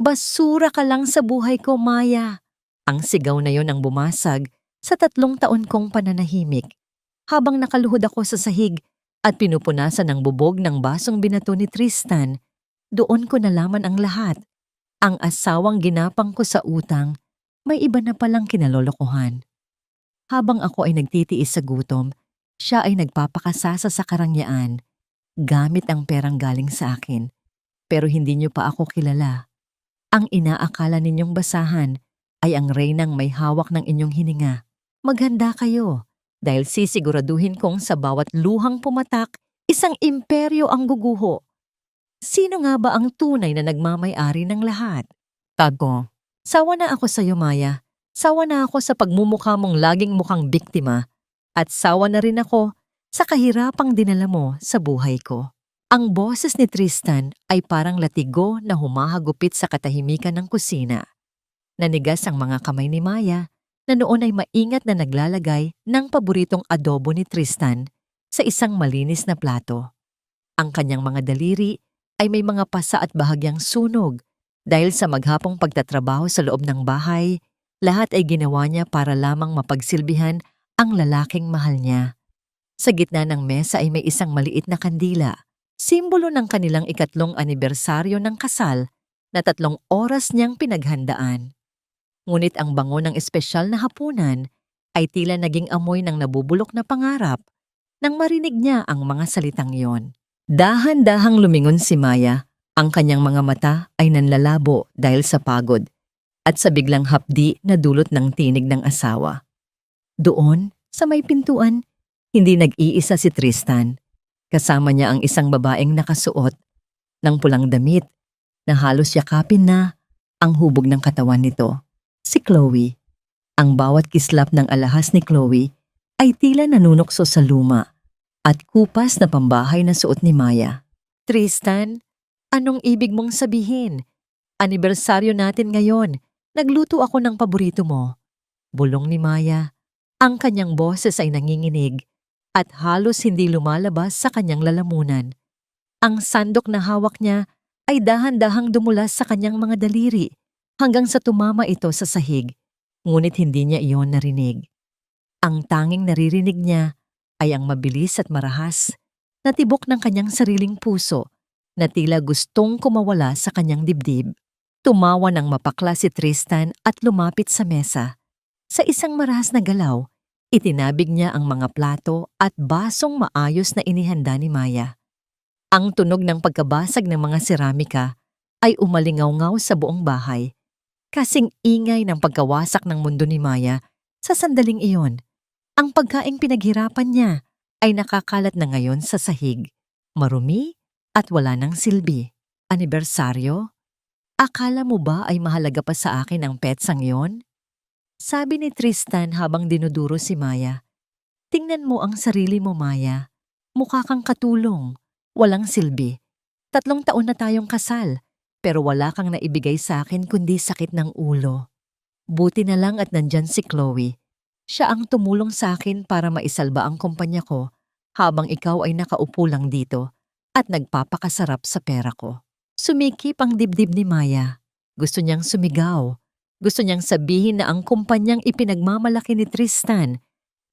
Basura ka lang sa buhay ko, Maya. Ang sigaw na yon ang bumasag sa 3 taon kong pananahimik. Habang nakaluhod ako sa sahig at pinupunasan ng bubog ng basong binato ni Tristan, doon ko nalaman ang lahat. Ang asawang ginapang ko sa utang, may iba na palang kinalolokohan. Habang ako ay nagtitiis sa gutom, siya ay nagpapakasasa sa karangyaan, gamit ang perang galing sa akin. Pero hindi niyo pa ako kilala. Ang inaakala ninyong basahan ay ang reynang may hawak ng inyong hininga. Maghanda kayo dahil sisiguraduhin kong sa bawat luhang pumatak, isang imperyo ang guguho. Sino nga ba ang tunay na nagmamay-ari ng lahat? Tago, sawa na ako sa iyo, Maya. Sawa na ako sa pagmumukha mong laging mukhang biktima at sawa na rin ako sa kahirapang dinala mo sa buhay ko. Ang boses ni Tristan ay parang latigo na humahagupit sa katahimikan ng kusina. Nanigas ang mga kamay ni Maya na noon ay maingat na naglalagay ng paboritong adobo ni Tristan sa isang malinis na plato. Ang kanyang mga daliri ay may mga pasa at bahagyang sunog dahil sa maghapong pagtatrabaho sa loob ng bahay, lahat ay ginawa niya para lamang mapagsilbihan ang lalaking mahal niya. Sa gitna ng mesa ay may isang maliit na kandila, simbolo ng kanilang 3 anibersaryo ng kasal na 3 oras niyang pinaghandaan. Ngunit ang bango ng espesyal na hapunan ay tila naging amoy ng nabubulok na pangarap nang marinig niya ang mga salitang yon. Dahan-dahang lumingon si Maya, ang kanyang mga mata ay nanlalabo dahil sa pagod at sa biglang hapdi na dulot ng tinig ng asawa. Doon, sa may pintuan, hindi nag-iisa si Tristan. Kasama niya ang isang babaeng nakasuot ng pulang damit na halos yakapin na ang hubog ng katawan nito. Si Chloe. Ang bawat kislap ng alahas ni Chloe ay tila nanunokso sa luma at kupas na pambahay na suot ni Maya. Tristan, anong ibig mong sabihin? Anibersaryo natin ngayon. Nagluto ako ng paborito mo. Bulong ni Maya. Ang kanyang boses ay nanginginig at halos hindi lumalabas sa kanyang lalamunan. Ang sandok na hawak niya ay dahan-dahang dumulas sa kanyang mga daliri hanggang sa tumama ito sa sahig, ngunit hindi niya iyon narinig. Ang tanging naririnig niya ay ang mabilis at marahas na tibok ng kanyang sariling puso na tila gustong kumawala sa kanyang dibdib. Tumawa ng mapakla si Tristan at lumapit sa mesa. Sa isang marahas na galaw, itinabig niya ang mga plato at basong maayos na inihanda ni Maya. Ang tunog ng pagkabasag ng mga seramika ay umalingaw-ngaw sa buong bahay. Kasing ingay ng pagkawasak ng mundo ni Maya sa sandaling iyon. Ang pagkaing pinaghirapan niya ay nakakalat na ngayon sa sahig. Marumi at wala ng silbi. Anibersaryo? Akala mo ba ay mahalaga pa sa akin ang petsang yon? Sabi ni Tristan habang dinuduro si Maya. Tingnan mo ang sarili mo, Maya. Mukha kang katulong. Walang silbi. 3 taon na tayong kasal, pero wala kang naibigay sa akin kundi sakit ng ulo. Buti na lang at nandyan si Chloe. Siya ang tumulong sa akin para maisalba ang kumpanya ko habang ikaw ay nakaupo lang dito at nagpapakasarap sa pera ko. Sumikip ang dibdib ni Maya. Gusto niyang sumigaw. Gusto niyang sabihin na ang kumpanyang ipinagmamalaki ni Tristan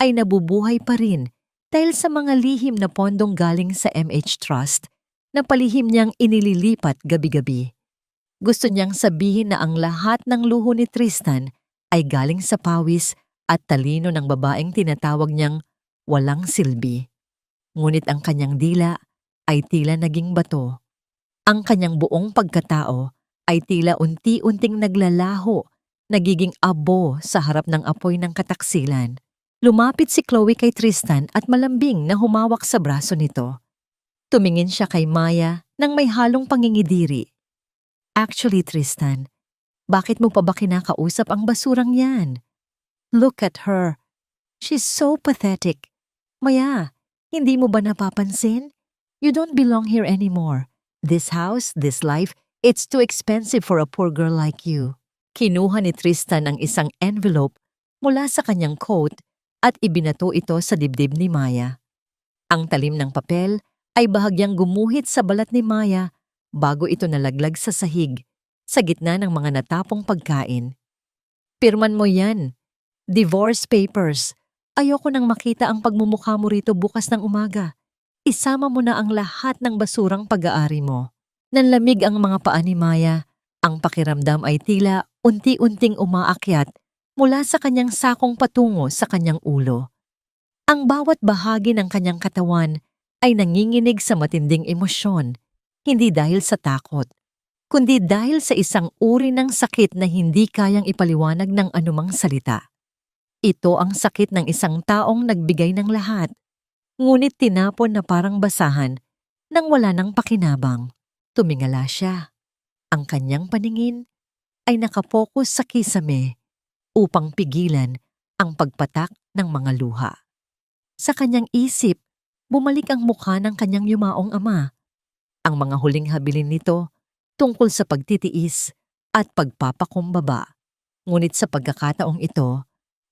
ay nabubuhay pa rin dahil sa mga lihim na pondong galing sa MH Trust na palihim niyang inililipat gabi-gabi. Gusto niyang sabihin na ang lahat ng luho ni Tristan ay galing sa pawis at talino ng babaeng tinatawag niyang walang silbi. Ngunit ang kanyang dila ay tila naging bato. Ang kanyang buong pagkatao ay tila unti-unting naglalaho, nagiging abo sa harap ng apoy ng kataksilan. Lumapit si Chloe kay Tristan at malambing na humawak sa braso nito. Tumingin siya kay Maya nang may halong pangingidiri. Actually, Tristan, bakit mo pa ba kinakausap ang basurang yan? Look at her. She's so pathetic. Maya, hindi mo ba napapansin? You don't belong here anymore. This house, this life, it's too expensive for a poor girl like you. Kinuha ni Tristan ang isang envelope mula sa kanyang coat at ibinato ito sa dibdib ni Maya. Ang talim ng papel ay bahagyang gumuhit sa balat ni Maya bago ito nalaglag sa sahig sa gitna ng mga natapong pagkain. Pirman mo yan. Divorce papers. Ayoko nang makita ang pagmumukha mo rito bukas ng umaga. Isama mo na ang lahat ng basurang pag-aari mo. Nanlamig ang mga paa ni Maya. Ang pakiramdam ay tila unti-unting umaakyat mula sa kanyang sakong patungo sa kanyang ulo. Ang bawat bahagi ng kanyang katawan ay nanginginig sa matinding emosyon, hindi dahil sa takot, kundi dahil sa isang uri ng sakit na hindi kayang ipaliwanag ng anumang salita. Ito ang sakit ng isang taong nagbigay ng lahat, ngunit tinapon na parang basahan nang wala ng pakinabang. Tumingala siya. Ang kanyang paningin ay nakapokus sa kisame upang pigilan ang pagpatak ng mga luha. Sa kanyang isip, bumalik ang mukha ng kanyang yumaong ama. Ang mga huling habilin nito tungkol sa pagtitiis at pagpapakumbaba. Ngunit sa pagkakataong ito,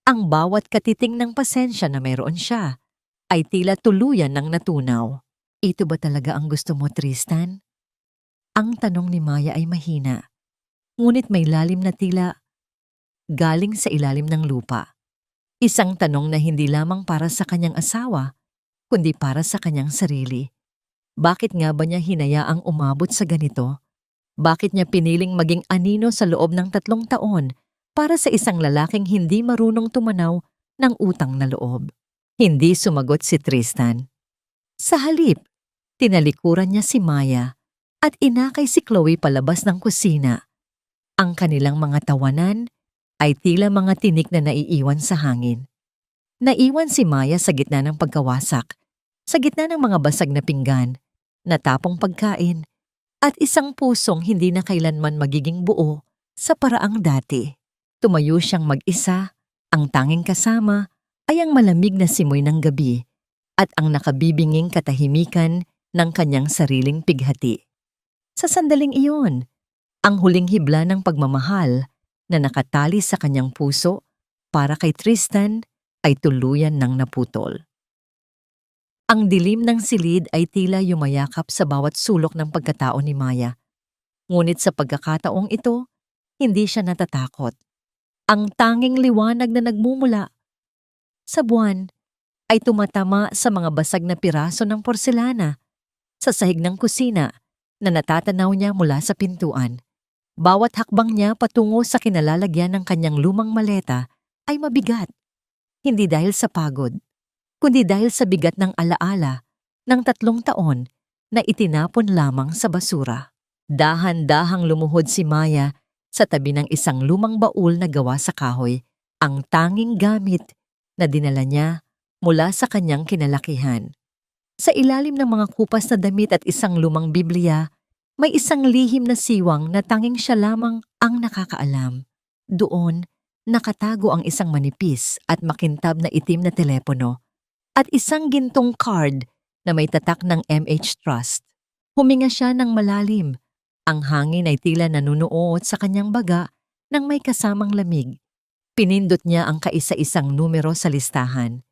ang bawat katiting ng pasensya na mayroon siya ay tila tuluyan ng natunaw. Ito ba talaga ang gusto mo, Tristan? Ang tanong ni Maya ay mahina, ngunit may lalim na tila galing sa ilalim ng lupa. Isang tanong na hindi lamang para sa kanyang asawa, kundi para sa kanyang sarili. Bakit nga ba niya hinayaang umabot sa ganito? Bakit niya piniling maging anino sa loob ng 3 taon para sa isang lalaking hindi marunong tumanaw ng utang na loob? Hindi sumagot si Tristan. Sa halip, tinalikuran niya si Maya at inakay si Chloe palabas ng kusina. Ang kanilang mga tawanan ay tila mga tinik na naiiwan sa hangin. Naiwan si Maya sa gitna ng pagkawasak, sa gitna ng mga basag na pinggan, natapong pagkain, at isang pusong hindi na kailanman magiging buo sa paraang dati. Tumayo siyang mag-isa, ang tanging kasama ay ang malamig na simoy ng gabi at ang nakabibinging katahimikan ng kanyang sariling pighati. Sa sandaling iyon, ang huling hibla ng pagmamahal na nakatali sa kanyang puso para kay Tristan ay tuluyan ng naputol. Ang dilim ng silid ay tila yumayakap sa bawat sulok ng pagkatao ni Maya. Ngunit sa pagkakataong ito, hindi siya natatakot. Ang tanging liwanag na nagmumula sa buwan ay tumatama sa mga basag na piraso ng porselana sa sahig ng kusina na natatanaw niya mula sa pintuan. Bawat hakbang niya patungo sa kinalalagyan ng kanyang lumang maleta ay mabigat. Hindi dahil sa pagod, kundi dahil sa bigat ng alaala ng 3 taon na itinapon lamang sa basura. Dahan-dahang lumuhod si Maya sa tabi ng isang lumang baul na gawa sa kahoy, ang tanging gamit na dinala niya mula sa kanyang kinalakihan. Sa ilalim ng mga kupas na damit at isang lumang Biblia, may isang lihim na siwang na tanging siya lamang ang nakakaalam. Doon, nakatago ang isang manipis at makintab na itim na telepono at isang gintong card na may tatak ng MH Trust. Huminga siya ng malalim. Ang hangin ay tila nanunuot sa kanyang baga nang may kasamang lamig. Pinindot niya ang kaisa-isang numero sa listahan.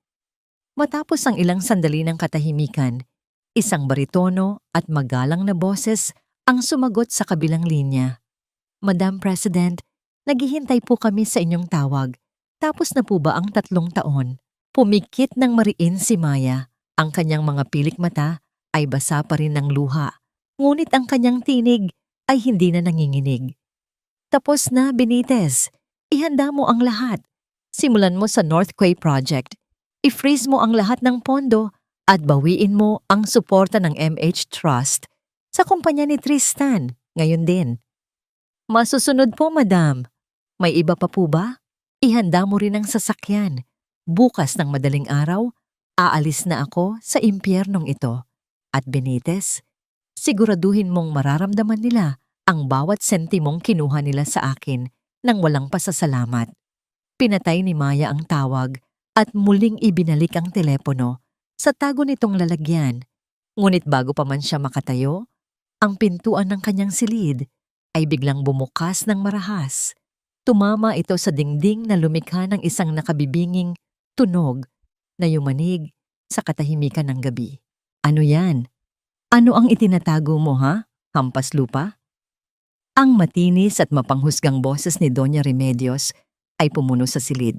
Matapos ang ilang sandali ng katahimikan, isang baritono at magalang na boses ang sumagot sa kabilang linya. Madam President, naghihintay po kami sa inyong tawag. Tapos na po ba ang 3 taon? Pumikit ng mariin si Maya. Ang kanyang mga pilik mata ay basa pa rin ng luha. Ngunit ang kanyang tinig ay hindi na nanginginig. Tapos na, Benitez. Ihanda mo ang lahat. Simulan mo sa North Quay Project. I-freeze mo ang lahat ng pondo at bawiin mo ang suporta ng MH Trust sa kumpanya ni Tristan ngayon din. Masusunod po, madam. May iba pa po ba? Ihanda mo rin ang sasakyan. Bukas ng madaling araw, aalis na ako sa impyernong ito. At Benitez, siguraduhin mong mararamdaman nila ang bawat sentimong kinuha nila sa akin nang walang pasasalamat. Pinatay ni Maya ang tawag at muling ibinalik ang telepono sa tago nitong lalagyan. Ngunit bago pa man siya makatayo, ang pintuan ng kanyang silid ay biglang bumukas ng marahas. Tumama ito sa dingding na lumikha ng isang nakabibinging tunog na yumanig sa katahimikan ng gabi. Ano yan? Ano ang itinatago mo, ha? Hampas lupa? Ang matinis at mapanghusgang boses ni Doña Remedios ay pumuno sa silid.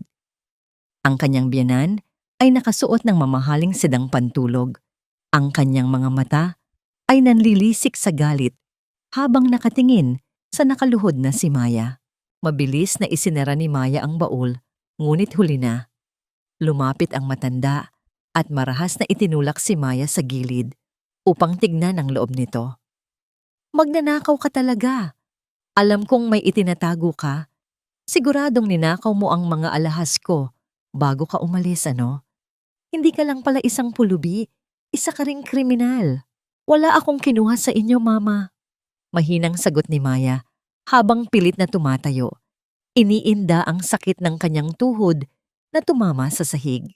Ang kanyang biyenan ay nakasuot ng mamahaling sedang pantulog. Ang kanyang mga mata ay nanlilisik sa galit habang nakatingin sa nakaluhod na si Maya. Mabilis na isinara ni Maya ang baul, ngunit huli na. Lumapit ang matanda at marahas na itinulak si Maya sa gilid upang tignan ang loob nito. Magnanakaw ka talaga. Alam kong may itinatago ka. Siguradong ninakaw mo ang mga alahas ko bago ka umalis, ano? Hindi ka lang pala isang pulubi, isa ka ring kriminal. Wala akong kinuha sa inyo, Mama. Mahinang sagot ni Maya habang pilit na tumatayo. Iniinda ang sakit ng kanyang tuhod na tumama sa sahig.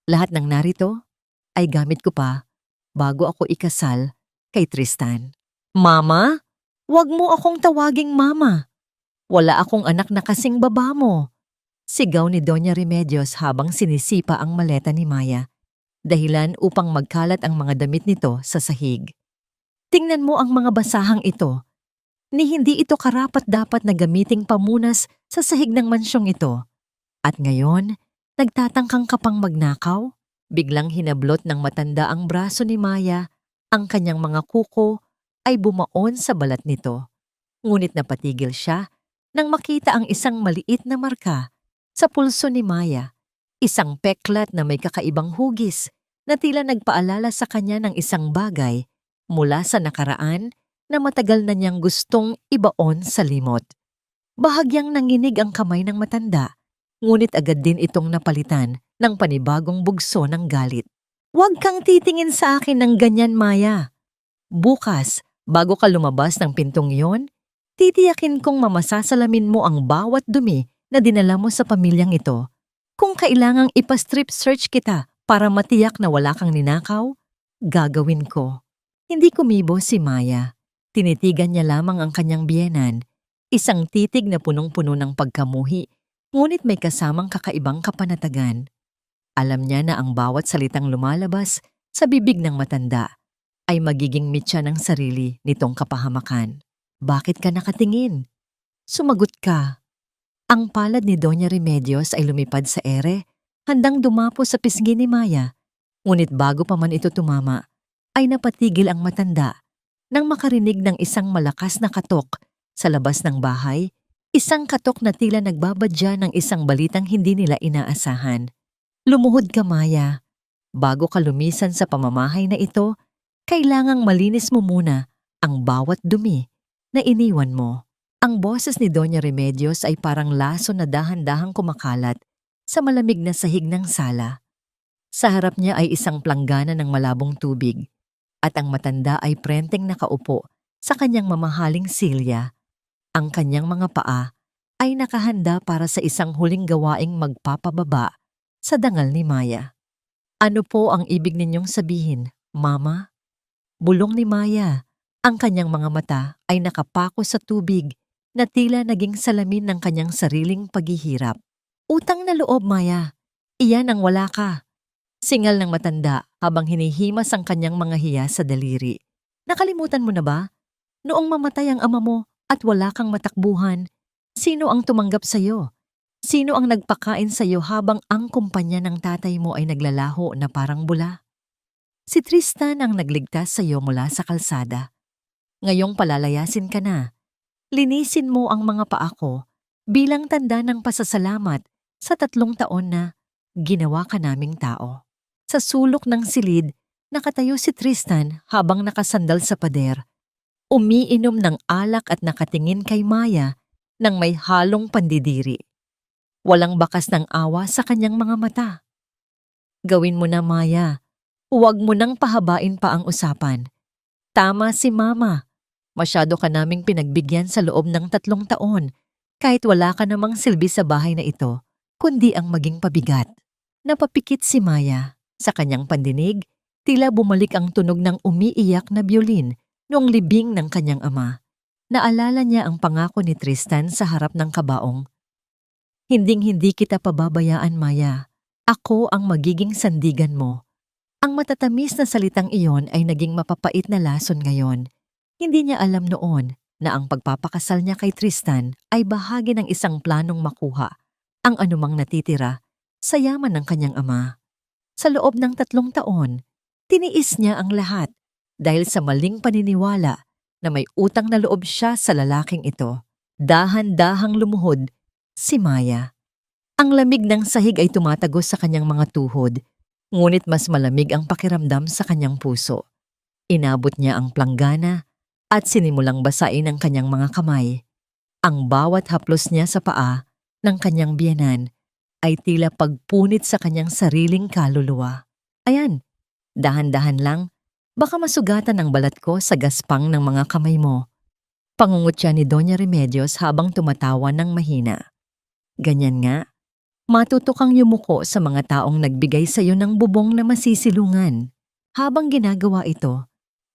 Lahat ng narito ay gamit ko pa bago ako ikasal kay Tristan. Mama? Huwag mo akong tawaging Mama. Wala akong anak na kasing baba mo. Sigaw ni Doña Remedios habang sinisipa ang maleta ni Maya, dahilan upang magkalat ang mga damit nito sa sahig. Tingnan mo ang mga basahang ito. Ni hindi ito karapat-dapat na gamiting pamunas sa sahig ng mansyong ito. At ngayon, nagtatangkang ka pang magnakaw? Biglang hinablot ng matanda ang braso ni Maya, ang kanyang mga kuko ay bumaon sa balat nito. Ngunit napatigil siya nang makita ang isang maliit na marka sa pulso ni Maya, isang peklat na may kakaibang hugis na tila nagpaalala sa kanya ng isang bagay mula sa nakaraan na matagal na niyang gustong ibaon sa limot. Bahagyang nanginig ang kamay ng matanda, ngunit agad din itong napalitan ng panibagong bugso ng galit. Huwag kang titingin sa akin ng ganyan, Maya. Bukas, bago ka lumabas ng pintong iyon, titiyakin kong mamasasalamin mo ang bawat dumi na dinala mo sa pamilyang ito. Kung kailangang ipa-strip search kita para matiyak na wala kang ninakaw, gagawin ko. Hindi kumibo si Maya. Tinitigan niya lamang ang kanyang biyenan, isang titig na punong-puno ng pagkamuhi, ngunit may kasamang kakaibang kapanatagan. Alam niya na ang bawat salitang lumalabas sa bibig ng matanda ay magiging mitya ng sarili nitong kapahamakan. Bakit ka nakatingin? Sumagot ka. Ang palad ni Doña Remedios ay lumipad sa ere, handang dumapo sa pisngi ni Maya. Ngunit bago pa man ito tumama, ay napatigil ang matanda nang makarinig ng isang malakas na katok sa labas ng bahay, isang katok na tila nagbabadya ng isang balitang hindi nila inaasahan. Lumuhod ka, Maya. Bago ka lumisan sa pamamahay na ito, kailangang malinis mo muna ang bawat dumi na iniwan mo. Ang boses ni Doña Remedios ay parang laso na dahan-dahang kumakalat sa malamig na sahig ng sala. Sa harap niya ay isang planggana ng malabong tubig at ang matanda ay prenteng nakaupo sa kanyang mamahaling silya. Ang kanyang mga paa ay nakahanda para sa isang huling gawaing magpapababa sa dangal ni Maya. Ano po ang ibig ninyong sabihin, Mama? Bulong ni Maya. Ang kanyang mga mata ay nakapako sa tubig na tila naging salamin ng kanyang sariling paghihirap. Utang na loob, Maya. Iyan ang wala ka. Singal ng matanda habang hinihimas ang kanyang mga hiya sa daliri. Nakalimutan mo na ba? Noong mamatay ang ama mo at wala kang matakbuhan, sino ang tumanggap sa iyo? Sino ang nagpakain sa iyo habang ang kumpanya ng tatay mo ay naglalaho na parang bula? Si Tristan ang nagligtas sa iyo mula sa kalsada. Ngayong palalayasin ka na. Linisin mo ang mga paa ko bilang tanda ng pasasalamat sa 3 taon na ginawa ka naming tao. Sa sulok ng silid, nakatayo si Tristan habang nakasandal sa pader. Umiinom ng alak at nakatingin kay Maya nang may halong pandidiri. Walang bakas ng awa sa kanyang mga mata. Gawin mo na, Maya. Huwag mo nang pahabain pa ang usapan. Tama si Mama. Masyado ka naming pinagbigyan sa loob ng 3 taon, kahit wala ka namang silbi sa bahay na ito, kundi ang maging pabigat. Napapikit si Maya. Sa kanyang pandinig, tila bumalik ang tunog ng umiiyak na biolin noong libing ng kanyang ama. Naalala niya ang pangako ni Tristan sa harap ng kabaong. Hinding-hindi kita pababayaan, Maya. Ako ang magiging sandigan mo. Ang matatamis na salitang iyon ay naging mapapait na lason ngayon. Hindi niya alam noon, na ang pagpapakasal niya kay Tristan ay bahagi ng isang planong makuha ang anumang natitira sa yaman ng kanyang ama. Sa loob ng 3 taon, tiniis niya ang lahat dahil sa maling paniniwala na may utang na loob siya sa lalaking ito. Dahan-dahang lumuhod si Maya. Ang lamig ng sahig ay tumatagos sa kanyang mga tuhod, ngunit mas malamig ang pakiramdam sa kanyang puso. Inabot niya ang planggana at sinimulang basain ang kanyang mga kamay. Ang bawat haplos niya sa paa ng kanyang biyenan ay tila pagpunit sa kanyang sariling kaluluwa. Ayan, dahan-dahan lang, baka masugatan ang balat ko sa gaspang ng mga kamay mo. Pangungutya ni Doña Remedios habang tumatawa ng mahina. Ganyan nga, matuto kang yumuko sa mga taong nagbigay sa iyo ng bubong na masisilungan. Habang ginagawa ito,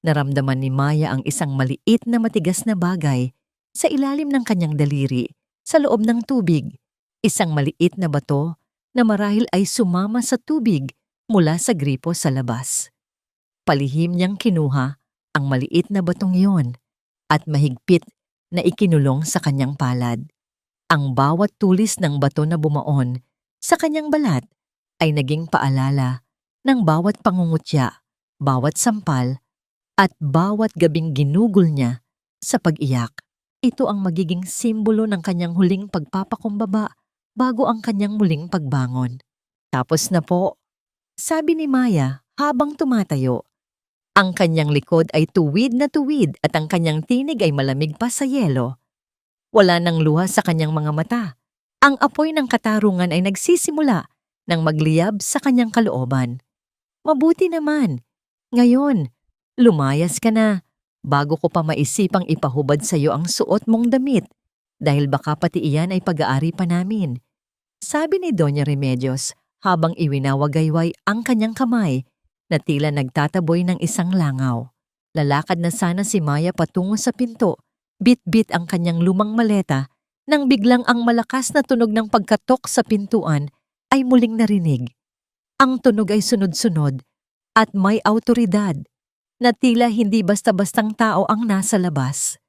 naramdaman ni Maya ang isang maliit na matigas na bagay sa ilalim ng kanyang daliri sa loob ng tubig. Isang maliit na bato na marahil ay sumama sa tubig mula sa gripo sa labas. Palihim niyang kinuha ang maliit na batong iyon at mahigpit na ikinulong sa kanyang palad. Ang bawat tulis ng bato na bumaon sa kanyang balat ay naging paalala ng bawat pangungutya, bawat sampal, at bawat gabing ginugol niya sa pag-iyak. Ito ang magiging simbolo ng kanyang huling pagpapakumbaba bago ang kanyang muling pagbangon. Tapos na po, sabi ni Maya habang tumatayo. Ang kanyang likod ay tuwid na tuwid at ang kanyang tinig ay malamig pa sa yelo. Wala nang luha sa kanyang mga mata. Ang apoy ng katarungan ay nagsisimula nang magliyab sa kanyang kalooban. Mabuti naman. Ngayon, lumayas ka na bago ko pa maisipang ipahubad sa iyo ang suot mong damit dahil baka pati iyan ay pag-aari pa namin. Sabi ni Doña Remedios habang iwinawagayway ang kanyang kamay na tila nagtataboy ng isang langaw. Lalakad na sana si Maya patungo sa pinto, bit-bit ang kanyang lumang maleta, nang biglang ang malakas na tunog ng pagkatok sa pintuan ay muling narinig. Ang tunog ay sunod-sunod at may awtoridad na tila hindi basta-bastang tao ang nasa labas.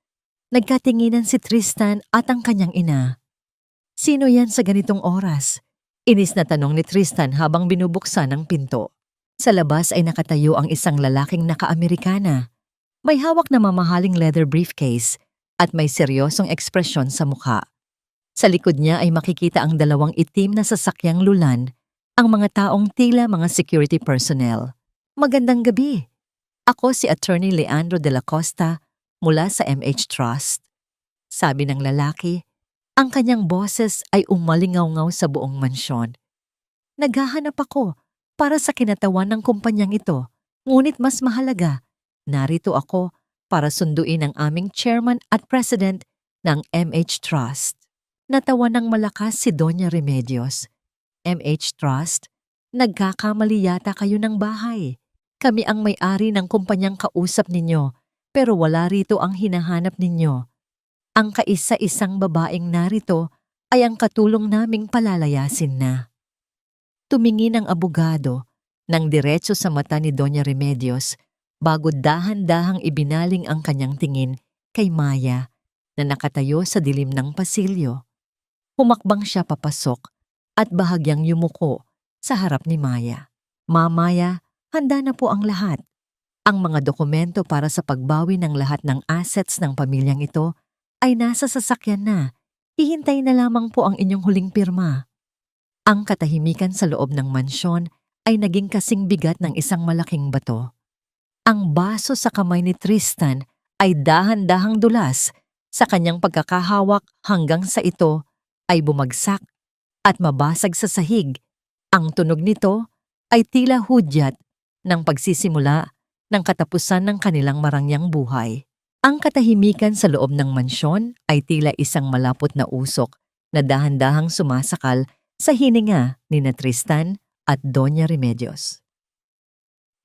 Nagkatinginan si Tristan at ang kanyang ina. Sino yan sa ganitong oras? Inis na tanong ni Tristan habang binubuksan ang pinto. Sa labas ay nakatayo ang isang lalaking naka-Amerikana. May hawak na mamahaling leather briefcase at may seryosong ekspresyon sa mukha. Sa likod niya ay makikita ang 2 itim na sasakyang lulan, ang mga taong tila mga security personnel. Magandang gabi. Ako si Attorney Leandro de la Costa mula sa MH Trust. Sabi ng lalaki, ang kanyang boses ay umalingaw-ngaw sa buong mansyon. Naghahanap ako para sa kinatawan ng kumpanyang ito, ngunit mas mahalaga, narito ako para sunduin ang aming chairman at president ng MH Trust. Natawa ng malakas si Doña Remedios. MH Trust, nagkakamali yata kayo ng bahay. Kami ang may-ari ng kumpanyang kausap ninyo, pero wala rito ang hinahanap ninyo. Ang kaisa-isang babaeng narito ay ang katulong naming palalayasin na. Tumingin ang abogado ng diretso sa mata ni Doña Remedios bago dahan-dahang ibinaling ang kanyang tingin kay Maya na nakatayo sa dilim ng pasilyo. Humakbang siya papasok at bahagyang yumuko sa harap ni Maya. Mamaya, handa na po ang lahat. Ang mga dokumento para sa pagbawi ng lahat ng assets ng pamilyang ito ay nasa sasakyan na. Hihintay na lamang po ang inyong huling pirma. Ang katahimikan sa loob ng mansyon ay naging kasing bigat ng isang malaking bato. Ang baso sa kamay ni Tristan ay dahan-dahang dulas sa kanyang pagkakahawak hanggang sa ito ay bumagsak at mabasag sa sahig. Ang tunog nito ay tila hudyat ng pagsisimula ng katapusan ng kanilang marangyang buhay. Ang katahimikan sa loob ng mansyon ay tila isang malapot na usok na dahan-dahang sumasakal sa hininga ni na Tristan at Doña Remedios.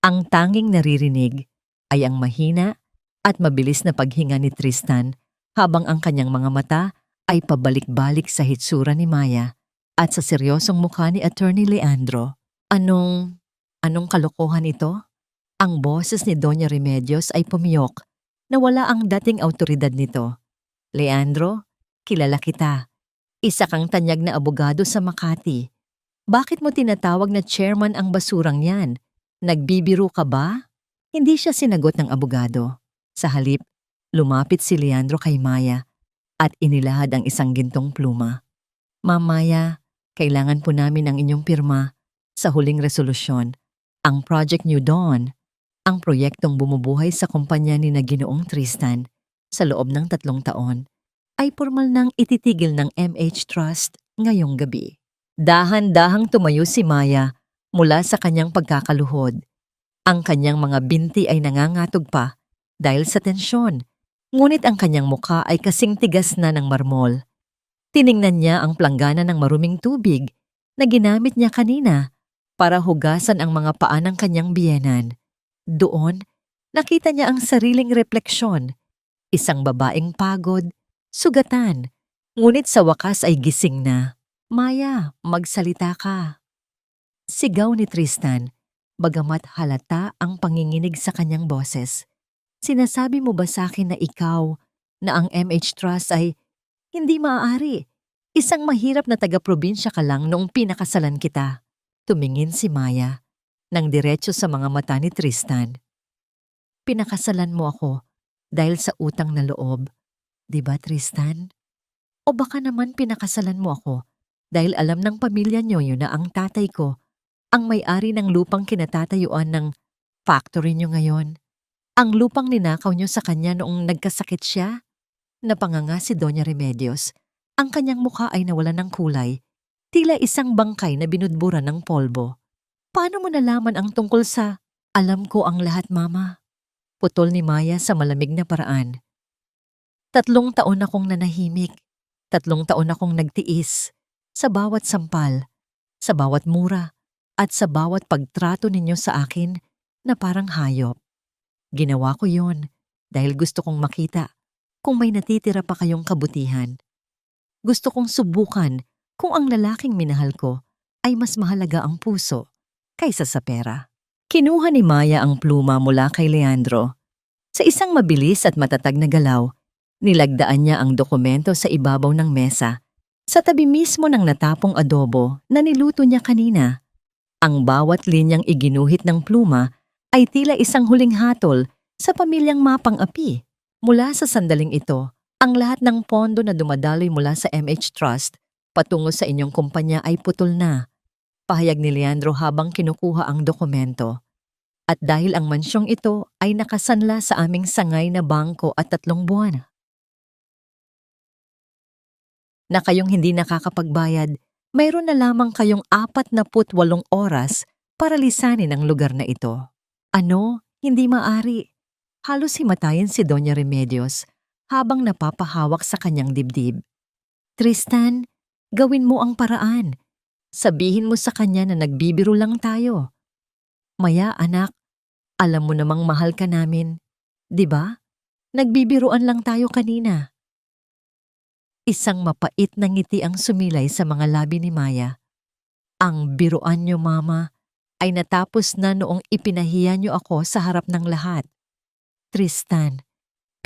Ang tanging naririnig ay ang mahina at mabilis na paghinga ni Tristan habang ang kanyang mga mata ay pabalik-balik sa hitsura ni Maya at sa seryosong mukha ni Attorney Leandro. Anong kalokohan ito? Ang boses ni Doña Remedios ay pumiyok na wala ang dating awtoridad nito. Leandro, kilala kita. Isa kang tanyag na abogado sa Makati. Bakit mo tinatawag na chairman ang basurang yan? Nagbibiro ka ba? Hindi siya sinagot ng abogado. Sa halip, lumapit si Leandro kay Maya at inilahad ang isang gintong pluma. Ma'am Maya, kailangan po namin ang inyong pirma sa huling resolusyon. Ang Project New Dawn, ang proyektong bumubuhay sa kumpanya ni na Ginoong Tristan sa loob ng 3 taon, ay formal nang ititigil ng MH Trust ngayong gabi. Dahan-dahang tumayo si Maya mula sa kanyang pagkakaluhod. Ang kanyang mga binti ay nangangatog pa dahil sa tensyon, ngunit ang kanyang mukha ay kasing tigas na ng marmol. Tiningnan niya ang planggana ng maruming tubig na ginamit niya kanina para hugasan ang mga paa ng kanyang biyenan. Doon, nakita niya ang sariling refleksyon, isang babaeng pagod, sugatan, ngunit sa wakas ay gising na. Maya, magsalita ka. Sigaw ni Tristan, bagamat halata ang panginginig sa kanyang boses. Sinasabi mo ba sa akin na ikaw, na ang MH Trust ay hindi maaari? Isang mahirap na taga-probinsya ka lang noong pinakasalan kita. Tumingin si Maya, nang diretso sa mga mata ni Tristan. Pinakasalan mo ako dahil sa utang na loob, di ba Tristan? O baka naman pinakasalan mo ako dahil alam ng pamilya niyo na ang tatay ko ang may-ari ng lupang kinatatayuan ng factory niyo ngayon. Ang lupang ninakaw niyo sa kanya noong nagkasakit siya? Napanganga si Doña Remedios. Ang kanyang mukha ay nawalan ng kulay, tila isang bangkay na binudburan ng polvo. Paano mo nalaman ang tungkol sa alam ko ang lahat, Mama? Putol ni Maya sa malamig na paraan. 3 taon akong nanahimik. 3 taon akong nagtiis. Sa bawat sampal, sa bawat mura, at sa bawat pagtrato ninyo sa akin na parang hayop. Ginawa ko yon dahil gusto kong makita kung may natitira pa kayong kabutihan. Gusto kong subukan kung ang lalaking minahal ko ay mas mahalaga ang puso kaysa sa pera. Kinuha ni Maya ang pluma mula kay Leandro. Sa isang mabilis at matatag na galaw, nilagdaan niya ang dokumento sa ibabaw ng mesa, sa tabi mismo ng natapong adobo na niluto niya kanina. Ang bawat linyang iginuhit ng pluma ay tila isang huling hatol sa pamilyang mapang-api. Mula sa sandaling ito, ang lahat ng pondo na dumadaloy mula sa MH Trust patungo sa inyong kumpanya ay putol na. Pahayag ni Leandro habang kinukuha ang dokumento. At dahil ang mansyong ito ay nakasanla sa aming sangay na bangko at 3 buwan na kayong hindi nakakapagbayad, mayroon na lamang kayong 48 oras para lisanin ang lugar na ito. Ano? Hindi maari. Halos himatayin si Doña Remedios habang napapahawak sa kanyang dibdib. Tristan, gawin mo ang paraan. Sabihin mo sa kanya na nagbibiro lang tayo. Maya, anak, alam mo namang mahal ka namin. Di ba? Nagbibiruan lang tayo kanina. Isang mapait na ngiti ang sumilay sa mga labi ni Maya. Ang biruan niyo, Mama, ay natapos na noong ipinahiya niyo ako sa harap ng lahat. Tristan,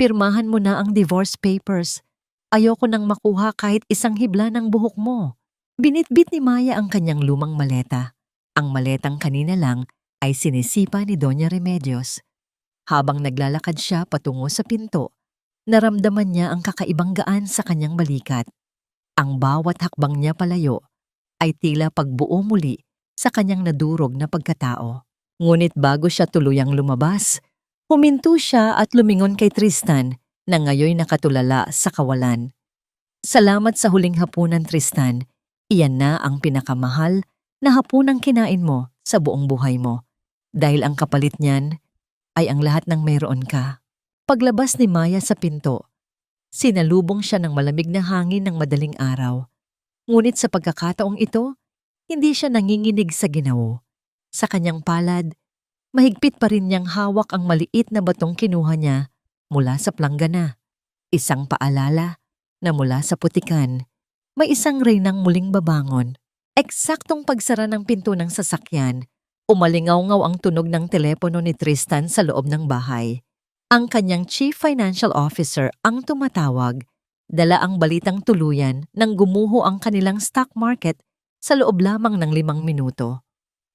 pirmahan mo na ang divorce papers. Ayoko nang makuha kahit isang hibla ng buhok mo. Binitbit ni Maya ang kanyang lumang maleta. Ang maletang kanina lang ay sinisipa ni Doña Remedios. Habang naglalakad siya patungo sa pinto, naramdaman niya ang kakaibang gaan sa kanyang balikat. Ang bawat hakbang niya palayo ay tila pagbuo muli sa kanyang nadurog na pagkatao. Ngunit bago siya tuluyang lumabas, huminto siya at lumingon kay Tristan na ngayoy nakatulala sa kawalan. Salamat sa huling hapunan, Tristan. Iyan na ang pinakamahal na hapunang kinain mo sa buong buhay mo. Dahil ang kapalit niyan ay ang lahat ng mayroon ka. Paglabas ni Maya sa pinto, sinalubong siya ng malamig na hangin ng madaling araw. Ngunit sa pagkakataong ito, hindi siya nanginginig sa ginaw. Sa kanyang palad, mahigpit pa rin niyang hawak ang maliit na batong kinuha niya mula sa planggana. Isang paalala na mula sa putikan, may isang reynang muling babangon. Eksaktong pagsara ng pinto ng sasakyan, umalingaw-ngaw ang tunog ng telepono ni Tristan sa loob ng bahay. Ang kanyang Chief Financial Officer ang tumatawag. Dala ang balitang tuluyan nang gumuho ang kanilang stock market sa loob lamang ng 5 minuto.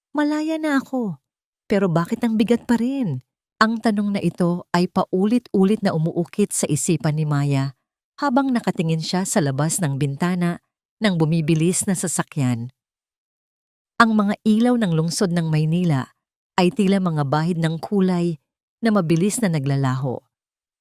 Malaya na ako, pero bakit ang bigat pa rin? Ang tanong na ito ay paulit-ulit na umuukit sa isipan ni Maya habang nakatingin siya sa labas ng bintana ng bumibilis na sasakyan. Ang mga ilaw ng lungsod ng Maynila ay tila mga bahid ng kulay na mabilis na naglalaho.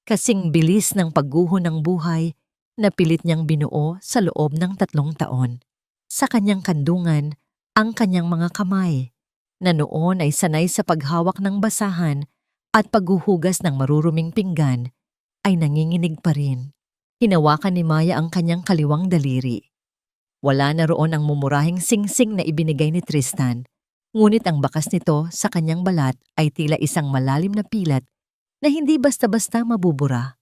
Kasing bilis ng pagguho ng buhay na pilit niyang binuo sa loob ng 3 taon. Sa kanyang kandungan, ang kanyang mga kamay, na noon ay sanay sa paghawak ng basahan at paghuhugas ng maruruming pinggan, ay nanginginig pa rin. Hinawakan ni Maya ang kanyang kaliwang daliri. Wala na roon ang mumurahing singsing na ibinigay ni Tristan, ngunit ang bakas nito sa kanyang balat ay tila isang malalim na pilat na hindi basta-basta mabubura.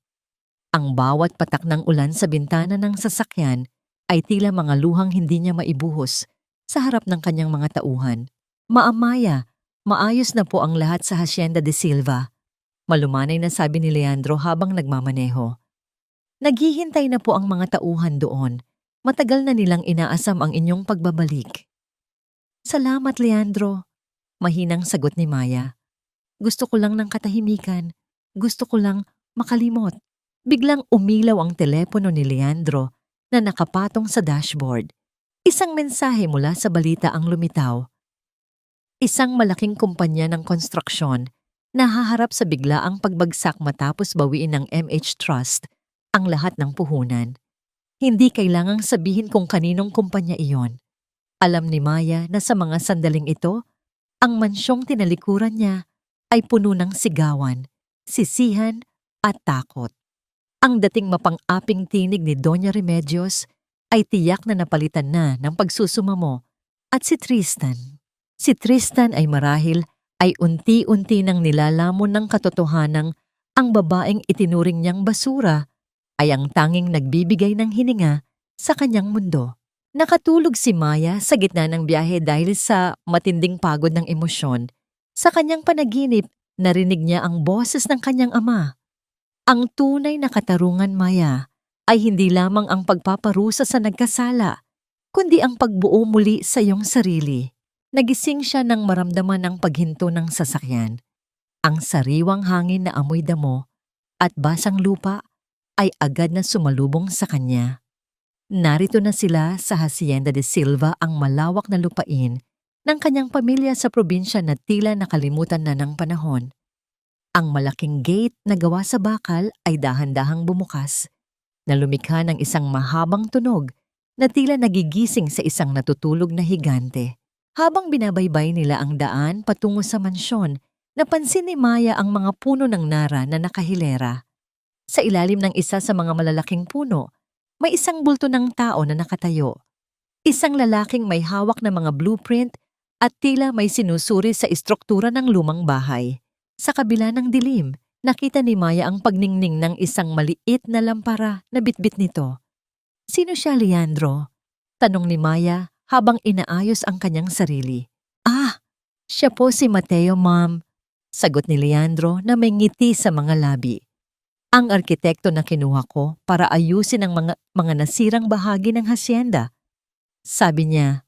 Ang bawat patak ng ulan sa bintana ng sasakyan ay tila mga luhang hindi niya maibuhos sa harap ng kanyang mga tauhan. Maamaya, maayos na po ang lahat sa Hacienda de Silva, malumanay na sabi ni Leandro habang nagmamaneho. Naghihintay na po ang mga tauhan doon. Matagal na nilang inaasam ang inyong pagbabalik. Salamat, Leandro. Mahinang sagot ni Maya. Gusto ko lang ng katahimikan. Gusto ko lang makalimot. Biglang umilaw ang telepono ni Leandro na nakapatong sa dashboard. Isang mensahe mula sa balita ang lumitaw. Isang malaking kumpanya ng konstruksyon na haharap sa biglaang pagbagsak matapos bawiin ng MH Trust ang lahat ng puhunan. Hindi kailangang sabihin kung kaninong kumpanya iyon. Alam ni Maya na sa mga sandaling ito, ang mansyong tinalikuran niya ay puno ng sigawan, sisihan at takot. Ang dating mapang-aping tinig ni Doña Remedios ay tiyak na napalitan na ng pagsusumamo at si Tristan. Si Tristan ay marahil ay unti-unti nang nilalamon ng katotohanang ang babaeng itinuring niyang basura ay ang tanging nagbibigay ng hininga sa kanyang mundo. Nakatulog si Maya sa gitna ng biyahe dahil sa matinding pagod ng emosyon. Sa kanyang panaginip, narinig niya ang boses ng kanyang ama. Ang tunay na katarungan, Maya, ay hindi lamang ang pagpaparusa sa nagkasala, kundi ang pagbuo muli sa iyong sarili. Nagising siya nang maramdaman ang paghinto ng sasakyan. Ang sariwang hangin na amoy damo at basang lupa ay agad na sumalubong sa kanya. Narito na sila sa Hacienda de Silva, ang malawak na lupain ng kanyang pamilya sa probinsya na tila nakalimutan na ng panahon. Ang malaking gate na gawa sa bakal ay dahan-dahang bumukas, na lumikha ng isang mahabang tunog na tila nagigising sa isang natutulog na higante. Habang binabaybay nila ang daan patungo sa mansyon, napansin ni Maya ang mga puno ng nara na nakahilera. Sa ilalim ng isa sa mga malalaking puno, may isang bulto ng tao na nakatayo. Isang lalaking may hawak na mga blueprint at tila may sinusuri sa istruktura ng lumang bahay. Sa kabila ng dilim, nakita ni Maya ang pagningning ng isang maliit na lampara na bitbit nito. Sino siya, Leandro? Tanong ni Maya habang inaayos ang kanyang sarili. Ah, siya po si Mateo, ma'am. Sagot ni Leandro na may ngiti sa mga labi. Ang arkitekto na kinuha ko para ayusin ang mga nasirang bahagi ng hacienda. Sabi niya,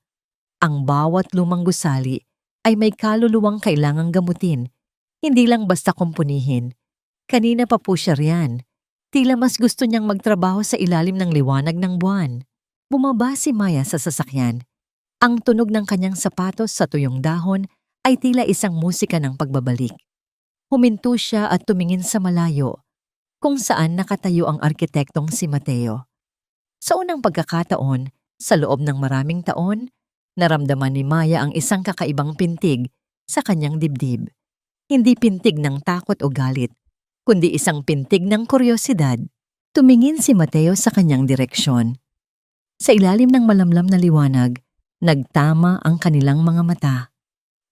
ang bawat lumang gusali ay may kaluluwang kailangang gamutin, hindi lang basta kumpunihin. Kanina pa po siya riyan. Tila mas gusto niyang magtrabaho sa ilalim ng liwanag ng buwan. Bumaba si Maya sa sasakyan. Ang tunog ng kanyang sapatos sa tuyong dahon ay tila isang musika ng pagbabalik. Huminto siya at tumingin sa malayo, kung saan nakatayo ang arkitektong si Mateo. Sa unang pagkakataon, sa loob ng maraming taon, naramdaman ni Maya ang isang kakaibang pintig sa kanyang dibdib. Hindi pintig ng takot o galit, kundi isang pintig ng kuryosidad. Tumingin si Mateo sa kanyang direksyon. Sa ilalim ng malamlam na liwanag, nagtama ang kanilang mga mata.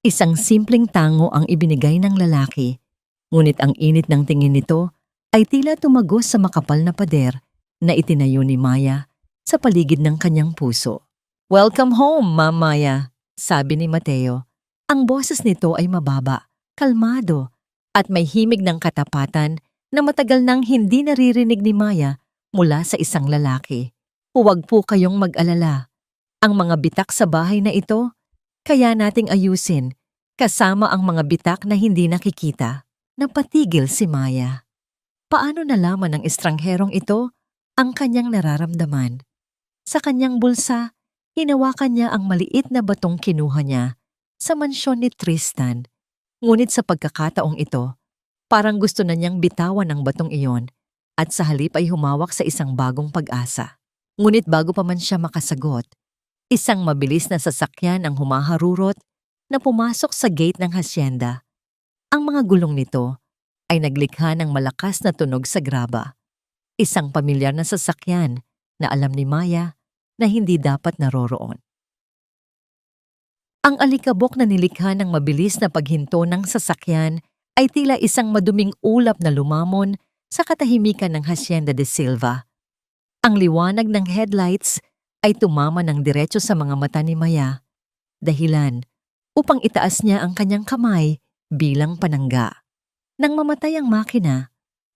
Isang simpleng tango ang ibinigay ng lalaki, ngunit ang init ng tingin nito ay tila tumagos sa makapal na pader na itinayo ni Maya sa paligid ng kanyang puso. Welcome home, Ma'am Maya, sabi ni Mateo. Ang boses nito ay mababa, kalmado, at may himig ng katapatan na matagal nang hindi naririnig ni Maya mula sa isang lalaki. Huwag po kayong mag-alala. Ang mga bitak sa bahay na ito, kaya nating ayusin, kasama ang mga bitak na hindi nakikita. Napatigil si Maya. Paano nalaman ng estrangherong ito ang kanyang nararamdaman? Sa kanyang bulsa, hinawakan niya ang maliit na batong kinuha niya sa mansyon ni Tristan. Ngunit sa pagkakataong ito, parang gusto na niyang bitawan ang batong iyon at sa halip ay humawak sa isang bagong pag-asa. Ngunit bago pa man siya makasagot, isang mabilis na sasakyan ang humaharurot na pumasok sa gate ng hasyenda. Ang mga gulong nito ay naglikha ng malakas na tunog sa graba. Isang pamilyar na sasakyan na alam ni Maya na hindi dapat naroroon. Ang alikabok na nilikha ng mabilis na paghinto ng sasakyan ay tila isang maduming ulap na lumamon sa katahimikan ng Hacienda de Silva. Ang liwanag ng headlights ay tumama ng diretso sa mga mata ni Maya, dahilan upang itaas niya ang kanyang kamay bilang panangga. Nang mamatay ang makina,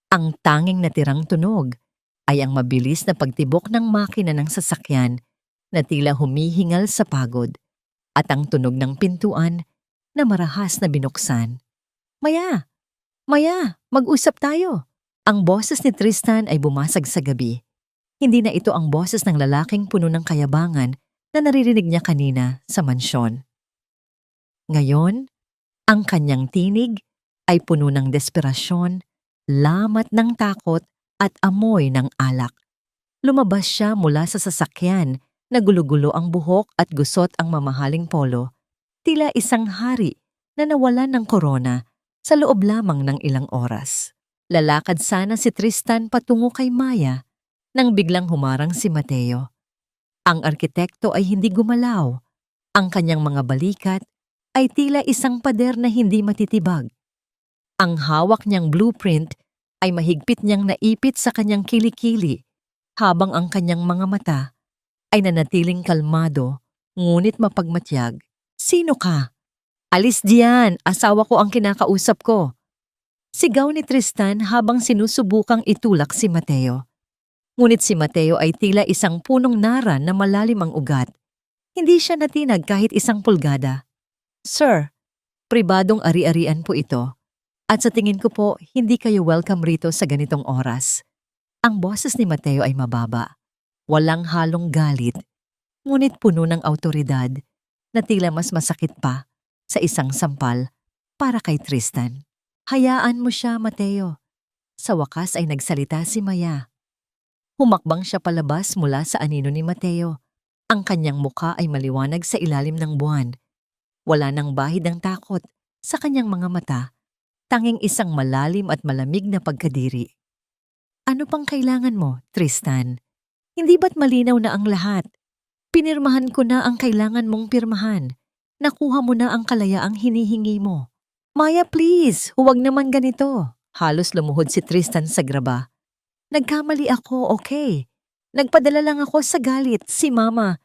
ang tanging natirang tunog ay ang mabilis na pagtibok ng makina ng sasakyan na tila humihingal sa pagod at ang tunog ng pintuan na marahas na binuksan. Maya! Maya! Mag-usap tayo! Ang boses ni Tristan ay bumasag sa gabi. Hindi na ito ang boses ng lalaking puno ng kayabangan na naririnig niya kanina sa mansyon. Ngayon, ang kanyang tinig ay puno ng desperasyon, lamat ng takot at amoy ng alak. Lumabas siya mula sa sasakyan na gulo-gulo ang buhok at gusot ang mamahaling polo, tila isang hari na nawalan ng korona sa loob lamang ng ilang oras. Lalakad sana si Tristan patungo kay Maya nang biglang humarang si Mateo. Ang arkitekto ay hindi gumalaw. Ang kanyang mga balikat ay tila isang pader na hindi matitibag. Ang hawak niyang blueprint ay mahigpit niyang naipit sa kanyang kilikili habang ang kanyang mga mata ay nanatiling kalmado ngunit mapagmatyag. Sino ka? Alis diyan, asawa ko ang kinakausap ko. Sigaw ni Tristan habang sinusubukang itulak si Mateo. Ngunit si Mateo ay tila isang punong nara na malalim ang ugat. Hindi siya natinag kahit isang pulgada. Sir, pribadong ari-arian po ito. At sa tingin ko po, hindi kayo welcome rito sa ganitong oras. Ang boses ni Mateo ay mababa. Walang halong galit, ngunit puno ng awtoridad na tila mas masakit pa sa isang sampal para kay Tristan. Hayaan mo siya, Mateo. Sa wakas ay nagsalita si Maya. Humakbang siya palabas mula sa anino ni Mateo. Ang kanyang muka ay maliwanag sa ilalim ng buwan. Wala nang bahid ng takot sa kanyang mga mata, tanging isang malalim at malamig na pagkadiri. Ano pang kailangan mo, Tristan? Hindi ba't malinaw na ang lahat? Pinirmahan ko na ang kailangan mong pirmahan. Nakuha mo na ang kalayaang hinihingi mo. Maya, please, huwag naman ganito. Halos lumuhod si Tristan sa graba. Nagkamali ako, okay. Nagpadala lang ako sa galit, si Mama.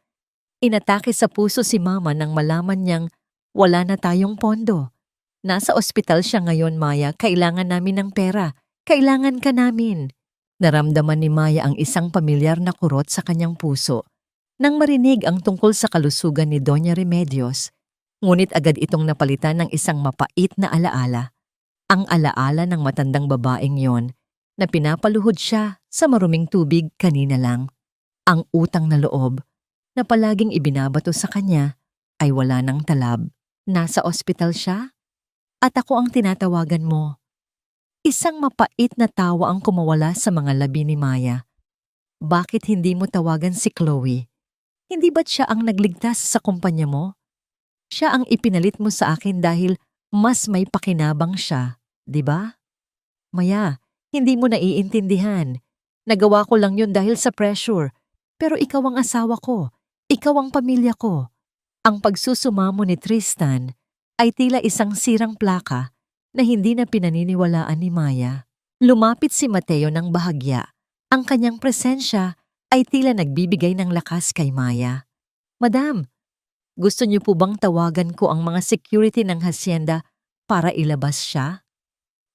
Inatake sa puso si Mama nang malaman niyang wala na tayong pondo. Nasa ospital siya ngayon, Maya. Kailangan namin ng pera. Kailangan ka namin. Naramdaman ni Maya ang isang pamilyar na kurot sa kanyang puso nang marinig ang tungkol sa kalusugan ni Doña Remedios. Ngunit agad itong napalitan ng isang mapait na alaala. Ang alaala ng matandang babaeng yon na pinapaluhod siya sa maruming tubig kanina lang. Ang utang na loob na palaging ibinabato sa kanya ay wala ng talab. Nasa ospital siya? At ako ang tinatawagan mo. Isang mapait na tawa ang kumawala sa mga labi ni Maya. Bakit hindi mo tawagan si Chloe? Hindi ba't siya ang nagligtas sa kumpanya mo? Siya ang ipinalit mo sa akin dahil mas may pakinabang siya, di ba? Maya, hindi mo naiintindihan. Nagawa ko lang yun dahil sa pressure. Pero ikaw ang asawa ko. Ikaw ang pamilya ko. Ang pagsusumamo ni Tristan ay tila isang sirang plaka na hindi na pinaniniwalaan ni Maya. Lumapit si Mateo ng bahagya. Ang kanyang presensya ay tila nagbibigay ng lakas kay Maya. Madam, gusto niyo po bang tawagan ko ang mga security ng hacienda para ilabas siya?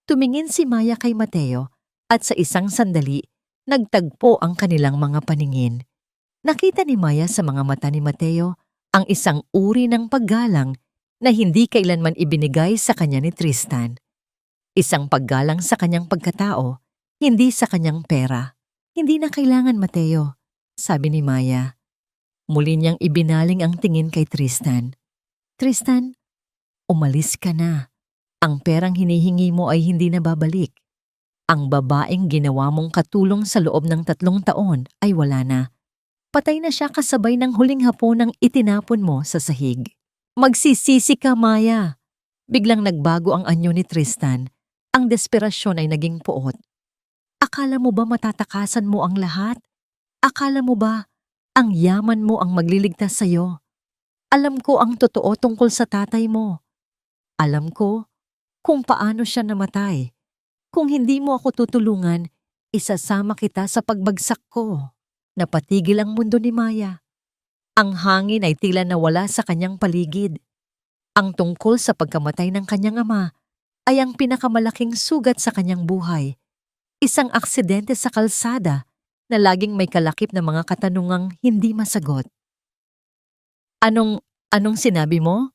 Tumingin si Maya kay Mateo at sa isang sandali Nagtagpo ang kanilang mga paningin. Nakita ni Maya sa mga mata ni Mateo ang isang uri ng paggalang na hindi kailanman ibinigay sa kanya ni Tristan. Isang paggalang sa kanyang pagkatao, hindi sa kanyang pera. Hindi na kailangan, Mateo, sabi ni Maya. Muli niyang ibinaling ang tingin kay Tristan. Tristan, umalis ka na. Ang perang hinihingi mo ay hindi na babalik. Ang babaeng ginawa mong katulong sa loob ng 3 taon ay wala na. Patay na siya kasabay ng huling haponang itinapon mo sa sahig. Magsisisi ka, Maya. Biglang nagbago ang anyo ni Tristan. Ang desperasyon ay naging puot. Akala mo ba matatakasan mo ang lahat? Akala mo ba ang yaman mo ang magliligtas sa'yo? Alam ko ang totoo tungkol sa tatay mo. Alam ko kung paano siya namatay. Kung hindi mo ako tutulungan, isasama kita sa pagbagsak ko. Napatigil ang mundo ni Maya. Ang hangin ay tila nawala sa kanyang paligid. Ang tungkol sa pagkamatay ng kanyang ama ay ang pinakamalaking sugat sa kanyang buhay. Isang aksidente sa kalsada na laging may kalakip na mga katanungang hindi masagot. Anong sinabi mo?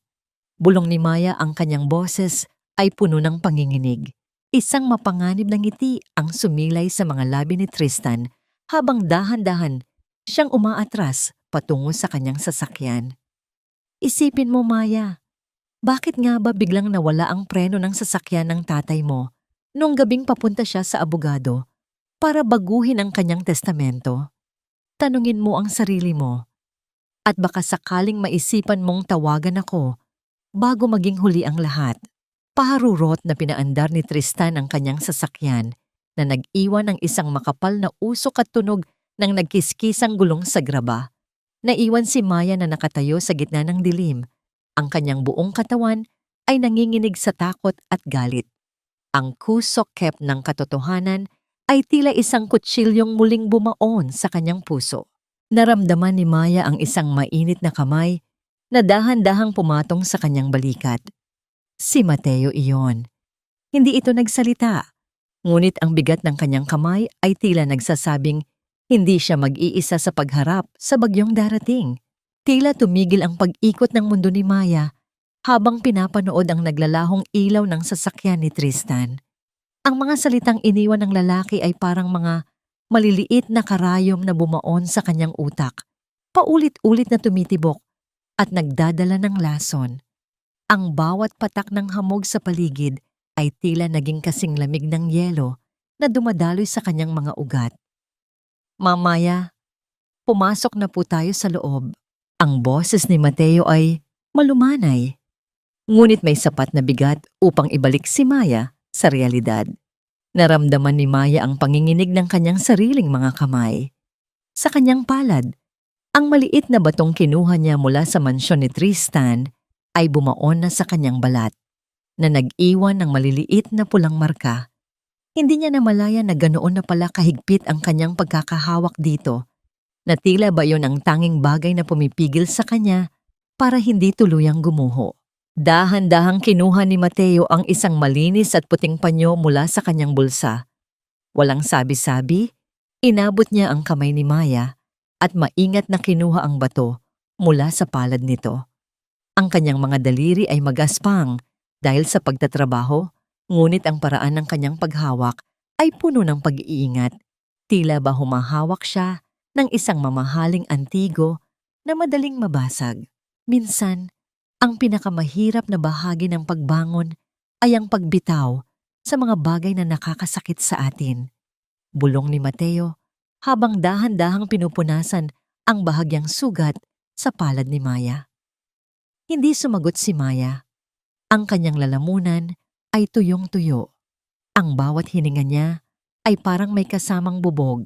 Bulong ni Maya, ang kanyang boses ay puno ng panginginig. Isang mapanganib na ngiti ang sumilay sa mga labi ni Tristan habang dahan-dahan siyang umaatras patungo sa kanyang sasakyan. Isipin mo, Maya, bakit nga ba biglang nawala ang preno ng sasakyan ng tatay mo nung gabing papunta siya sa abogado para baguhin ang kanyang testamento? Tanungin mo ang sarili mo at baka sakaling maisipan mong tawagan ako bago maging huli ang lahat. Paharurot na pinaandar ni Tristan ang kanyang sasakyan na nag-iwan ng isang makapal na usok at tunog ng nagkiskisang gulong sa graba. Naiwan si Maya na nakatayo sa gitna ng dilim. Ang kanyang buong katawan ay nanginginig sa takot at galit. Ang kusok-kep ng katotohanan ay tila isang kutsilyong muling bumaon sa kanyang puso. Naramdaman ni Maya ang isang mainit na kamay na dahan-dahang pumatong sa kanyang balikat. Si Mateo iyon. Hindi ito nagsalita, ngunit ang bigat ng kanyang kamay ay tila nagsasabing hindi siya mag-iisa sa pagharap sa bagyong darating. Tila tumigil ang pag-ikot ng mundo ni Maya habang pinapanood ang naglalahong ilaw ng sasakyan ni Tristan. Ang mga salitang iniwan ng lalaki ay parang mga maliliit na karayom na bumaon sa kanyang utak, paulit-ulit na tumitibok at nagdadala ng lason. Ang bawat patak ng hamog sa paligid ay tila naging kasing lamig ng yelo na dumadaloy sa kanyang mga ugat. Mamaya, pumasok na po tayo sa loob. Ang boses ni Mateo ay malumanay. Ngunit may sapat na bigat upang ibalik si Maya sa realidad. Naramdaman ni Maya ang panginginig ng kanyang sariling mga kamay. Sa kanyang palad, ang maliit na batong kinuha niya mula sa mansyon ni Tristan ay bumaon na sa kanyang balat, na nag-iwan ng maliliit na pulang marka. Hindi niya namalaya na ganoon na pala kahigpit ang kanyang pagkakahawak dito, na tila ba yon ang tanging bagay na pumipigil sa kanya para hindi tuluyang gumuho. Dahan-dahang kinuha ni Mateo ang isang malinis at puting panyo mula sa kanyang bulsa. Walang sabi-sabi, inabot niya ang kamay ni Maya at maingat na kinuha ang bato mula sa palad nito. Ang kanyang mga daliri ay magaspang dahil sa pagtatrabaho, ngunit ang paraan ng kanyang paghawak ay puno ng pag-iingat. Tila ba humahawak siya ng isang mamahaling antigo na madaling mabasag. Minsan, ang pinakamahirap na bahagi ng pagbangon ay ang pagbitaw sa mga bagay na nakakasakit sa atin. Bulong ni Mateo habang dahan-dahang pinupunasan ang bahagyang sugat sa palad ni Maya. Hindi sumagot si Maya. Ang kanyang lalamunan ay tuyong-tuyo. Ang bawat hininga niya ay parang may kasamang bubog.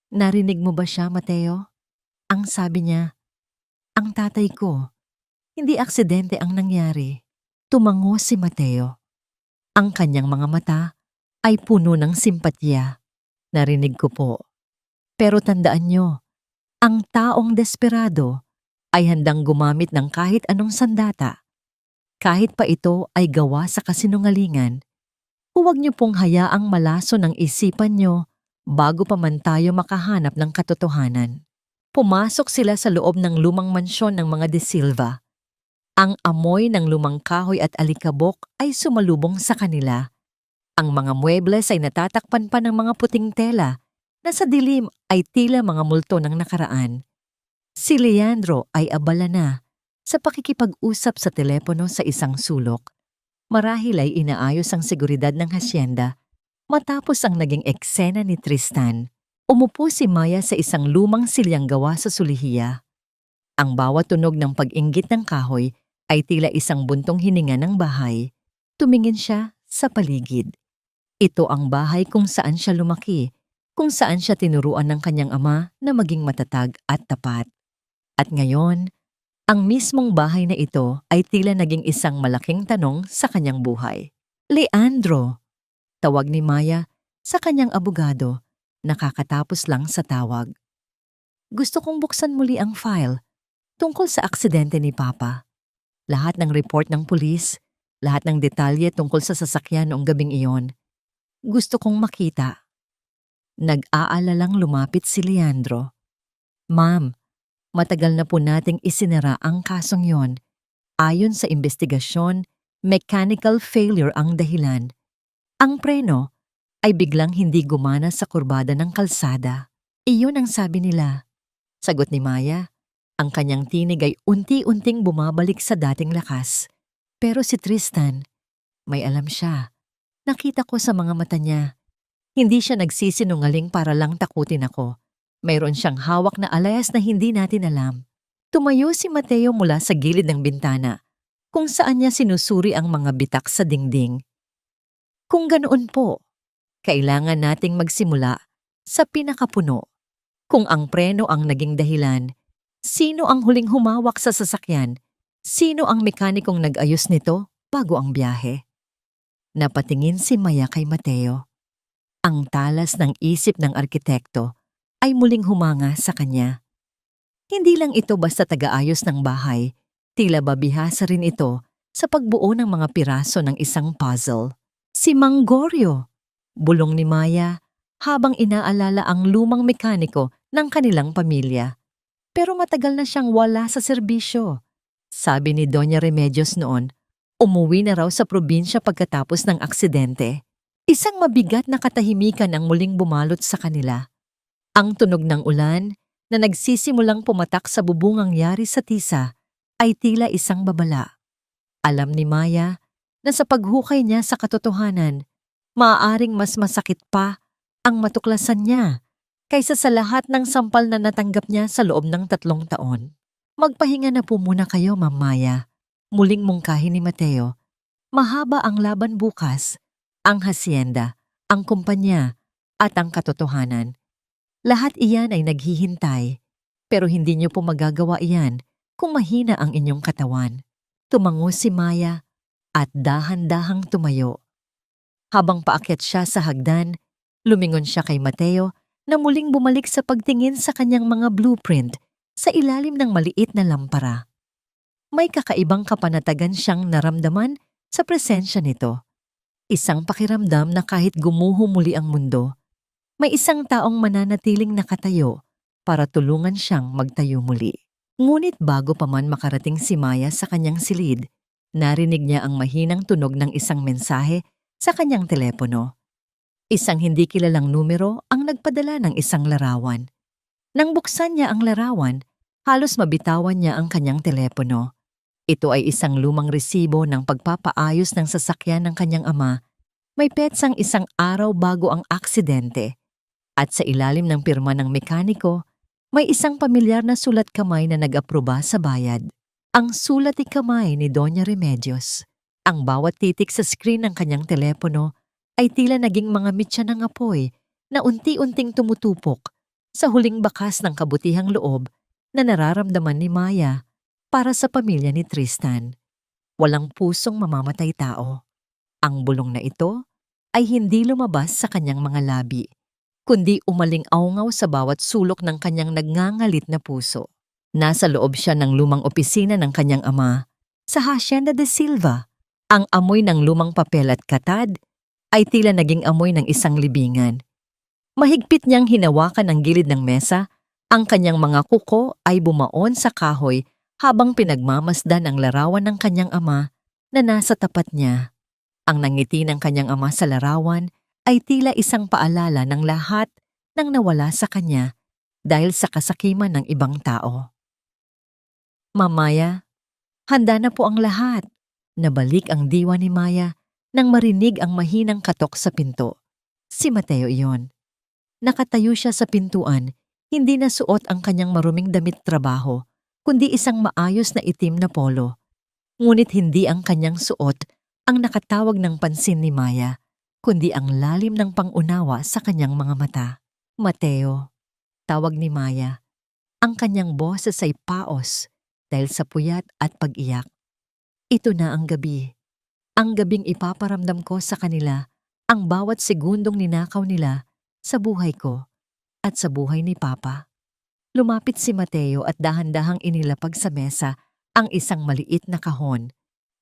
Narinig mo ba siya, Mateo? Ang sabi niya, ang tatay ko. Hindi aksidente ang nangyari. Tumango si Mateo. Ang kanyang mga mata ay puno ng simpatya. Narinig ko po. Pero tandaan niyo, ang taong desperado ay handang gumamit ng kahit anong sandata. Kahit pa ito ay gawa sa kasinungalingan, huwag niyo pong hayaang malaso ng isipan niyo bago pa man tayo makahanap ng katotohanan. Pumasok sila sa loob ng lumang mansyon ng mga De Silva. Ang amoy ng lumang kahoy at alikabok ay sumalubong sa kanila. Ang mga muebles ay natatakpan pa ng mga puting tela na sa dilim ay tila mga multo ng nakaraan. Si Leandro ay abala na sa pakikipag-usap sa telepono sa isang sulok. Marahil ay inaayos ang seguridad ng hasyenda matapos ang naging eksena ni Tristan. Umupo si Maya sa isang lumang silyang gawa sa sulihiya. Ang bawat tunog ng pag-inggit ng kahoy ay tila isang buntong hininga ng bahay. Tumingin siya sa paligid. Ito ang bahay kung saan siya lumaki, kung saan siya tinuruan ng kanyang ama na maging matatag at tapat. At ngayon, ang mismong bahay na ito ay tila naging isang malaking tanong sa kanyang buhay. Leandro, tawag ni Maya sa kanyang abogado, nakakatapos lang sa tawag. Gusto kong buksan muli ang file tungkol sa aksidente ni Papa. Lahat ng report ng pulis, lahat ng detalye tungkol sa sasakyan noong gabing iyon. Gusto kong makita. Nag-aalalang lumapit si Leandro. Ma'am, matagal na po nating isinara ang kasong yon. Ayon sa investigasyon, mechanical failure ang dahilan. Ang preno ay biglang hindi gumana sa kurbada ng kalsada. Iyon ang sabi nila. Sagot ni Maya. Ang kanyang tinig ay unti-unting bumabalik sa dating lakas. Pero si Tristan, may alam siya. Nakita ko sa mga mata niya. Hindi siya nagsisinungaling para lang takutin ako. Mayroon siyang hawak na alayas na hindi natin alam. Tumayo si Mateo mula sa gilid ng bintana, kung saan niya sinusuri ang mga bitak sa dingding. Kung ganoon po, kailangan nating magsimula sa pinakapuno. Kung ang preno ang naging dahilan, sino ang huling humawak sa sasakyan? Sino ang mekanikong nag-ayos nito bago ang biyahe? Napatingin si Maya kay Mateo. Ang talas ng isip ng arkitekto ay muling humanga sa kanya. Hindi lang ito basta taga-ayos ng bahay, tila babihasa rin ito sa pagbuo ng mga piraso ng isang puzzle. Si Manggorio, bulong ni Maya habang inaalala ang lumang mekaniko ng kanilang pamilya. Pero matagal na siyang wala sa serbisyo. Sabi ni Doña Remedios noon, umuwi na raw sa probinsya pagkatapos ng aksidente. Isang mabigat na katahimikan ang muling bumalot sa kanila. Ang tunog ng ulan na nagsisimulang pumatak sa bubungang yari sa tisa ay tila isang babala. Alam ni Maya na sa paghukay niya sa katotohanan, maaaring mas masakit pa ang matuklasan niya kaysa sa lahat ng sampal na natanggap niya sa loob ng 3 taon. Magpahinga na po muna kayo, Ma'am Maya. Muling mungkahi ni Mateo. Mahaba ang laban bukas. Ang hasyenda, ang kumpanya, at ang katotohanan. Lahat iyan ay naghihintay, pero hindi niyo po magagawa iyan kung mahina ang inyong katawan. Tumango si Maya at dahan-dahang tumayo. Habang paakyat siya sa hagdan, lumingon siya kay Mateo na muling bumalik sa pagtingin sa kanyang mga blueprint sa ilalim ng maliit na lampara. May kakaibang kapanatagan siyang naramdaman sa presensya nito. Isang pakiramdam na kahit gumuho muli ang mundo, may isang taong mananatiling nakatayo para tulungan siyang magtayo muli. Ngunit bago pa man makarating si Maya sa kanyang silid, narinig niya ang mahinang tunog ng isang mensahe sa kanyang telepono. Isang hindi kilalang numero ang nagpadala ng isang larawan. Nang buksan niya ang larawan, halos mabitawan niya ang kanyang telepono. Ito ay isang lumang resibo ng pagpapaayos ng sasakyan ng kanyang ama. May petsang isang araw bago ang aksidente. At sa ilalim ng pirma ng mekaniko, may isang pamilyar na sulat kamay na nag-aproba sa bayad. Ang sulat kamay ni Doña Remedios. Ang bawat titik sa screen ng kanyang telepono ay tila naging mga mitya ng apoy na unti-unting tumutupok sa huling bakas ng kabutihang loob na nararamdaman ni Maya para sa pamilya ni Tristan. Walang pusong mamamatay tao. Ang bulong na ito ay hindi lumabas sa kanyang mga labi, kundi umaling-aungaw sa bawat sulok ng kanyang nagngangalit na puso. Nasa loob siya ng lumang opisina ng kanyang ama, sa Hacienda de Silva. Ang amoy ng lumang papel at katad ay tila naging amoy ng isang libingan. Mahigpit niyang hinawakan ang gilid ng mesa, ang kanyang mga kuko ay bumaon sa kahoy habang pinagmamasdan ang larawan ng kanyang ama na nasa tapat niya. Ang nangiti ng kanyang ama sa larawan ay tila isang paalala ng lahat ng nawala sa kanya dahil sa kasakiman ng ibang tao. Mamaya, handa na po ang lahat. Nabalik ang diwa ni Maya nang marinig ang mahinang katok sa pinto. Si Mateo iyon. Nakatayo siya sa pintuan, hindi na suot ang kanyang maruming damit trabaho, kundi isang maayos na itim na polo. Ngunit hindi ang kanyang suot ang nakatawag ng pansin ni Maya, kundi ang lalim ng pangunawa sa kanyang mga mata. Mateo, tawag ni Maya. Ang kanyang boses ay paos dahil sa puyat at pag-iyak. Ito na ang gabi. Ang gabing ipaparamdam ko sa kanila ang bawat segundong ninakaw nila sa buhay ko at sa buhay ni Papa. Lumapit si Mateo at dahan-dahang inilapag sa mesa ang isang maliit na kahon.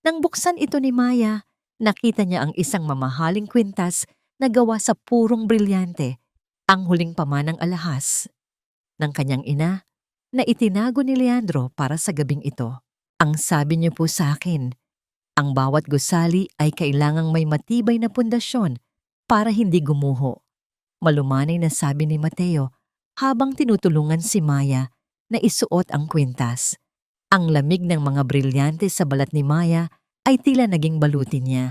Nang buksan ito ni Maya, nakita niya ang isang mamahaling kwintas na gawa sa purong brilyante, ang huling pamanang alahas ng kanyang ina na itinago ni Leandro para sa gabing ito. Ang sabi niyo po sa akin, ang bawat gusali ay kailangang may matibay na pundasyon para hindi gumuho. Malumanay na sabi ni Mateo habang tinutulungan si Maya na isuot ang kwintas. Ang lamig ng mga brilyante sa balat ni Maya ay tila naging balutin niya.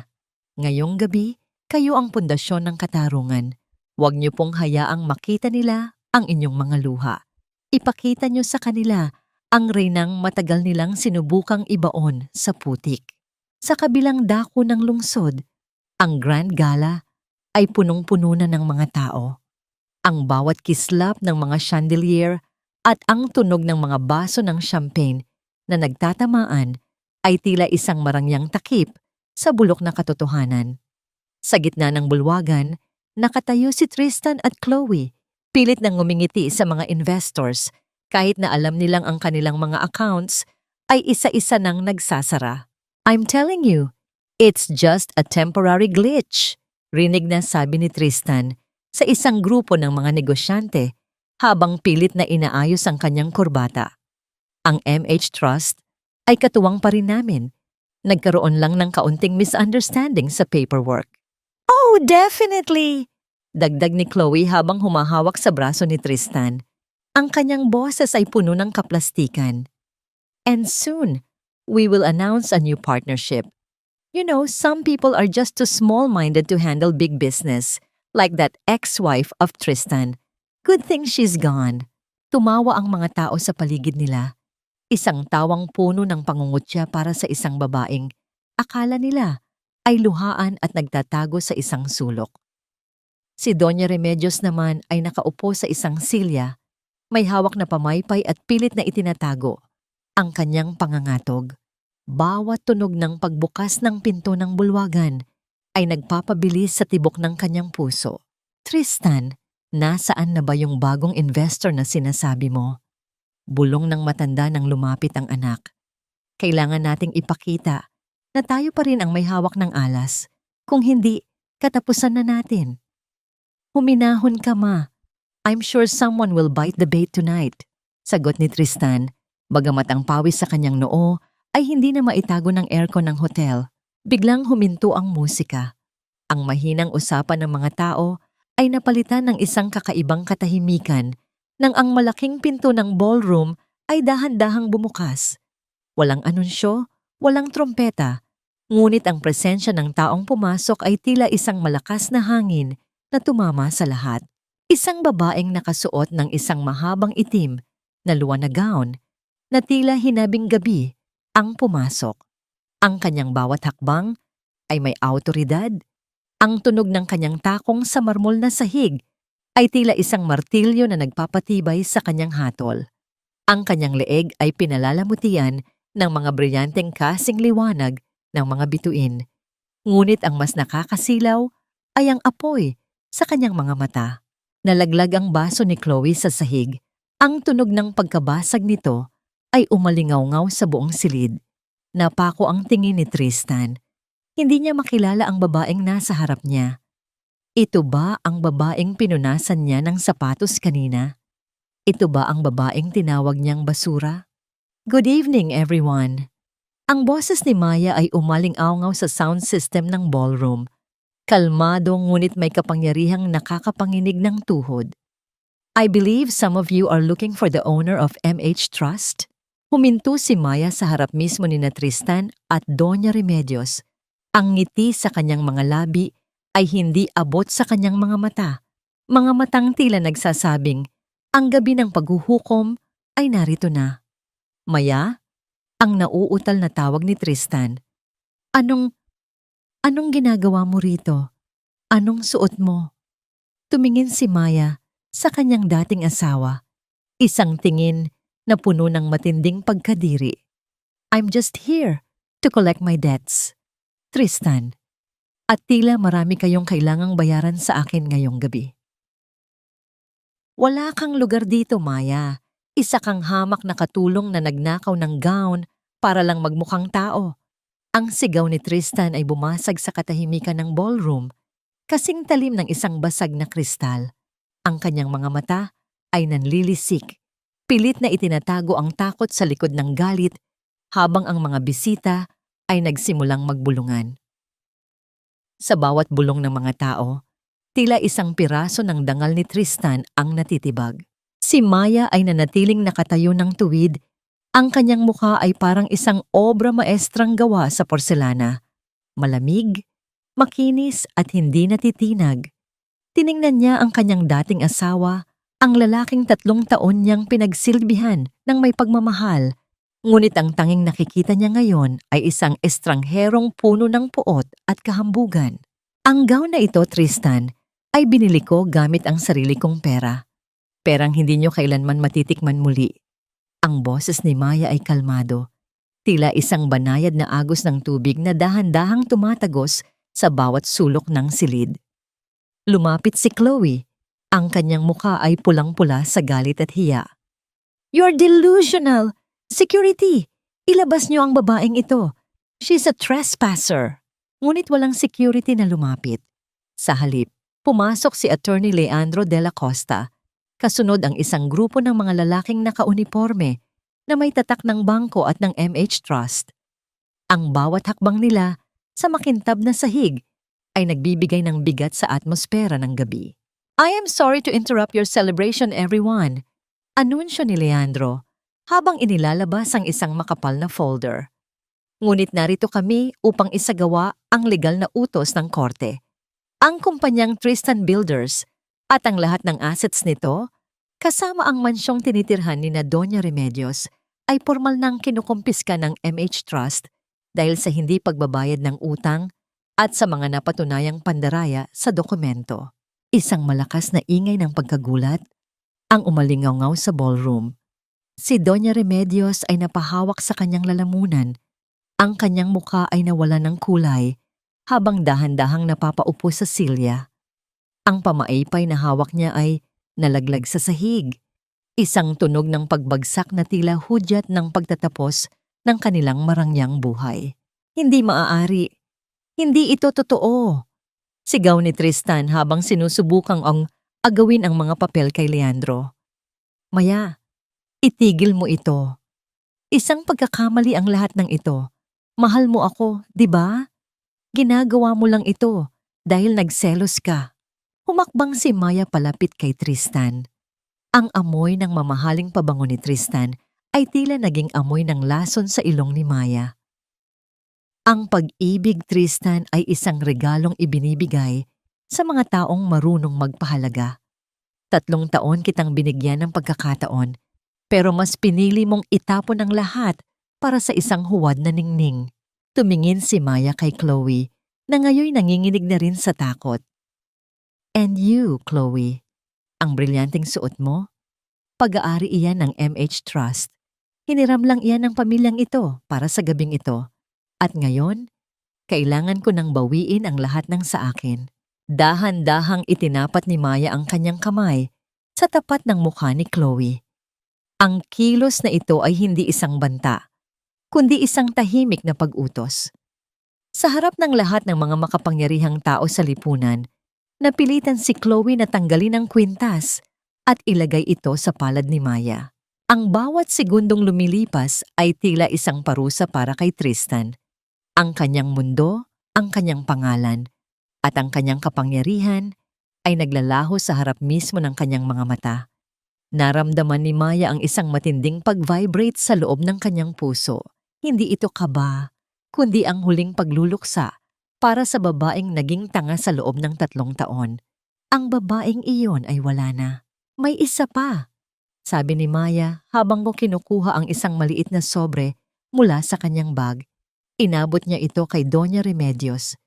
Ngayong gabi, kayo ang pundasyon ng katarungan. Huwag niyo pong hayaang makita nila ang inyong mga luha. Ipakita niyo sa kanila ang reynang matagal nilang sinubukang ibaon sa putik. Sa kabilang dako ng lungsod, ang Grand Gala ay punong-puno na ng mga tao. Ang bawat kislap ng mga chandelier at ang tunog ng mga baso ng champagne na nagtatamaan ay tila isang marangyang takip sa bulok na katotohanan. Sa gitna ng bulwagan, nakatayo si Tristan at Chloe, pilit nang ngumingiti sa mga investors kahit na alam nilang ang kanilang mga accounts ay isa-isa nang nagsasara. I'm telling you, it's just a temporary glitch, rinig na sabi ni Tristan sa isang grupo ng mga negosyante habang pilit na inaayos ang kanyang kurbata. Ang MH Trust ay katuwang pa rin namin. Nagkaroon lang ng kaunting misunderstanding sa paperwork. Oh, definitely! Dagdag ni Chloe habang humahawak sa braso ni Tristan. Ang kanyang boses ay puno ng kaplastikan. And soon, we will announce a new partnership. You know, some people are just too small-minded to handle big business, like that ex-wife of Tristan. Good thing she's gone. Tumawa ang mga tao sa paligid nila. Isang tawang puno ng pangungutya para sa isang babaeng akala nila ay luhaan at nagtatago sa isang sulok. Si Doña Remedios naman ay nakaupo sa isang silya, may hawak na pamaypay at pilit na itinatago ang kanyang pangangatog. Bawat tunog ng pagbukas ng pinto ng bulwagan ay nagpapabilis sa tibok ng kanyang puso. Tristan, nasaan na ba yung bagong investor na sinasabi mo? Bulong ng matanda nang lumapit ang anak. Kailangan nating ipakita na tayo pa rin ang may hawak ng alas. Kung hindi, katapusan na natin. Huminahon ka, Ma. I'm sure someone will bite the bait tonight. Sagot ni Tristan, bagamat ang pawis sa kanyang noo ay hindi na maitago ng aircon ng hotel. Biglang huminto ang musika. Ang mahinang usapan ng mga tao ay napalitan ng isang kakaibang katahimikan nang ang malaking pinto ng ballroom ay dahan-dahang bumukas. Walang anunsyo, walang trompeta, ngunit ang presensya ng taong pumasok ay tila isang malakas na hangin na tumama sa lahat. Isang babaeng nakasuot ng isang mahabang itim na luwan na gown na tila hinabing gabi ang pumasok. Ang kanyang bawat hakbang ay may awtoridad. Ang tunog ng kanyang takong sa marmol na sahig ay tila isang martilyo na nagpapatibay sa kanyang hatol. Ang kanyang leeg ay pinalalamutian ng mga brilyanteng kasing liwanag ng mga bituin. Ngunit ang mas nakakasilaw ay ang apoy sa kanyang mga mata. Nalaglag ang baso ni Chloe sa sahig. Ang tunog ng pagkabasag nito ay umalingaw-ngaw sa buong silid. Napako ang tingin ni Tristan. Hindi niya makilala ang babaeng nasa harap niya. Ito ba ang babaeng pinunasan niya ng sapatos kanina? Ito ba ang babaeng tinawag niyang basura? Good evening, everyone. Ang boses ni Maya ay umaling-awngaw sa sound system ng ballroom. Kalmado ngunit may kapangyarihang nakakapanginig ng tuhod. I believe some of you are looking for the owner of MH Trust. Huminto si Maya sa harap mismo ni na Tristan at Doña Remedios. Ang ngiti sa kanyang mga labi ay hindi abot sa kanyang mga mata. Mga matang tila nagsasabing, ang gabi ng paghuhukom ay narito na. Maya, ang nauutal na tawag ni Tristan. Anong ginagawa mo rito? Anong suot mo? Tumingin si Maya sa kanyang dating asawa. Isang tingin na puno ng matinding pagkadiri. I'm just here to collect my debts. Tristan, at tila marami kayong kailangang bayaran sa akin ngayong gabi. Wala kang lugar dito, Maya. Isa kang hamak na katulong na nagnakaw ng gown para lang magmukhang tao. Ang sigaw ni Tristan ay bumasag sa katahimikan ng ballroom, kasing talim ng isang basag na kristal. Ang kanyang mga mata ay nanlilisik. Pilit na itinatago ang takot sa likod ng galit habang ang mga bisita ay nagsimulang magbulungan. Sa bawat bulong ng mga tao, tila isang piraso ng dangal ni Tristan ang natitibag. Si Maya ay nanatiling nakatayo ng tuwid. Ang kanyang mukha ay parang isang obra maestrang gawa sa porselana. Malamig, makinis at hindi natitinag. Tiningnan niya ang kanyang dating asawa, ang lalaking 3 taon niyang pinagsilbihan ng may pagmamahal. Ngunit ang tanging nakikita niya ngayon ay isang estrangherong puno ng puot at kahambugan. Ang gown na ito, Tristan, ay binili ko gamit ang sarili kong pera. Perang hindi niyo kailanman matitikman muli. Ang boses ni Maya ay kalmado. Tila isang banayad na agos ng tubig na dahan-dahang tumatagos sa bawat sulok ng silid. Lumapit si Chloe. Ang kanyang mukha ay pulang-pula sa galit at hiya. You're delusional! Security! Ilabas niyo ang babaeng ito. She's a trespasser. Ngunit walang security na lumapit. Sa halip, pumasok si Attorney Leandro de la Costa. Kasunod ang isang grupo ng mga lalaking nakauniporme na may tatak ng bangko at ng MH Trust. Ang bawat hakbang nila sa makintab na sahig ay nagbibigay ng bigat sa atmosfera ng gabi. I am sorry to interrupt your celebration, everyone. Anunsyo ni Leandro habang inilalabas ang isang makapal na folder. Ngunit narito kami upang isagawa ang legal na utos ng korte. Ang kumpanyang Tristan Builders at ang lahat ng assets nito, kasama ang mansyong tinitirhan ni na Doña Remedios, ay formal nang kinukumpiska ng MH Trust dahil sa hindi pagbabayad ng utang at sa mga napatunayang pandaraya sa dokumento. Isang malakas na ingay ng pagkagulat ang umalingaw sa ballroom. Si Doña Remedios ay napahawak sa kanyang lalamunan. Ang kanyang mukha ay nawalan ng kulay habang dahan-dahang napapaupo sa silya. Ang pamaipay na hawak niya ay nalaglag sa sahig. Isang tunog ng pagbagsak na tila hudyat ng pagtatapos ng kanilang marangyang buhay. Hindi maaari. Hindi ito totoo. Sigaw ni Tristan habang sinusubukang agawin ang mga papel kay Leandro. Maya, itigil mo ito. Isang pagkakamali ang lahat ng ito. Mahal mo ako, di ba? Ginagawa mo lang ito dahil nagselos ka. Humakbang si Maya palapit kay Tristan. Ang amoy ng mamahaling pabango ni Tristan ay tila naging amoy ng lason sa ilong ni Maya. Ang pag-ibig, Tristan, ay isang regalong ibinibigay sa mga taong marunong magpahalaga. 3 taon kitang binigyan ng pagkakataon, pero mas pinili mong itapon ang lahat para sa isang huwad na ningning. Tumingin si Maya kay Chloe na ngayoy nanginginig na rin sa takot. And you, Chloe, ang brilyanteng suot mo? Pag-aari iyan ng MH Trust. Hiniram lang iyan ng pamilyang ito para sa gabing ito. At ngayon, kailangan ko nang bawiin ang lahat ng sa akin. Dahan-dahang itinapat ni Maya ang kanyang kamay sa tapat ng mukha ni Chloe. Ang kilos na ito ay hindi isang banta, kundi isang tahimik na pag-utos. Sa harap ng lahat ng mga makapangyarihang tao sa lipunan, Napilitan si Chloe na tanggalin ang kwintas at ilagay ito sa palad ni Maya. Ang bawat segundong lumilipas ay tila isang parusa para kay Tristan. Ang kanyang mundo, ang kanyang pangalan, at ang kanyang kapangyarihan ay naglalaho sa harap mismo ng kanyang mga mata. Naramdaman ni Maya ang isang matinding pag-vibrate sa loob ng kanyang puso. Hindi ito kaba, kundi ang huling pagluluksa para sa babaeng naging tanga sa loob ng 3 taon. Ang babaeng iyon ay wala na. May isa pa, sabi ni Maya habang ko kinukuha ang isang maliit na sobre mula sa kanyang bag. Inabot niya ito kay Doña Remedios.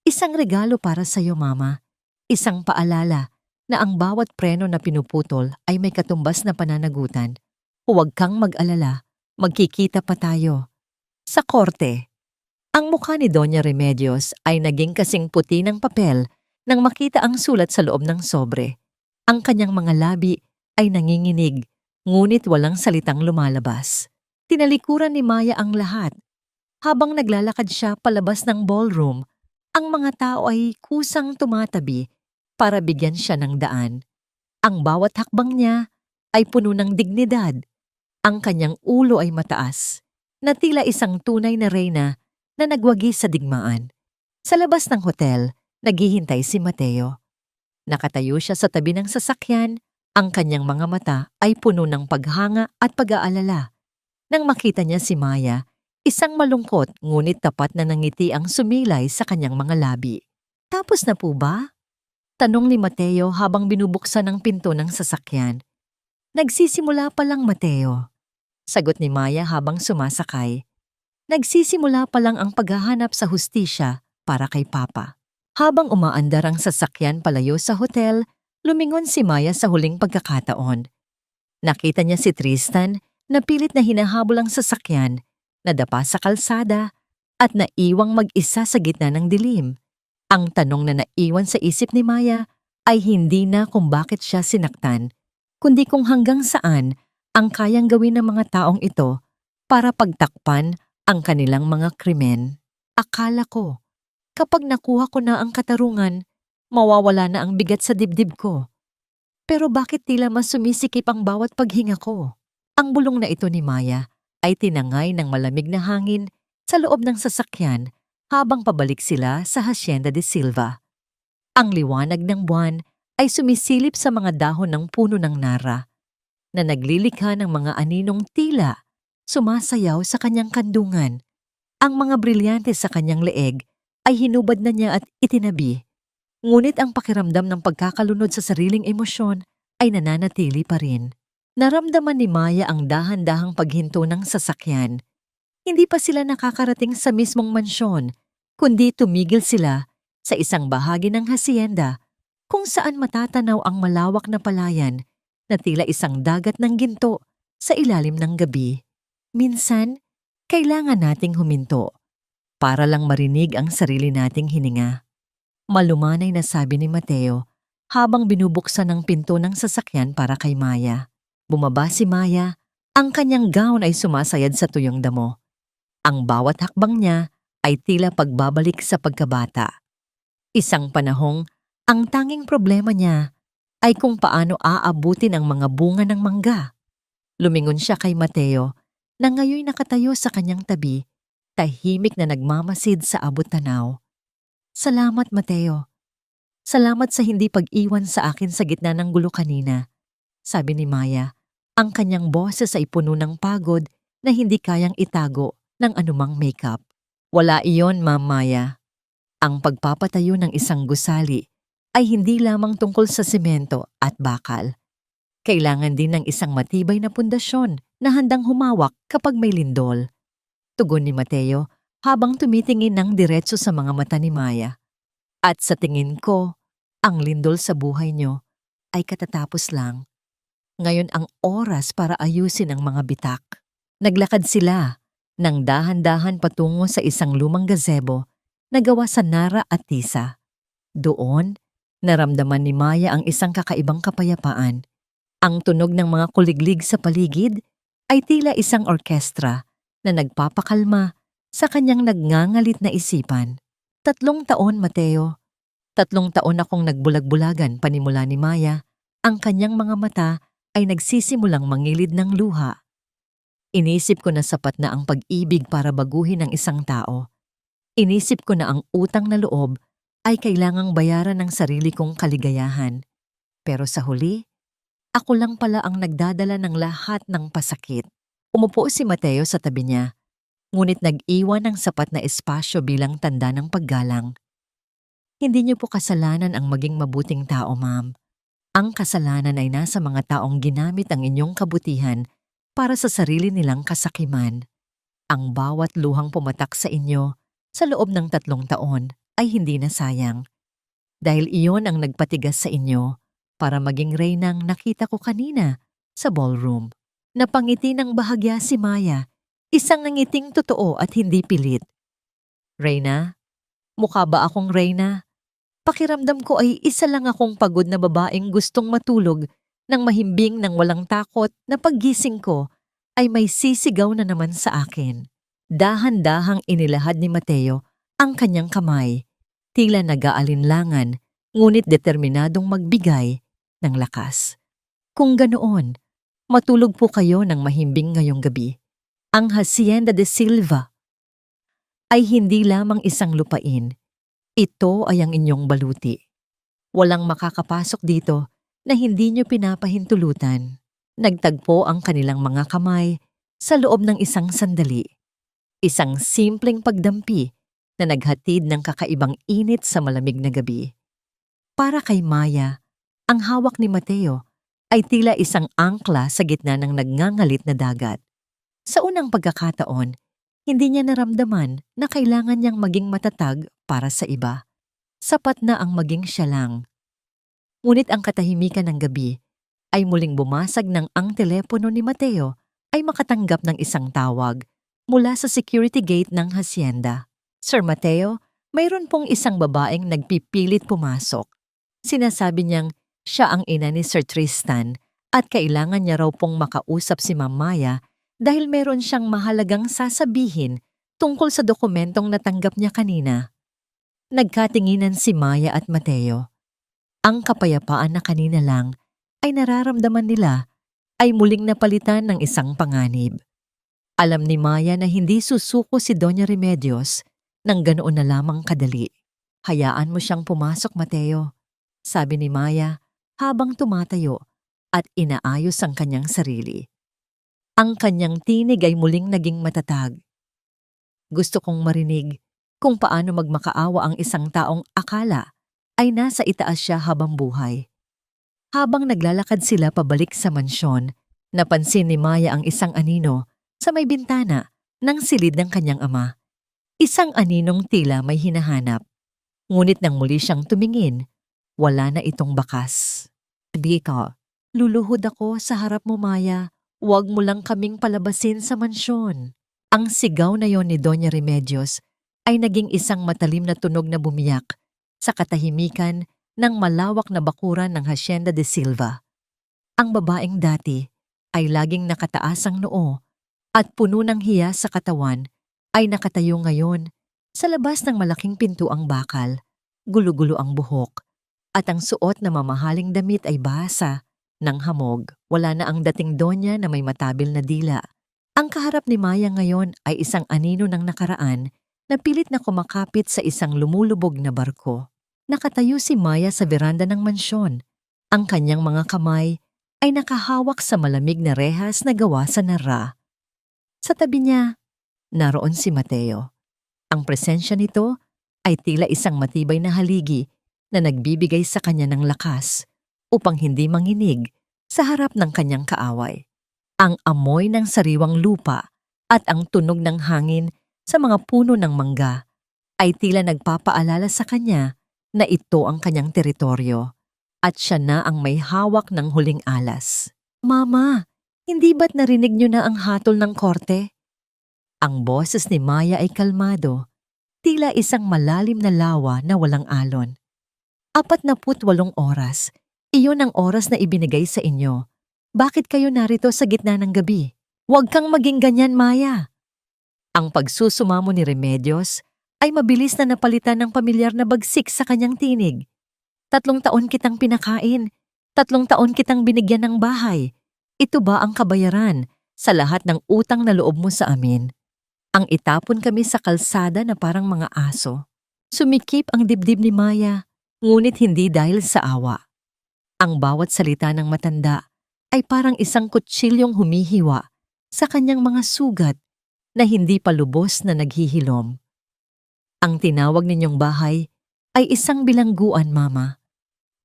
Isang regalo para sa iyo, Mama. Isang paalala na ang bawat preno na pinuputol ay may katumbas na pananagutan. Huwag kang mag-alala, magkikita pa tayo. Sa korte. Ang mukha ni Doña Remedios ay naging kasing puti ng papel nang makita ang sulat sa loob ng sobre. Ang kanyang mga labi ay nanginginig, ngunit walang salitang lumalabas. Tinalikuran ni Maya ang lahat. Habang naglalakad siya palabas ng ballroom, ang mga tao ay kusang tumatabi para bigyan siya ng daan. Ang bawat hakbang niya ay puno ng dignidad. Ang kanyang ulo ay mataas, na tila isang tunay na reyna na nagwagi sa digmaan. Sa labas ng hotel, naghihintay si Mateo. Nakatayo siya sa tabi ng sasakyan, ang kanyang mga mata ay puno ng paghanga at pag-aalala. Nang makita niya si Maya, isang malungkot ngunit tapat na nangiti ang sumilay sa kanyang mga labi. Tapos na po ba? Tanong ni Mateo habang binubuksan ang pinto ng sasakyan. Nagsisimula pa lang, Mateo. Sagot ni Maya habang sumasakay. Nagsisimula pa lang ang paghahanap sa hustisya para kay Papa. Habang umaandar ang sasakyan palayo sa hotel, lumingon si Maya sa huling pagkakataon. Nakita niya si Tristan na pilit na hinahabol ang sasakyan, nadapa sa kalsada at naiwang mag-isa sa gitna ng dilim. Ang tanong na naiwan sa isip ni Maya ay hindi na kung bakit siya sinaktan, kundi kung hanggang saan ang kayang gawin ng mga taong ito para pagtakpan ang kanilang mga krimen. Akala ko, kapag nakuha ko na ang katarungan, mawawala na ang bigat sa dibdib ko. Pero bakit tila mas sumisikip ang bawat paghinga ko? Ang bulong na ito ni Maya ay tinangay ng malamig na hangin sa loob ng sasakyan habang pabalik sila sa Hacienda de Silva. Ang liwanag ng buwan ay sumisilip sa mga dahon ng puno ng nara na naglilikha ng mga aninong tila sumasayaw sa kanyang kandungan. Ang mga brilyante sa kanyang leeg ay hinubad na niya at itinabi. Ngunit ang pakiramdam ng pagkakalunod sa sariling emosyon ay nananatili pa rin. Naramdaman ni Maya ang dahan-dahang paghinto ng sasakyan. Hindi pa sila nakakarating sa mismong mansyon, kundi tumigil sila sa isang bahagi ng hacienda kung saan matatanaw ang malawak na palayan na tila isang dagat ng ginto sa ilalim ng gabi. Minsan, kailangan nating huminto para lang marinig ang sarili nating hininga. Malumanay na sabi ni Mateo habang binubuksan ang pinto ng sasakyan para kay Maya. Bumaba si Maya, ang kanyang gown ay sumasayad sa tuyong damo. Ang bawat hakbang niya ay tila pagbabalik sa pagkabata. Isang panahong, ang tanging problema niya ay kung paano aabutin ang mga bunga ng mangga. Lumingon siya kay Mateo na ngayoy nakatayo sa kanyang tabi, tahimik na nagmamasid sa abot-tanaw. Salamat, Mateo. Salamat sa hindi pag-iwan sa akin sa gitna ng gulo kanina, sabi ni Maya. Ang kanyang boses ay puno ng pagod na hindi kayang itago ng anumang makeup. Wala iyon, Ma'am Maya. Ang pagpapatayo ng isang gusali ay hindi lamang tungkol sa semento at bakal. Kailangan din ng isang matibay na pundasyon na handang humawak kapag may lindol. Tugon ni Mateo habang tumitingin ng diretso sa mga mata ni Maya. At sa tingin ko, ang lindol sa buhay niyo ay katatapos lang. Ngayon ang oras para ayusin ang mga bitak. Naglakad sila nang dahan-dahan patungo sa isang lumang gazebo na gawa sa nara at tisa. Doon, naramdaman ni Maya ang isang kakaibang kapayapaan. Ang tunog ng mga kuliglig sa paligid ay tila isang orkestra na nagpapakalma sa kanyang nagngangalit na isipan. 3 taon, Mateo. 3 taon akong nagbulag-bulagan panimula ni Maya. Ang kanyang mga mata ay nagsisimulang mangilid ng luha. Inisip ko na sapat na ang pag-ibig para baguhin ang isang tao. Inisip ko na ang utang na loob ay kailangang bayaran ng sarili kong kaligayahan. Pero sa huli, ako lang pala ang nagdadala ng lahat ng pasakit. Umupo si Mateo sa tabi niya, ngunit nag-iwan ng sapat na espasyo bilang tanda ng paggalang. Hindi niyo po kasalanan ang maging mabuting tao, ma'am. Ang kasalanan ay nasa mga taong ginamit ang inyong kabutihan para sa sarili nilang kasakiman. Ang bawat luhang pumatak sa inyo sa loob ng 3 taon ay hindi na sayang. Dahil iyon ang nagpatigas sa inyo para maging reynang nakita ko kanina sa ballroom. Napangiti ng bahagya si Maya, isang nangiting totoo at hindi pilit. Reyna, mukha ba akong reyna? Pakiramdam ko ay isa lang akong pagod na babaeng gustong matulog ng mahimbing ng walang takot na paggising ko ay may sisigaw na naman sa akin. Dahan-dahang inilahad ni Mateo ang kanyang kamay, tila nag-aalinlangan ngunit determinadong magbigay ng lakas. Kung ganoon, matulog po kayo ng mahimbing ngayong gabi. Ang Hacienda de Silva ay hindi lamang isang lupain. Ito ay ang inyong baluti. Walang makakapasok dito na hindi nyo pinapahintulutan. Nagtagpo ang kanilang mga kamay sa loob ng isang sandali. Isang simpleng pagdampi na naghatid ng kakaibang init sa malamig na gabi. Para kay Maya, ang hawak ni Mateo ay tila isang angkla sa gitna ng nagngangalit na dagat. Sa unang pagkakataon, hindi niya naramdaman na kailangan niyang maging matatag para sa iba. Sapat na ang maging siya lang. Ngunit ang katahimikan ng gabi ay muling bumasag nang ang telepono ni Mateo ay makatanggap ng isang tawag mula sa security gate ng hacienda. Sir Mateo, mayroon pong isang babaeng nagpipilit pumasok. Sinasabi niyang siya ang ina ni Sir Tristan at kailangan niya raw pong makausap si Ma'am Maya dahil meron siyang mahalagang sasabihin tungkol sa dokumentong natanggap niya kanina. Nagkatinginan si Maya at Mateo. Ang kapayapaan na kanina lang ay nararamdaman nila ay muling napalitan ng isang panganib. Alam ni Maya na hindi susuko si Doña Remedios nang ganoon na lamang kadali. Hayaan mo siyang pumasok, Mateo, sabi ni Maya habang tumatayo at inaayos ang kanyang sarili. Ang kanyang tinig ay muling naging matatag. Gusto kong marinig kung paano magmakaawa ang isang taong akala ay nasa itaas siya habang buhay. Habang naglalakad sila pabalik sa mansyon, napansin ni Maya ang isang anino sa may bintana ng silid ng kanyang ama. Isang aninong tila may hinahanap. Ngunit nang muli siyang tumingin, wala na itong bakas. Sabi ko, luluhod ako sa harap mo, Maya. Huwag mo lang kaming palabasin sa mansyon. Ang sigaw na yon ni Doña Remedios ay naging isang matalim na tunog na bumiyak sa katahimikan ng malawak na bakuran ng Hacienda de Silva. Ang babaeng dati ay laging nakataas ang noo at puno ng hiya sa katawan ay nakatayo ngayon sa labas ng malaking pintuang bakal, gulo-gulo ang buhok, at ang suot na mamahaling damit ay basa ng hamog. Wala na ang dating donya na may matabil na dila. Ang kaharap ni Maya ngayon ay isang anino ng nakaraan na pilit na kumakapit sa isang lumulubog na barko. Nakatayo si Maya sa veranda ng mansyon. Ang kanyang mga kamay ay nakahawak sa malamig na rehas na gawa sa nara. Sa tabi niya, naroon si Mateo. Ang presensya nito ay tila isang matibay na haligi na nagbibigay sa kanya ng lakas upang hindi manginig sa harap ng kanyang kaaway. Ang amoy ng sariwang lupa at ang tunog ng hangin sa mga puno ng mangga ay tila nagpapaalala sa kanya na ito ang kanyang teritoryo at siya na ang may hawak ng huling alas. Mama, hindi ba't narinig niyo na ang hatol ng korte? Ang boses ni Maya ay kalmado, tila isang malalim na lawa na walang alon. 48 oras, iyon ang oras na ibinigay sa inyo. Bakit kayo narito sa gitna ng gabi? Huwag kang maging ganyan, Maya. Ang pagsusumamo ni Remedios ay mabilis na napalitan ng pamilyar na bagsik sa kanyang tinig. 3 taon kitang pinakain, 3 taon kitang binigyan ng bahay. Ito ba ang kabayaran sa lahat ng utang na loob mo sa amin? Ang itapon kami sa kalsada na parang mga aso. Sumikip ang dibdib ni Maya, ngunit hindi dahil sa awa. Ang bawat salita ng matanda ay parang isang kutsilyong humihiwa sa kanyang mga sugat na hindi pa lubos na naghihilom. Ang tinawag ninyong bahay ay isang bilangguan, Mama,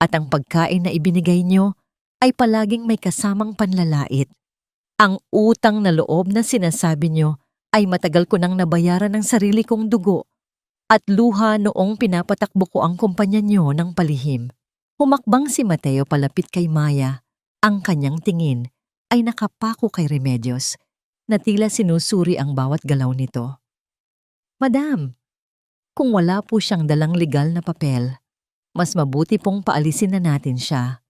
at ang pagkain na ibinigay nyo ay palaging may kasamang panlalait. Ang utang na loob na sinasabi nyo ay matagal ko nang nabayaran ng sarili kong dugo at luha noong pinapatakbo ko ang kumpanya nyo ng palihim. Humakbang si Mateo palapit kay Maya. Ang kanyang tingin ay nakapako kay Remedios na tila sinusuri ang bawat galaw nito. Madam, kung wala po siyang dalang legal na papel, mas mabuti pong paalisin na natin siya.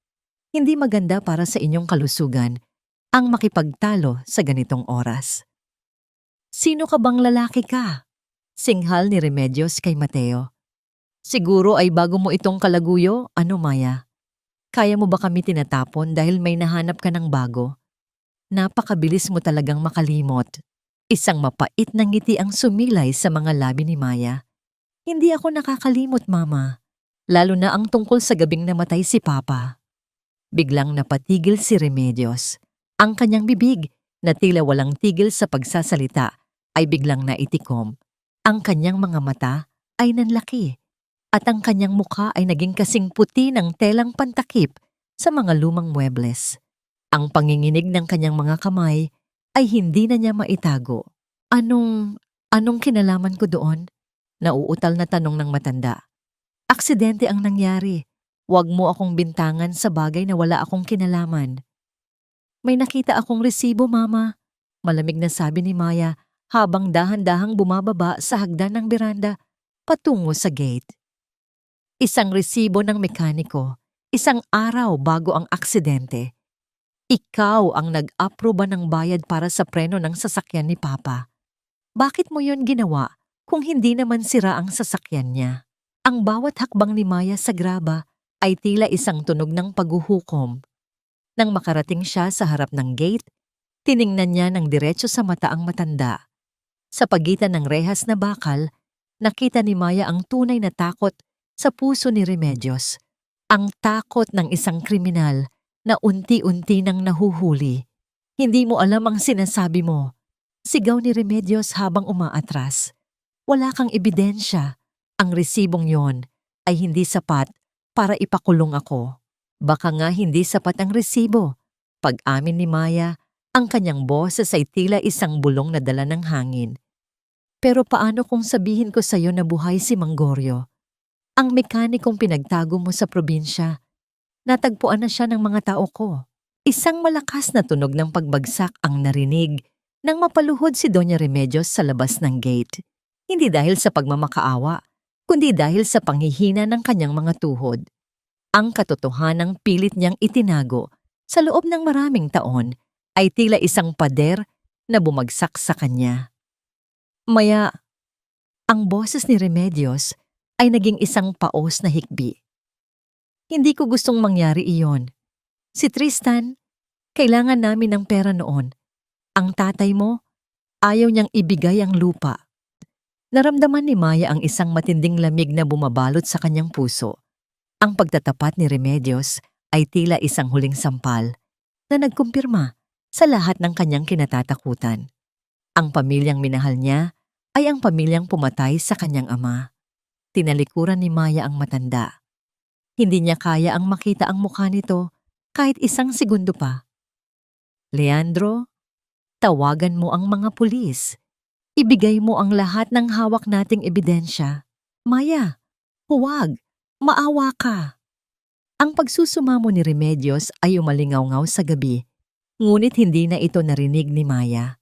Hindi maganda para sa inyong kalusugan ang makipagtalo sa ganitong oras. Sino ka bang lalaki ka? Singhal ni Remedios kay Mateo. Siguro ay bago mo itong kalaguyo, ano Maya? Kaya mo ba kami tinatapon dahil may nahanap ka ng bago? Napakabilis mo talagang makalimot. Isang mapait na ngiti ang sumilay sa mga labi ni Maya. Hindi ako nakakalimot, Mama. Lalo na ang tungkol sa gabing namatay si Papa. Biglang napatigil si Remedios. Ang kanyang bibig, na tila walang tigil sa pagsasalita, ay biglang naitikom. Ang kanyang mga mata ay nanlaki at ang kanyang mukha ay naging kasing puti ng telang pantakip sa mga lumang muebles. Ang panginginig ng kanyang mga kamay ay hindi na niya maitago. Anong kinalaman ko doon? Nauutal na tanong ng matanda. Aksidente ang nangyari. Huwag mo akong bintangan sa bagay na wala akong kinalaman. May nakita akong resibo, Mama. Malamig na sabi ni Maya habang dahan-dahang bumababa sa hagdan ng beranda patungo sa gate. Isang resibo ng mekaniko, isang araw bago ang aksidente. Ikaw ang nag-aproba ng bayad para sa preno ng sasakyan ni Papa. Bakit mo yon ginawa kung hindi naman sira ang sasakyan niya? Ang bawat hakbang ni Maya sa graba ay tila isang tunog ng paghuhukom. Nang makarating siya sa harap ng gate, tiningnan niya ng diretso sa mata ang matanda. Sa pagitan ng rehas na bakal, nakita ni Maya ang tunay na takot sa puso ni Remedios. Ang takot ng isang kriminal na unti-unti nang nahuhuli. Hindi mo alam ang sinasabi mo. Sigaw ni Remedios habang umaatras. Wala kang ebidensya. Ang resibong yon ay hindi sapat para ipakulong ako. Baka nga hindi sapat ang resibo. Pag-amin ni Maya, ang kanyang boses ay tila isang bulong na dala ng hangin. Pero paano kung sabihin ko sa'yo na buhay si Manggorio? Ang mekanikong pinagtago mo sa probinsya. Natagpuan na siya ng mga tao ko. Isang malakas na tunog ng pagbagsak ang narinig nang mapaluhod si Doña Remedios sa labas ng gate. Hindi dahil sa pagmamakaawa, kundi dahil sa panghihina ng kanyang mga tuhod. Ang katotohanang pilit niyang itinago sa loob ng maraming taon ay tila isang pader na bumagsak sa kanya. Maya, ang boses ni Remedios ay naging isang paos na hikbi. Hindi ko gustong mangyari iyon. Si Tristan, kailangan namin ng pera noon. Ang tatay mo, ayaw niyang ibigay ang lupa. Naramdaman ni Maya ang isang matinding lamig na bumabalot sa kanyang puso. Ang pagtatapat ni Remedios ay tila isang huling sampal na nagkumpirma sa lahat ng kanyang kinatatakutan. Ang pamilyang minahal niya ay ang pamilyang pumatay sa kanyang ama. Tinalikuran ni Maya ang matanda. Hindi niya kaya ang makita ang mukha nito kahit isang segundo pa. Leandro, tawagan mo ang mga pulis. Ibigay mo ang lahat ng hawak nating ebidensya. Maya, huwag, maawa ka. Ang pagsusumamo ni Remedios ay umalingaw-ngaw sa gabi, ngunit hindi na ito narinig ni Maya.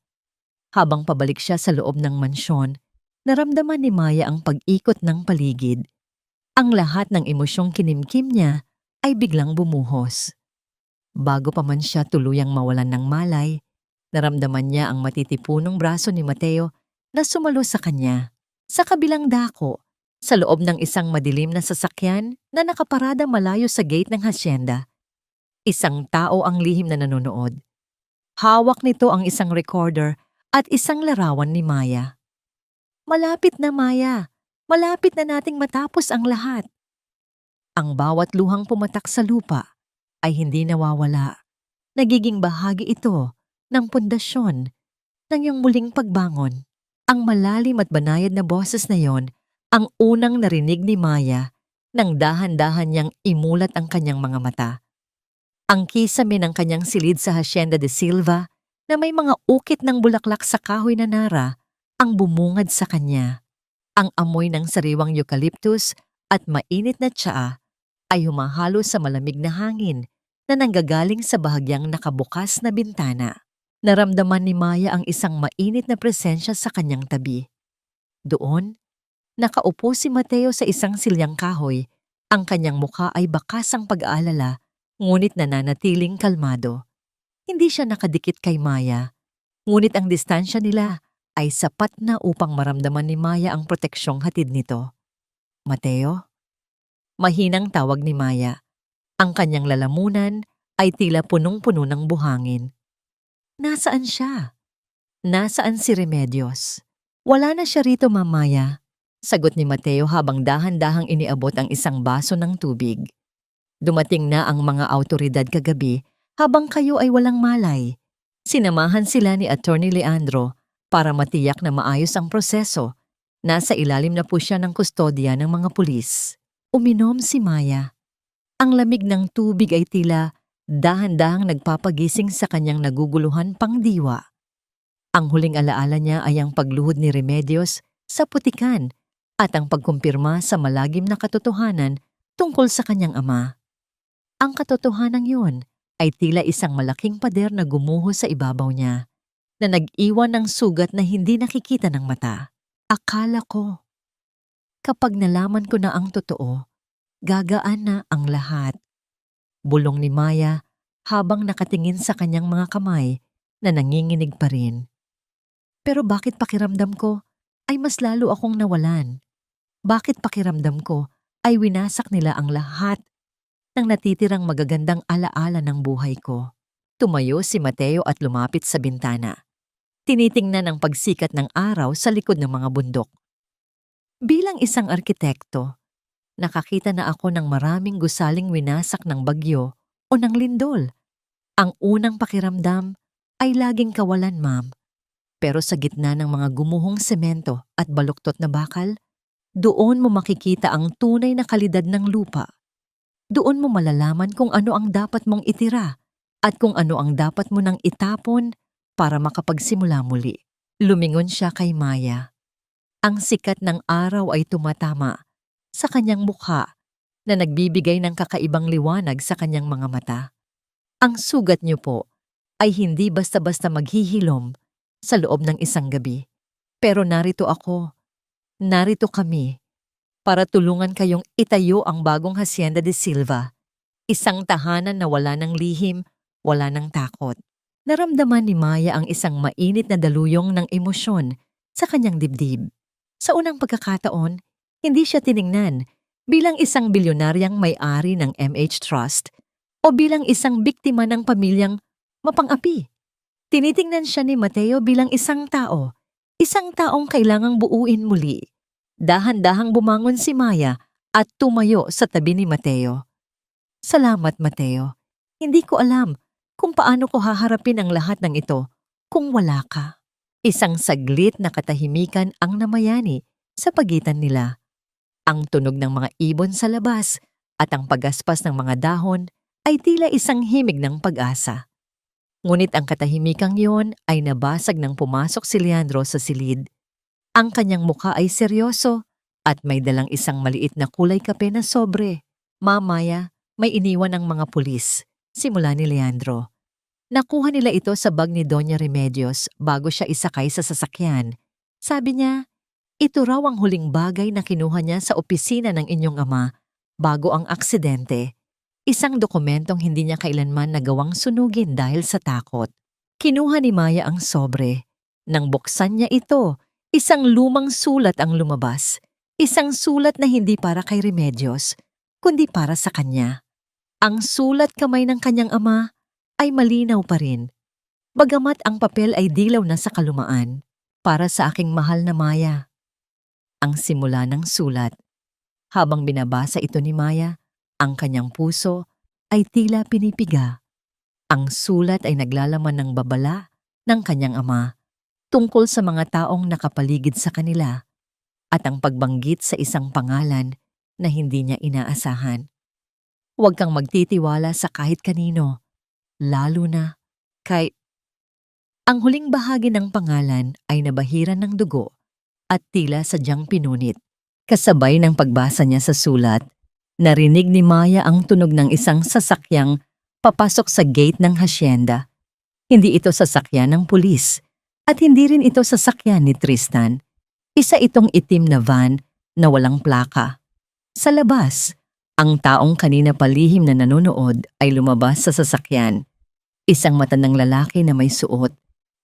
Habang pabalik siya sa loob ng mansyon, naramdaman ni Maya ang pag-ikot ng paligid. Ang lahat ng emosyong kinimkim niya ay biglang bumuhos. Bago pa man siya tuluyang mawalan ng malay, naramdaman niya ang matitipunong braso ni Mateo na sumalo sa kanya. Sa kabilang dako, sa loob ng isang madilim na sasakyan na nakaparada malayo sa gate ng hasyenda, isang tao ang lihim na nanonood. Hawak nito ang isang recorder at isang larawan ni Maya. Malapit na, Maya. Malapit na nating matapos ang lahat. Ang bawat luhang pumatak sa lupa ay hindi nawawala. Nagiging bahagi ito ng pundasyon ng iyong muling pagbangon. Ang malalim at banayad na boses na yon ang unang narinig ni Maya nang dahan-dahan niyang imulat ang kanyang mga mata. Ang kisame ng kanyang silid sa Hacienda de Silva na may mga ukit ng bulaklak sa kahoy na nara ang bumungad sa kanya. Ang amoy ng sariwang eucalyptus at mainit na tsaa ay humahalo sa malamig na hangin na nanggagaling sa bahagyang nakabukas na bintana. Naramdaman ni Maya ang isang mainit na presensya sa kanyang tabi. Doon, nakaupo si Mateo sa isang silyang kahoy. Ang kanyang mukha ay bakas ang pag-aalala, ngunit nananatiling kalmado. Hindi siya nakadikit kay Maya, ngunit ang distansya nila ay sapat na upang maramdaman ni Maya ang proteksyong hatid nito. Mateo? Mahinang tawag ni Maya. Ang kanyang lalamunan ay tila punong-puno ng buhangin. Nasaan siya? Nasaan si Remedios? Wala na siya rito, Mamaya. Sagot ni Mateo habang dahan-dahang iniabot ang isang baso ng tubig. Dumating na ang mga awtoridad kagabi habang kayo ay walang malay. Sinamahan sila ni Attorney Leandro para matiyak na maayos ang proseso. Nasa ilalim na po siya ng kustodya ng mga pulis. Uminom si Maya. Ang lamig ng tubig ay tila dahan-dahang nagpapagising sa kanyang naguguluhan pang diwa. Ang huling alaala niya ay ang pagluhod ni Remedios sa putikan at ang pagkumpirma sa malagim na katotohanan tungkol sa kanyang ama. Ang katotohanan yun ay tila isang malaking pader na gumuho sa ibabaw niya, na nag-iwan ng sugat na hindi nakikita ng mata. Akala ko, kapag nalaman ko na ang totoo, gagaan na ang lahat. Bulong ni Maya habang nakatingin sa kanyang mga kamay na nanginginig pa rin. Pero bakit pakiramdam ko ay mas lalo akong nawalan? Bakit pakiramdam ko ay winasak nila ang lahat ng natitirang magagandang alaala ng buhay ko? Tumayo si Mateo at lumapit sa bintana. Tinitingnan ang pagsikat ng araw sa likod ng mga bundok. Bilang isang arkitekto, nakakita na ako ng maraming gusaling winasak ng bagyo o ng lindol. Ang unang pakiramdam ay laging kawalan, ma'am. Pero sa gitna ng mga gumuhong semento at baluktot na bakal, doon mo makikita ang tunay na kalidad ng lupa. Doon mo malalaman kung ano ang dapat mong itira at kung ano ang dapat mo nang itapon para makapagsimula muli. Lumingon siya kay Maya. Ang sikat ng araw ay tumatama sa kanyang mukha na nagbibigay ng kakaibang liwanag sa kanyang mga mata. Ang sugat niyo po ay hindi basta-basta maghihilom sa loob ng isang gabi. Pero narito ako, narito kami, para tulungan kayong itayo ang bagong Hacienda de Silva. Isang tahanan na wala ng lihim, wala ng takot. Naramdaman ni Maya ang isang mainit na daluyong ng emosyon sa kanyang dibdib. Sa unang pagkakataon, hindi siya tiningnan bilang isang bilyonaryang may-ari ng MH Trust o bilang isang biktima ng pamilyang mapang-api. Tinitingnan siya ni Mateo bilang isang taong kailangang buuin muli. Dahan-dahang bumangon si Maya at tumayo sa tabi ni Mateo. Salamat, Mateo. Hindi ko alam kung paano ko haharapin ang lahat ng ito kung wala ka. Isang saglit na katahimikan ang namayani sa pagitan nila. Ang tunog ng mga ibon sa labas at ang pagaspas ng mga dahon ay tila isang himig ng pag-asa. Ngunit ang katahimikang iyon ay nabasag nang pumasok si Leandro sa silid. Ang kanyang mukha ay seryoso at may dalang isang maliit na kulay kape na sobre. Mamaya, may iniwan ng mga pulis, simula ni Leandro. Nakuha nila ito sa bag ni Doña Remedios bago siya isakay sa sasakyan. Sabi niya, ito raw ang huling bagay na kinuha niya sa opisina ng inyong ama bago ang aksidente. Isang dokumentong hindi niya kailanman nagawang sunugin dahil sa takot. Kinuha ni Maya ang sobre. Nang buksan niya ito, Isang lumang sulat ang lumabas. Isang sulat na hindi para kay Remedios, kundi para sa kanya. Ang sulat kamay ng kanyang ama ay malinaw pa rin. Bagamat ang papel ay dilaw na sa kalumaan. Para sa aking mahal na Maya. Ang simula ng sulat. Habang binabasa ito ni Maya, ang kanyang puso ay tila pinipiga. Ang sulat ay naglalaman ng babala ng kanyang ama tungkol sa mga taong nakapaligid sa kanila at ang pagbanggit sa isang pangalan na hindi niya inaasahan. Huwag kang magtitiwala sa kahit kanino, lalo na kay... Ang huling bahagi ng pangalan ay nabahiran ng dugo at tila sadyang pinunit. Kasabay ng pagbasa niya sa sulat, narinig ni Maya ang tunog ng isang sasakyang papasok sa gate ng hasyenda. Hindi ito sasakyan ng pulis at hindi rin ito sasakyan ni Tristan. Isa itong itim na van na walang plaka. Sa labas, ang taong kanina palihim na nanonood ay lumabas sa sasakyan. Isang matandang lalaki na may suot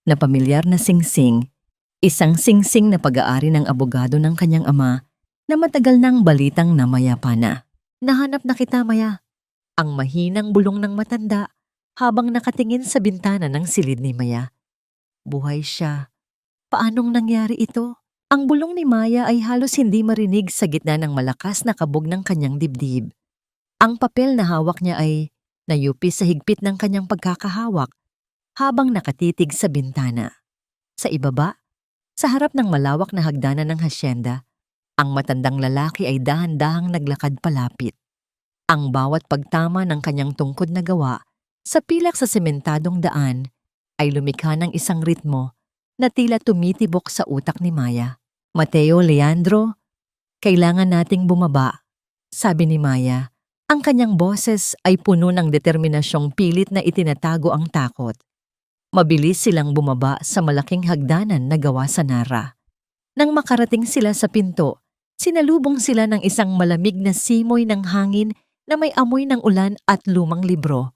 na pamilyar na singsing, isang singsing na pag-aari ng abogado ng kanyang ama na matagal nang balitang namayapa na. Nahanap na kita, Maya. Ang mahinang bulong ng matanda habang nakatingin sa bintana ng silid ni Maya. Buhay siya. Paanong nangyari ito? Ang bulong ni Maya ay halos hindi marinig sa gitna ng malakas na kabog ng kanyang dibdib. Ang papel na hawak niya ay nayupis sa higpit ng kanyang pagkakahawak habang nakatitig sa bintana. Sa ibaba, sa harap ng malawak na hagdanan ng hasyenda, ang matandang lalaki ay dahan-dahang naglakad palapit. Ang bawat pagtama ng kanyang tungkod na gawa sa pilak sa sementadong daan ay lumikha ng isang ritmo na tila tumitibok sa utak ni Maya. Mateo, Leandro, kailangan nating bumaba, sabi ni Maya. Ang kanyang boses ay puno ng determinasyong pilit na itinatago ang takot. Mabilis silang bumaba sa malaking hagdanan na gawa sa nara. Nang makarating sila sa pinto, sinalubong sila ng isang malamig na simoy ng hangin na may amoy ng ulan at lumang libro.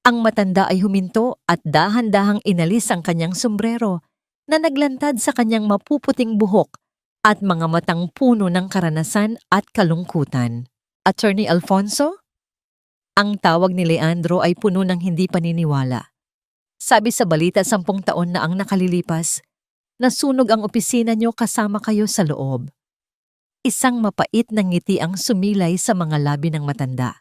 Ang matanda ay huminto at dahan-dahang inalis ang kanyang sombrero na naglantad sa kanyang mapuputing buhok at mga matang puno ng karanasan at kalungkutan. Attorney Alfonso? Ang tawag ni Leandro ay puno ng hindi paniniwala. Sabi sa balita 10 taon na ang nakalilipas, nasunog ang opisina niyo kasama kayo sa loob. Isang mapait na ngiti ang sumilay sa mga labi ng matanda.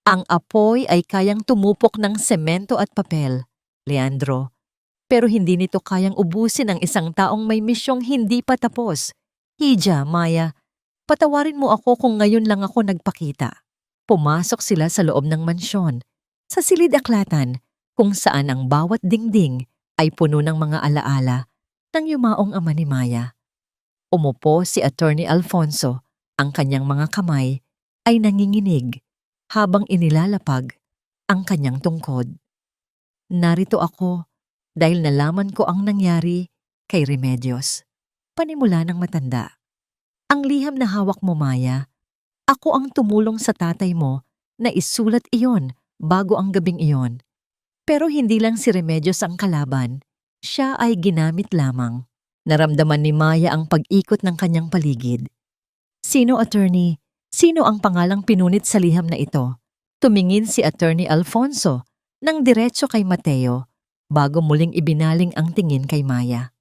Ang apoy ay kayang tumupok ng semento at papel, Leandro, pero hindi nito kayang ubusin ang isang taong may misyong hindi pa tapos. Hija, Maya, patawarin mo ako kung ngayon lang ako nagpakita. Pumasok sila sa loob ng mansyon, sa silid-aklatan, kung saan ang bawat dingding ay puno ng mga alaala ng yumaong ama ni Maya. Umupo si Attorney Alfonso, ang kanyang mga kamay ay nanginginig habang inilalapag ang kanyang tungkod. Narito ako dahil nalaman ko ang nangyari kay Remedios. Panimula ng matanda. Ang liham na hawak mo, Maya, ako ang tumulong sa tatay mo na isulat iyon bago ang gabing iyon. Pero hindi lang si Remedios ang kalaban, siya ay ginamit lamang. Naramdaman ni Maya ang pag-ikot ng kanyang paligid. Sino, attorney? Sino ang pangalang pinunit sa liham na ito? Tumingin si Attorney Alfonso ng diretso kay Mateo bago muling ibinaling ang tingin kay Maya.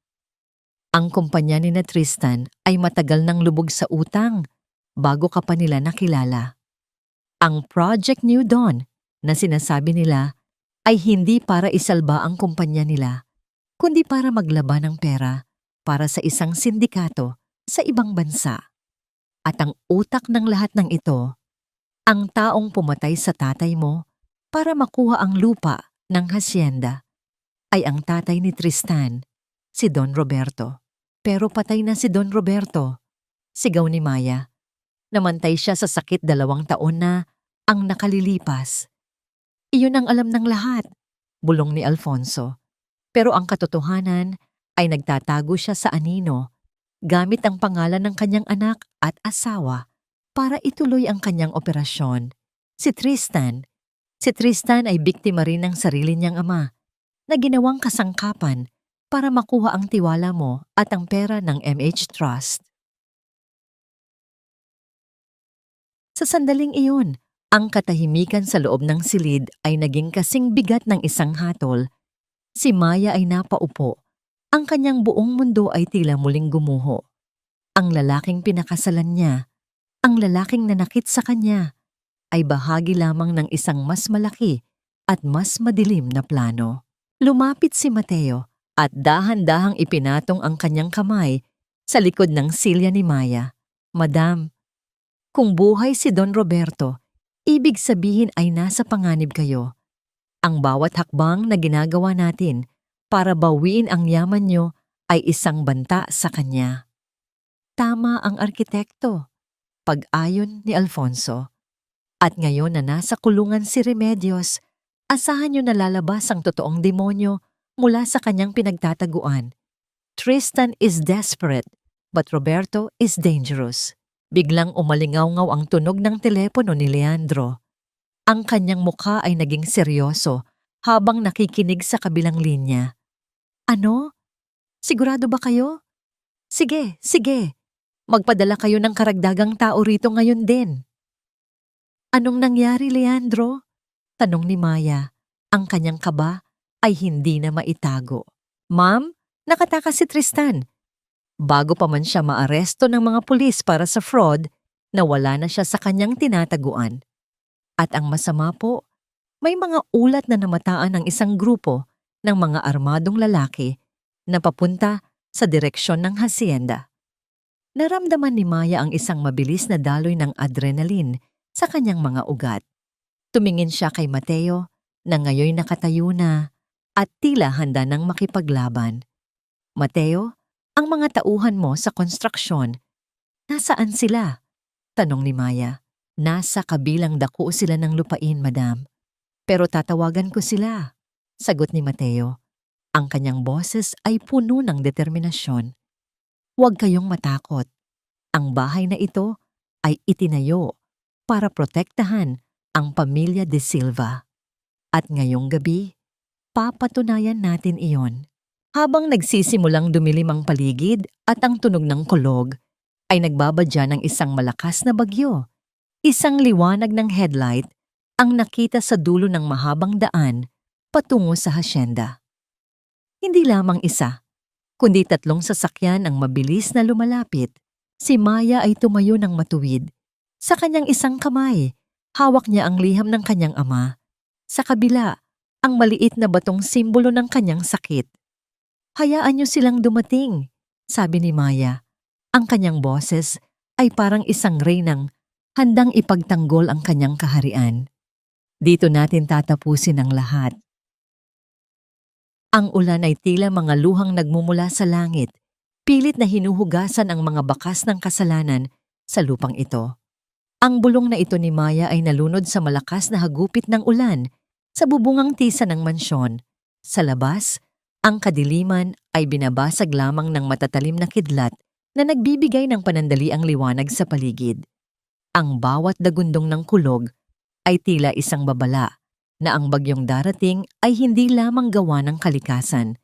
Ang kumpanya ni na Tristan ay matagal nang lubog sa utang bago ka pa nila nakilala. Ang Project New Dawn na sinasabi nila ay hindi para isalba ang kumpanya nila, kundi para maglaba ng pera para sa isang sindikato sa ibang bansa. At ang utak ng lahat ng ito, ang taong pumatay sa tatay mo para makuha ang lupa ng hasyenda, ay ang tatay ni Tristan, si Don Roberto. Pero patay na si Don Roberto, sigaw ni Maya. Namantay siya sa sakit 2 taon na ang nakalilipas. Iyon ang alam ng lahat, bulong ni Alfonso. Pero ang katotohanan ay nagtatago siya sa anino gamit ang pangalan ng kanyang anak at asawa para ituloy ang kanyang operasyon. Si Tristan ay biktima rin ng sarili niyang ama na ginawang kasangkapan para makuha ang tiwala mo at ang pera ng MH Trust. Sa sandaling iyon, ang katahimikan sa loob ng silid ay naging kasing bigat ng isang hatol. Si Maya ay napaupo. Ang kanyang buong mundo ay tila muling gumuho. Ang lalaking pinakasalan niya, ang lalaking nanakit sa kanya, ay bahagi lamang ng isang mas malaki at mas madilim na plano. Lumapit si Mateo at dahan-dahang ipinatong ang kanyang kamay sa likod ng silya ni Maya. Madam, kung buhay si Don Roberto, ibig sabihin ay nasa panganib kayo. Ang bawat hakbang na ginagawa natin para bawiin ang yaman nyo ay isang banta sa kanya. Tama ang arkitekto, pag-ayon ni Alfonso. At ngayon na nasa kulungan si Remedios, asahan nyo na lalabas ang totoong demonyo mula sa kanyang pinagtataguan. Tristan is desperate, but Roberto is dangerous. Biglang umalingaw-ngaw ang tunog ng telepono ni Leandro. Ang kanyang mukha ay naging seryoso habang nakikinig sa kabilang linya. Ano? Sigurado ba kayo? Sige, sige. Magpadala kayo ng karagdagang tao rito ngayon din. Anong nangyari, Leandro? Tanong ni Maya. Ang kanyang kaba ay hindi na maitago. Ma'am, nakatakas si Tristan. Bago pa man siya maaresto ng mga pulis para sa fraud, nawala na siya sa kanyang tinataguan. At ang masama po, may mga ulat na namataan ng isang grupo ng mga armadong lalaki na papunta sa direksyon ng hacienda. Naramdaman ni Maya ang isang mabilis na daloy ng adrenaline sa kanyang mga ugat. Tumingin siya kay Mateo na ngayoy nakatayo na at tila handa nang makipaglaban. Mateo, ang mga tauhan mo sa konstruksyon, nasaan sila? Tanong ni Maya. Nasa kabilang dako sila ng lupain, madam. Pero tatawagan ko sila, sagot ni Mateo. Ang kanyang boses ay puno ng determinasyon. Huwag kayong matakot. Ang bahay na ito ay itinayo para protektahan ang pamilya de Silva. At ngayong gabi, papatunayan natin iyon. Habang nagsisimulang dumilim ang paligid at ang tunog ng kulog, ay nagbabadya ng isang malakas na bagyo. Isang liwanag ng headlight ang nakita sa dulo ng mahabang daan patungo sa hacienda. Hindi lamang isa, kundi 3 sasakyan ang mabilis na lumalapit. Si Maya ay tumayo ng matuwid. Sa kanyang isang kamay, hawak niya ang liham ng kanyang ama. Sa kabila, ang maliit na batong simbolo ng kanyang sakit. Hayaan niyo silang dumating, sabi ni Maya. Ang kanyang boses ay parang isang reynang handang ipagtanggol ang kanyang kaharian. Dito natin tatapusin ang lahat. Ang ulan ay tila mga luhang nagmumula sa langit, pilit na hinuhugasan ang mga bakas ng kasalanan sa lupang ito. Ang bulong na ito ni Maya ay nalunod sa malakas na hagupit ng ulan sa bubungang tisa ng mansyon. Sa labas, ang kadiliman ay binabasag lamang ng matatalim na kidlat na nagbibigay ng panandaliang liwanag sa paligid. Ang bawat dagundong ng kulog ay tila isang babala na ang bagyong darating ay hindi lamang gawa ng kalikasan,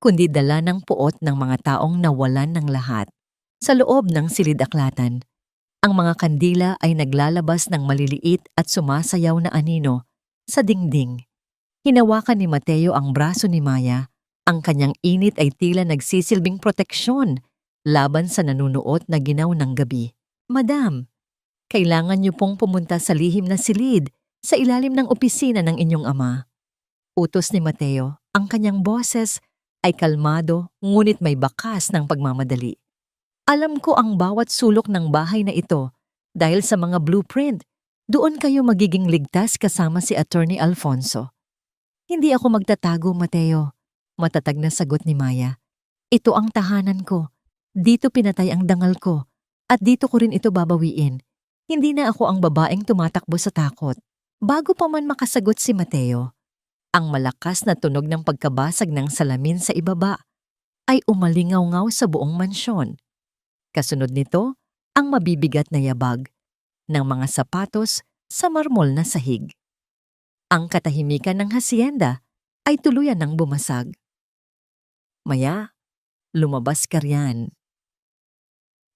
kundi dala ng puot ng mga taong nawalan ng lahat. Sa loob ng silid-aklatan, ang mga kandila ay naglalabas ng maliliit at sumasayaw na anino sa dingding. Hinawakan ni Mateo ang braso ni Maya. Ang kanyang init ay tila nagsisilbing proteksyon laban sa nanunuot na ginaw ng gabi. Madam, kailangan niyo pong pumunta sa lihim na silid sa ilalim ng opisina ng inyong ama. Utos ni Mateo, ang kanyang boses ay kalmado ngunit may bakas ng pagmamadali. Alam ko ang bawat sulok ng bahay na ito dahil sa mga blueprint. Doon kayo magiging ligtas kasama si Attorney Alfonso. Hindi ako magtatago, Mateo. Matatag na sagot ni Maya. Ito ang tahanan ko. Dito pinatay ang dangal ko. At dito ko rin ito babawiin. Hindi na ako ang babaeng tumatakbo sa takot. Bago pa man makasagot si Mateo, ang malakas na tunog ng pagkabasag ng salamin sa ibaba ay umalingaw-ngaw sa buong mansyon. Kasunod nito, ang mabibigat na yabag ng mga sapatos sa marmol na sahig. Ang katahimikan ng hacienda ay tuluyan ng bumasag. Maya, lumabas ka riyan.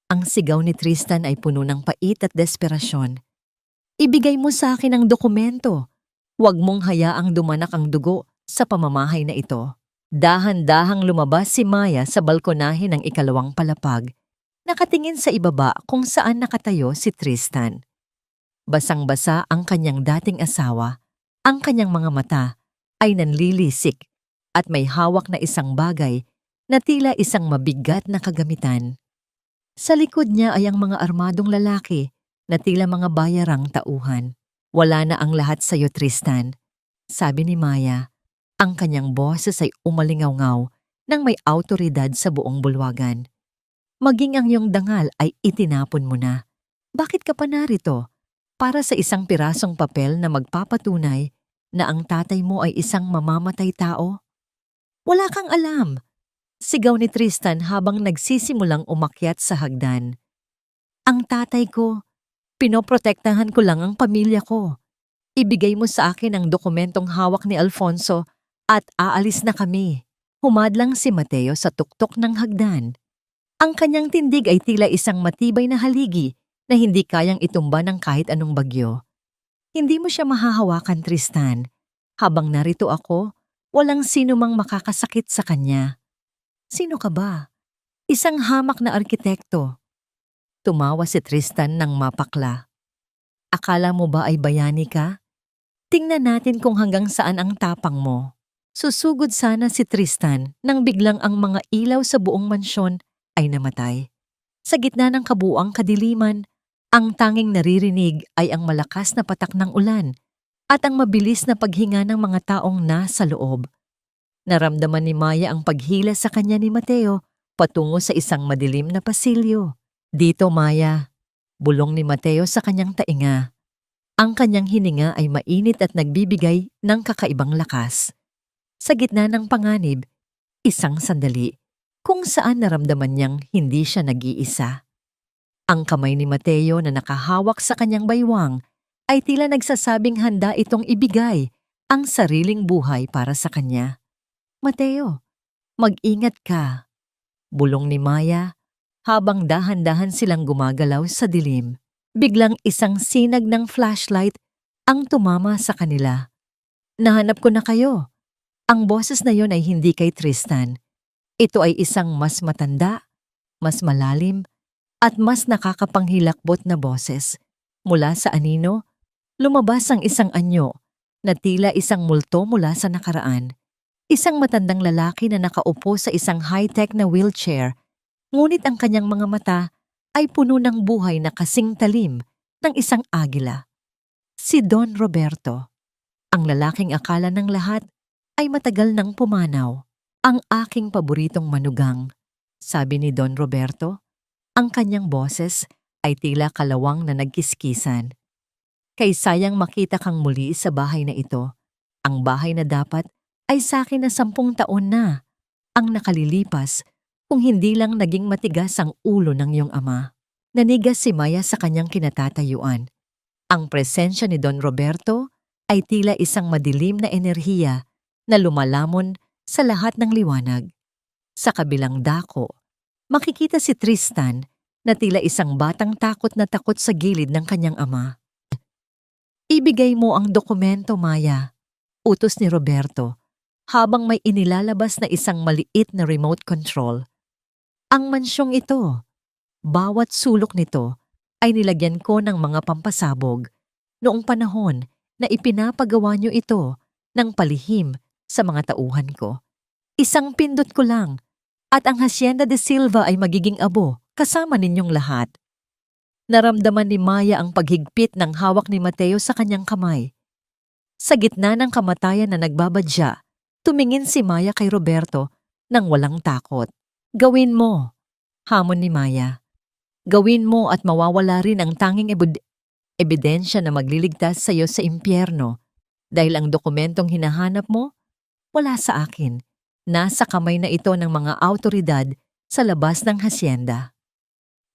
Ang sigaw ni Tristan ay puno ng pait at desperasyon. Ibigay mo sa akin ang dokumento. Huwag mong hayaang dumanak ang dugo sa pamamahay na ito. Dahan-dahang lumabas si Maya sa balkonahe ng ikalawang palapag. Nakatingin sa ibaba kung saan nakatayo si Tristan. Basang-basa ang kanyang dating asawa. Ang kanyang mga mata ay nanlilisik at may hawak na isang bagay na tila isang mabigat na kagamitan. Sa likod niya ay ang mga armadong lalaki na tila mga bayarang tauhan. Wala na ang lahat sa'yo, Tristan, sabi ni Maya. Ang kanyang boses ay umalingaw-ngaw nang may awtoridad sa buong bulwagan. Maging ang iyong dangal ay itinapon mo na. Bakit ka pa narito? Para sa isang pirasong papel na magpapatunay na ang tatay mo ay isang mamamatay tao? Wala kang alam, sigaw ni Tristan habang nagsisimulang umakyat sa hagdan. Ang tatay ko, pinoprotektahan ko lang ang pamilya ko. Ibigay mo sa akin ang dokumentong hawak ni Alfonso at aalis na kami. Humadlang si Mateo sa tuktok ng hagdan. Ang kanyang tindig ay tila isang matibay na haligi na hindi kayang itumba ng kahit anong bagyo. Hindi mo siya mahahawakan, Tristan. Habang narito ako, walang sino mang makakasakit sa kanya. Sino ka ba? Isang hamak na arkitekto. Tumawa si Tristan ng mapakla. Akala mo ba ay bayani ka? Tingnan natin kung hanggang saan ang tapang mo. Susugod sana si Tristan nang biglang ang mga ilaw sa buong mansyon ay namatay. Sa gitna ng kabuuang kadiliman, ang tanging naririnig ay ang malakas na patak ng ulan at ang mabilis na paghinga ng mga taong nasa loob. Naramdaman ni Maya ang paghila sa kanya ni Mateo patungo sa isang madilim na pasilyo. Dito, Maya, bulong ni Mateo sa kanyang tainga. Ang kanyang hininga ay mainit at nagbibigay ng kakaibang lakas. Sa gitna ng panganib, isang sandali kung saan naramdaman niyang hindi siya nag-iisa. Ang kamay ni Mateo na nakahawak sa kanyang baywang ay tila nagsasabing handa itong ibigay ang sariling buhay para sa kanya. Mateo, mag-ingat ka, bulong ni Maya habang dahan-dahan silang gumagalaw sa dilim. Biglang isang sinag ng flashlight ang tumama sa kanila. Nahanap ko na kayo. Ang boses na yon ay hindi kay Tristan. Ito ay isang mas matanda, mas malalim, at mas nakakapanghilakbot na boses. Mula sa anino, lumabas ang isang anyo na tila isang multo mula sa nakaraan. Isang matandang lalaki na nakaupo sa isang high-tech na wheelchair, ngunit ang kanyang mga mata ay puno ng buhay na kasing talim ng isang agila. Si Don Roberto, ang lalaking akala ng lahat ay matagal nang pumanaw. Ang aking paboritong manugang, sabi ni Don Roberto. Ang kanyang boses ay tila kalawang na nagkiskisan. Kay sayang makita kang muli sa bahay na ito. Ang bahay na dapat ay sa akin na 10 taon na ang nakalilipas kung hindi lang naging matigas ang ulo ng iyong ama. Nanigas si Maya sa kanyang kinatatayuan. Ang presensya ni Don Roberto ay tila isang madilim na enerhiya na lumalamon sa lahat ng liwanag. Sa kabilang dako, makikita si Tristan na tila isang batang takot na takot sa gilid ng kanyang ama. Ibigay mo ang dokumento, Maya, utos ni Roberto, habang may inilalabas na isang maliit na remote control. Ang mansyong ito, bawat sulok nito ay nilagyan ko ng mga pampasabog noong panahon na ipinapagawa niyo ito ng palihim sa mga tauhan ko. Isang pindot ko lang at ang Hacienda de Silva ay magiging abo kasama ninyong lahat. Naramdaman ni Maya ang paghigpit ng hawak ni Mateo sa kanyang kamay. Sa gitna ng kamatayan na nagbabadya, tumingin si Maya kay Roberto nang walang takot. Gawin mo, hamon ni Maya. Gawin mo at mawawala rin ang tanging ebidensya na magliligtas sa iyo sa impyerno dahil ang dokumentong hinahanap mo, wala sa akin. Nasa kamay na ito ng mga awtoridad sa labas ng hasyenda.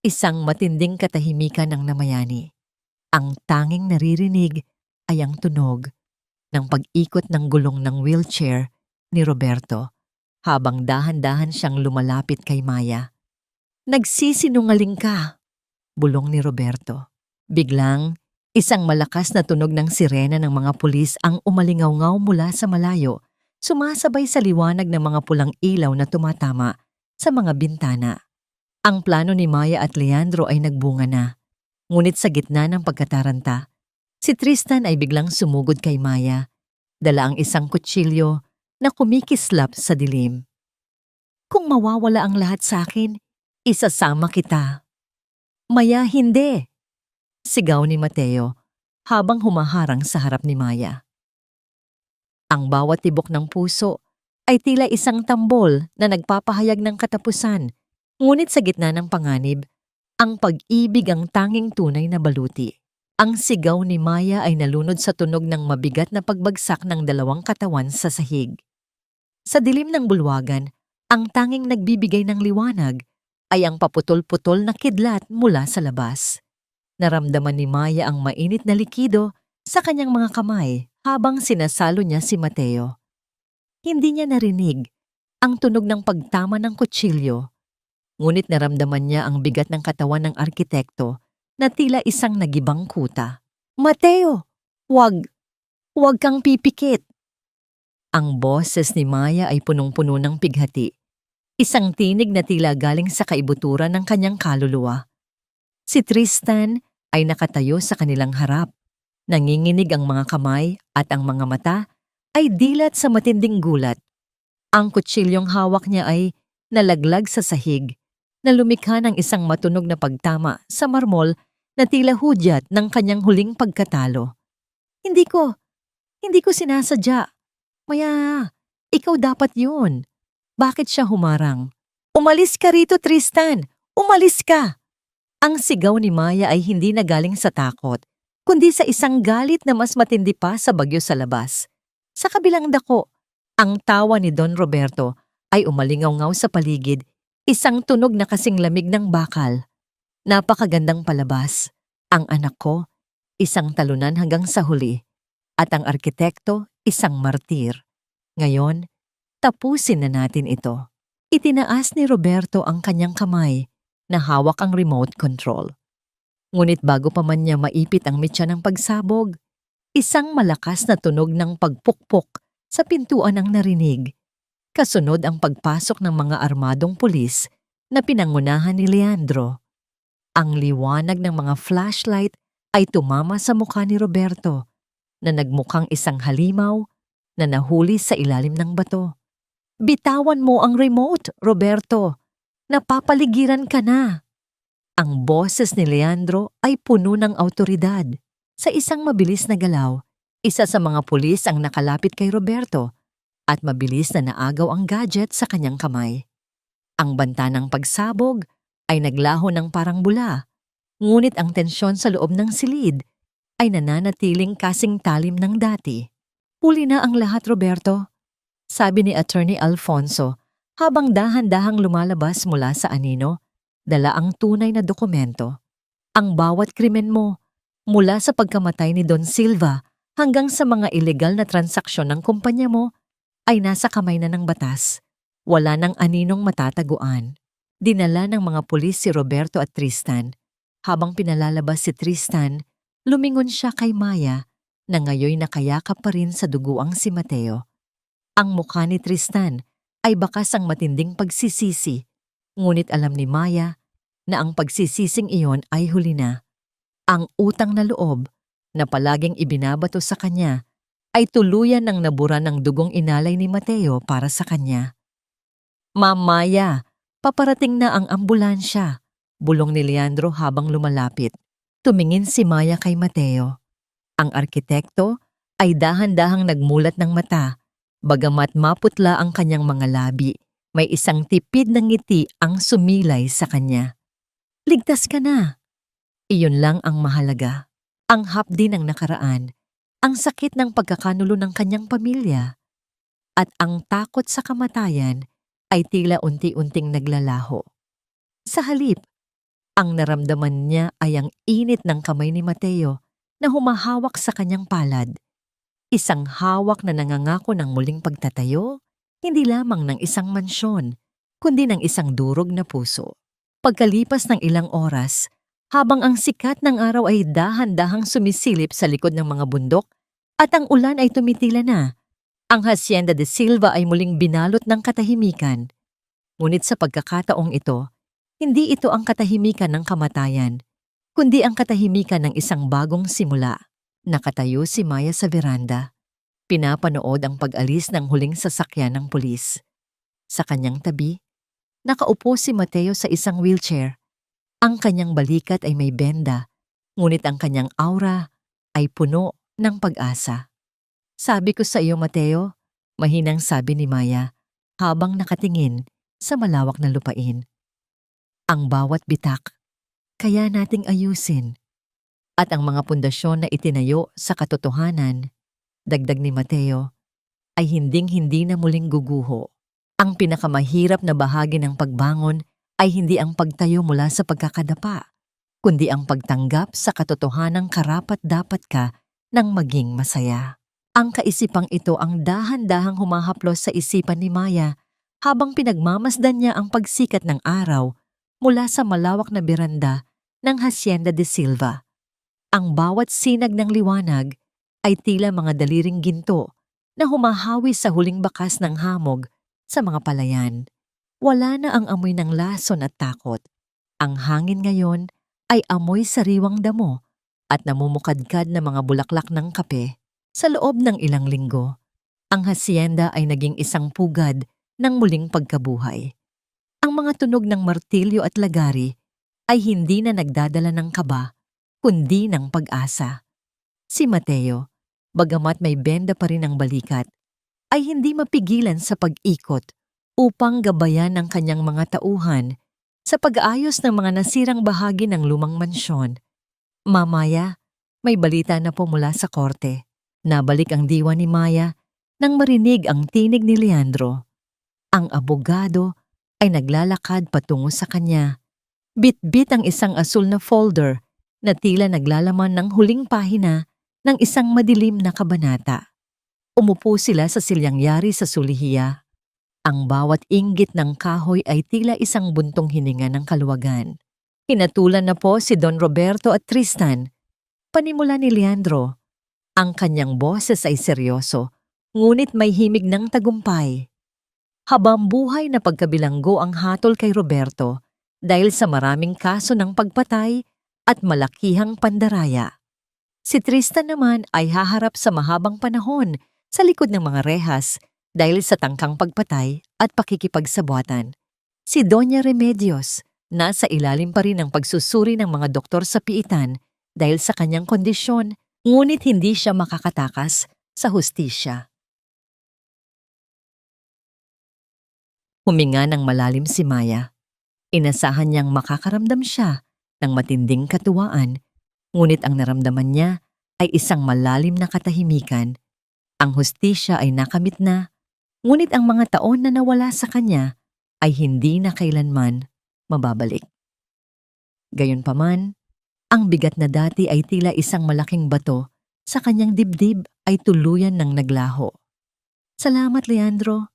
Isang matinding katahimikan ang namayani. Ang tanging naririnig ay ang tunog ng pag-ikot ng gulong ng wheelchair ni Roberto habang dahan-dahan siyang lumalapit kay Maya. "Nagsisinungaling ka," bulong ni Roberto. Biglang, isang malakas na tunog ng sirena ng mga pulis ang umalingaw-ngaw mula sa malayo, sumasabay sa liwanag ng mga pulang ilaw na tumatama sa mga bintana. Ang plano ni Maya at Leandro ay nagbunga na. Ngunit sa gitna ng pagkataranta, si Tristan ay biglang sumugod kay Maya, dala ang isang kutsilyo na kumikislap sa dilim. "Kung mawawala ang lahat sa akin, isasama kita." "Maya, hindi!" sigaw ni Mateo habang humaharang sa harap ni Maya. Ang bawat tibok ng puso ay tila isang tambol na nagpapahayag ng katapusan, ngunit sa gitna ng panganib, ang pag-ibig ang tanging tunay na baluti. Ang sigaw ni Maya ay nalunod sa tunog ng mabigat na pagbagsak ng dalawang katawan sa sahig. Sa dilim ng bulwagan, ang tanging nagbibigay ng liwanag ay ang paputol-putol na kidlat mula sa labas. Naramdaman ni Maya ang mainit na likido sa kanyang mga kamay habang sinasalo niya si Mateo. Hindi niya narinig ang tunog ng pagtama ng kutsilyo, ngunit naramdaman niya ang bigat ng katawan ng arkitekto na tila isang nagibang kuta. "Mateo, wag kang pipikit." Ang boses ni Maya ay punong-puno ng pighati, isang tinig na tila galing sa kaibuturan ng kanyang kaluluwa. Si Tristan ay nakatayo sa kanilang harap. Nanginginig ang mga kamay at ang mga mata ay dilat sa matinding gulat. Ang kutsilyong hawak niya ay nalaglag sa sahig, na lumikha ng isang matunog na pagtama sa marmol na tila hudyat ng kanyang huling pagkatalo. Hindi ko sinasadya. Maya, ikaw dapat yun." Bakit siya humarang? "Umalis ka rito, Tristan! Umalis ka!" Ang sigaw ni Maya ay hindi nagaling sa takot, kundi sa isang galit na mas matindi pa sa bagyo sa labas. Sa kabilang dako, ang tawa ni Don Roberto ay umalingaw-ngaw sa paligid, isang tunog na kasing lamig ng bakal. "Napakagandang palabas. Ang anak ko, isang talunan hanggang sa huli, at ang arkitekto, isang martir. Ngayon, tapusin na natin ito." Itinaas ni Roberto ang kanyang kamay na hawak ang remote control. Ngunit bago pa man niya maipit ang mitya ng pagsabog, isang malakas na tunog ng pagpukpok sa pintuan ang narinig. Kasunod ang pagpasok ng mga armadong pulis na pinangunahan ni Leandro. Ang liwanag ng mga flashlight ay tumama sa mukha ni Roberto, na nagmukhang isang halimaw na nahuli sa ilalim ng bato. "Bitawan mo ang remote, Roberto! Napapaligiran ka na!" Ang boses ni Leandro ay puno ng awtoridad. Sa isang mabilis na galaw, isa sa mga pulis ang nakalapit kay Roberto at mabilis na naagaw ang gadget sa kanyang kamay. Ang banta ng pagsabog ay naglaho ng parang bula, ngunit ang tensyon sa loob ng silid ay nananatiling kasing talim ng dati. "Huli na ang lahat, Roberto," sabi ni Attorney Alfonso habang dahan-dahang lumalabas mula sa anino, dala ang tunay na dokumento. "Ang bawat krimen mo, mula sa pagkamatay ni Don Silva hanggang sa mga ilegal na transaksyon ng kumpanya mo, ay nasa kamay na ng batas. Wala nang aninong matataguan." Dinala ng mga pulis si Roberto at Tristan. Habang pinalalabas si Tristan, lumingon siya kay Maya na ngayoy nakayakap pa rin sa duguang si Mateo. Ang mukha ni Tristan ay bakas ang matinding pagsisisi, ngunit alam ni Maya na ang pagsisising iyon ay huli na. Ang utang na loob na palaging ibinabato sa kanya ay tuluyan ng nabura ng dugong inalay ni Mateo para sa kanya. "Ma'am Maya, paparating na ang ambulansya," bulong ni Leandro habang lumalapit. Tumingin si Maya kay Mateo. Ang arkitekto ay dahan-dahang nagmulat ng mata, bagamat maputla ang kanyang mga labi. May isang tipid na ngiti ang sumilay sa kanya. "Ligtas ka na." Iyon lang ang mahalaga. Ang hapdi ng nakaraan, ang sakit ng pagkakanulo ng kanyang pamilya, at ang takot sa kamatayan ay tila unti-unting naglalaho. Sa halip, ang naramdaman niya ay ang init ng kamay ni Mateo na humahawak sa kanyang palad. Isang hawak na nangangako ng muling pagtatayo, Hindi lamang ng isang mansyon, kundi ng isang durog na puso. Pagkalipas ng ilang oras, habang ang sikat ng araw ay dahan-dahang sumisilip sa likod ng mga bundok at ang ulan ay tumitila na, ang Hacienda de Silva ay muling binalot ng katahimikan. Ngunit sa pagkakataong ito, hindi ito ang katahimikan ng kamatayan, kundi ang katahimikan ng isang bagong simula. Nakatayo si Maya sa veranda. Pinapanood ang pag-alis ng huling sasakyan ng pulis. Sa kanyang tabi, nakaupo si Mateo sa isang wheelchair. Ang kanyang balikat ay may benda, ngunit ang kanyang aura ay puno ng pag-asa. Sabi ko sa iyo, Mateo, mahinang sabi ni Maya habang nakatingin sa malawak na lupain. Ang bawat bitak, kaya nating ayusin. At ang mga pundasyon na itinayo sa katotohanan, dagdag ni Mateo, ay hinding-hindi na muling guguho. Ang pinakamahirap na bahagi ng pagbangon ay hindi ang pagtayo mula sa pagkakadapa, kundi ang pagtanggap sa katotohanang karapat-dapat ka ng maging masaya. Ang kaisipang ito ang dahan-dahang humahaplos sa isipan ni Maya habang pinagmamasdan niya ang pagsikat ng araw mula sa malawak na beranda ng Hacienda de Silva. Ang bawat sinag ng liwanag ay tila mga daliring ginto na humahawi sa huling bakas ng hamog sa mga palayan. Wala na ang amoy ng lason at takot. Ang hangin ngayon ay amoy sariwang damo at namumukadkad na mga bulaklak ng kape. Sa loob ng ilang linggo, ang hacienda ay naging isang pugad ng muling pagkabuhay. Ang mga tunog ng martilyo at lagari ay hindi na nagdadala ng kaba, kundi ng pag-asa. Si Mateo, bagamat may benda pa rin ang balikat, ay hindi mapigilan sa pag-ikot upang gabayan ang kanyang mga tauhan sa pag-aayos ng mga nasirang bahagi ng lumang mansyon. Mamaya, may balita na po mula sa korte. Nabalik ang diwa ni Maya nang marinig ang tinig ni Leandro. Ang abogado ay naglalakad patungo sa kanya. Bit-bit ang isang asul na folder na tila naglalaman ng huling pahina ng isang madilim na kabanata. Umupo sila sa silyang-yari sa sulihiya. Ang bawat inggit ng kahoy ay tila isang buntong hininga ng kaluwagan. Hinatulan na po si Don Roberto at Tristan. Panimula ni Leandro. Ang kanyang boses ay seryoso, ngunit may himig ng tagumpay. Habang buhay na pagkabilanggo ang hatol kay Roberto dahil sa maraming kaso ng pagpatay at malakihang pandaraya. Si Tristan naman ay haharap sa mahabang panahon sa likod ng mga rehas dahil sa tangkang pagpatay at pakikipagsabwatan. Si Doña Remedios nasa ilalim pa rin ng pagsusuri ng mga doktor sa piitan dahil sa kanyang kondisyon, ngunit hindi siya makakatakas sa hustisya. Huminga ng malalim si Maya. Inasahan niyang makakaramdam siya ng matinding katuwaan, ngunit ang naramdaman niya ay isang malalim na katahimikan. Ang hustisya ay nakamit na, ngunit ang mga taon na nawala sa kanya ay hindi na kailanman mababalik. Gayunpaman, ang bigat na dati ay tila isang malaking bato sa kanyang dibdib ay tuluyan ng naglaho. Salamat, Leandro.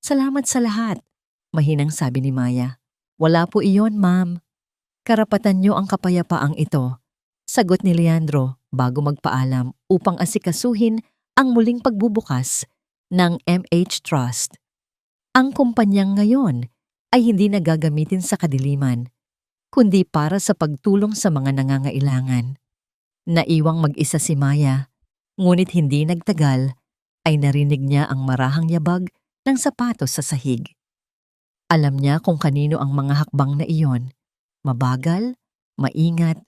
Salamat sa lahat. Mahinang sabi ni Maya. Wala po iyon, ma'am. Karapatan niyo ang kapayapaang ito. Sagot ni Leandro bago magpaalam upang asikasuhin ang muling pagbubukas ng MH Trust. Ang kumpanyang ngayon ay hindi nagagamitin sa kadiliman, kundi para sa pagtulong sa mga nangangailangan. Naiwang mag-isa si Maya, ngunit hindi nagtagal ay narinig niya ang marahang yabag ng sapatos sa sahig. Alam niya kung kanino ang mga hakbang na iyon, mabagal, maingat,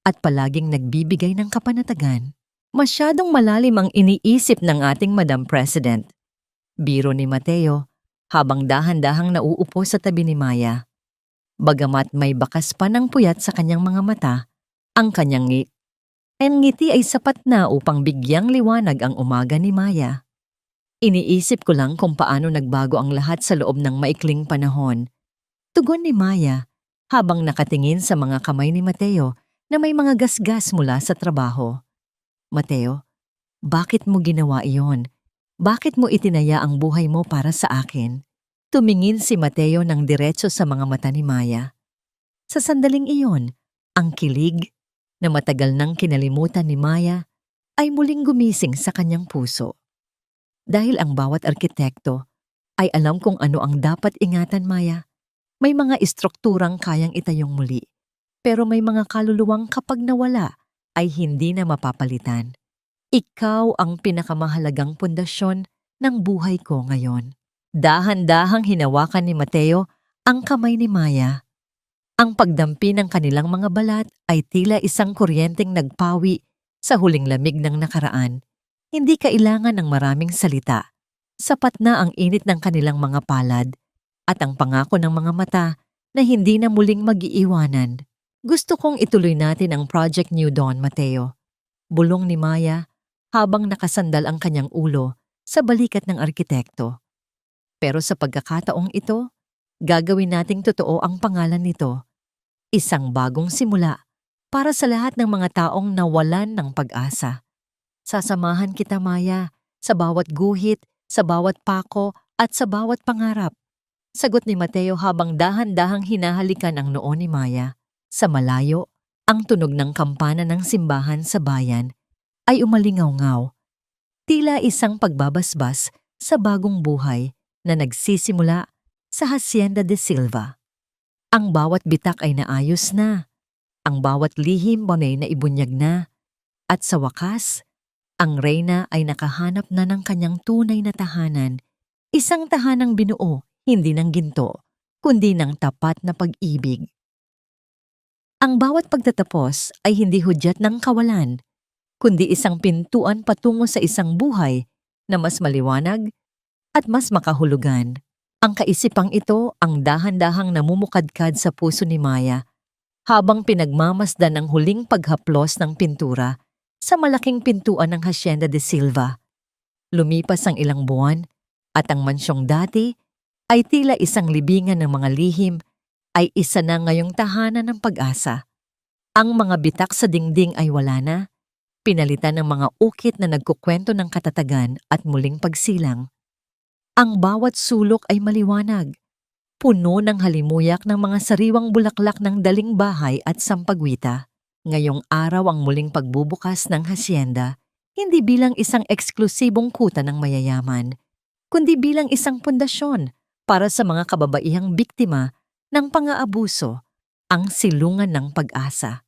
at palaging nagbibigay ng kapanatagan. Masyadong malalim ang iniisip ng ating Madam President. Biro ni Mateo habang dahan-dahang nauupo sa tabi ni Maya. Bagamat may bakas pa ng puyat sa kanyang mga mata, ang kanyang ngiti ay sapat na upang bigyang liwanag ang umaga ni Maya. Iniisip ko lang kung paano nagbago ang lahat sa loob ng maikling panahon. Tugon ni Maya habang nakatingin sa mga kamay ni Mateo na may mga gasgas mula sa trabaho. Mateo, bakit mo ginawa iyon? Bakit mo itinaya ang buhay mo para sa akin? Tumingin si Mateo ng diretso sa mga mata ni Maya. Sa sandaling iyon, ang kilig na matagal nang kinalimutan ni Maya ay muling gumising sa kanyang puso. Dahil ang bawat arkitekto ay alam kung ano ang dapat ingatan, Maya. May mga istrukturang kayang itayong muli, pero may mga kaluluwang kapag nawala ay hindi na mapapalitan. Ikaw ang pinakamahalagang pundasyon ng buhay ko ngayon. Dahan-dahang hinawakan ni Mateo ang kamay ni Maya. Ang pagdampi ng kanilang mga balat ay tila isang kuryenteng nagpawi sa huling lamig ng nakaraan. Hindi kailangan ng maraming salita. Sapat na ang init ng kanilang mga palad at ang pangako ng mga mata na hindi na muling mag-iiwanan. Gusto kong ituloy natin ang Project New Dawn, Mateo. Bulong ni Maya habang nakasandal ang kanyang ulo sa balikat ng arkitekto. Pero sa pagkakataong ito, gagawin nating totoo ang pangalan nito. Isang bagong simula para sa lahat ng mga taong nawalan ng pag-asa. Sasamahan kita, Maya, sa bawat guhit, sa bawat pako at sa bawat pangarap. Sagot ni Mateo habang dahan-dahang hinahalikan ang noo ni Maya. Sa malayo, ang tunog ng kampana ng simbahan sa bayan ay umalingaw-ngaw. Tila isang pagbabasbas sa bagong buhay na nagsisimula sa Hacienda de Silva. Ang bawat bitak ay naayos na, ang bawat lihim ay naibunyag na, at sa wakas, ang reyna ay nakahanap na ng kanyang tunay na tahanan, isang tahanang binuo hindi ng ginto, kundi ng tapat na pag-ibig. Ang bawat pagtatapos ay hindi hudyat ng kawalan, kundi isang pintuan patungo sa isang buhay na mas maliwanag at mas makahulugan. Ang kaisipang ito ang dahan-dahang namumukadkad sa puso ni Maya habang pinagmamasdan ang huling paghaplos ng pintura sa malaking pintuan ng Hacienda de Silva. Lumipas ang ilang buwan at ang mansyong dati ay tila isang libingan ng mga lihim ay isa na ngayong tahanan ng pag-asa. Ang mga bitak sa dingding ay wala na, pinalitan ng mga ukit na nagkukwento ng katatagan at muling pagsilang. Ang bawat sulok ay maliwanag, puno ng halimuyak ng mga sariwang bulaklak ng daling bahay at sampagwita. Ngayong araw ang muling pagbubukas ng hacienda, hindi bilang isang eksklusibong kuta ng mayayaman, kundi bilang isang pundasyon para sa mga kababaihang biktima ng pang-aabuso, ang silungan ng pag-asa.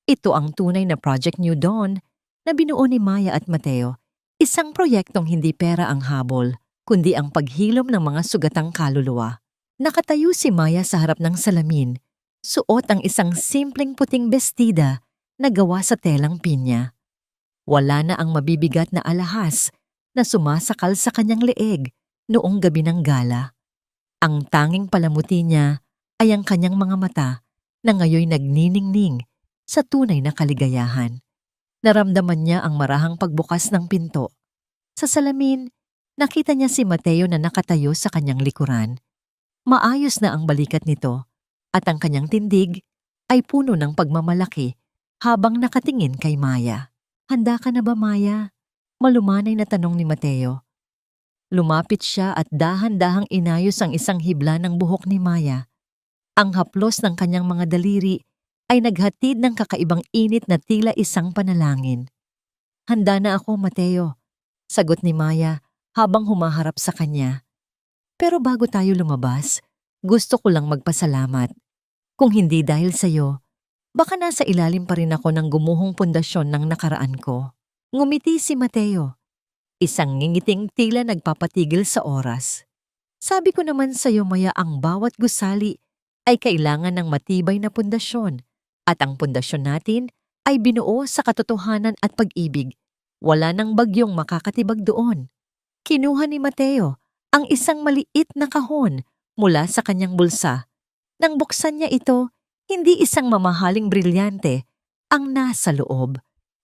Ito ang tunay na Project New Dawn na binuo ni Maya at Mateo, isang proyektong hindi pera ang habol, kundi ang paghilom ng mga sugatang kaluluwa. Nakatayo si Maya sa harap ng salamin, suot ang isang simpleng puting bestida na gawa sa telang pinya. Wala na ang mabibigat na alahas na sumasakal sa kanyang leeg noong gabi ng gala. Ang tanging palamuti niya ay ang kanyang mga mata na ngayoy nagniningning sa tunay na kaligayahan. Naramdaman niya ang marahang pagbukas ng pinto. Sa salamin, nakita niya si Mateo na nakatayo sa kanyang likuran. Maayos na ang balikat nito at ang kanyang tindig ay puno ng pagmamalaki habang nakatingin kay Maya. "Handa ka na ba, Maya?" Malumanay na tanong ni Mateo. Lumapit siya at dahan-dahang inayos ang isang hibla ng buhok ni Maya. Ang haplos ng kanyang mga daliri ay naghatid ng kakaibang init na tila isang panalangin. "Handa na ako, Mateo," sagot ni Maya habang humaharap sa kanya. "Pero bago tayo lumabas, gusto ko lang magpasalamat. Kung hindi dahil sa'yo, baka nasa ilalim pa rin ako ng gumuhong pundasyon ng nakaraan ko." Ngumiti si Mateo, isang ngingiting tila nagpapatigil sa oras. "Sabi ko naman sa'yo, Maya, ang bawat gusali ay kailangan ng matibay na pundasyon at ang pundasyon natin ay binuo sa katotohanan at pag-ibig. Wala nang bagyong makakatibag doon." Kinuha ni Mateo ang isang maliit na kahon mula sa kanyang bulsa. Nang buksan niya ito, hindi isang mamahaling brilyante ang nasa loob,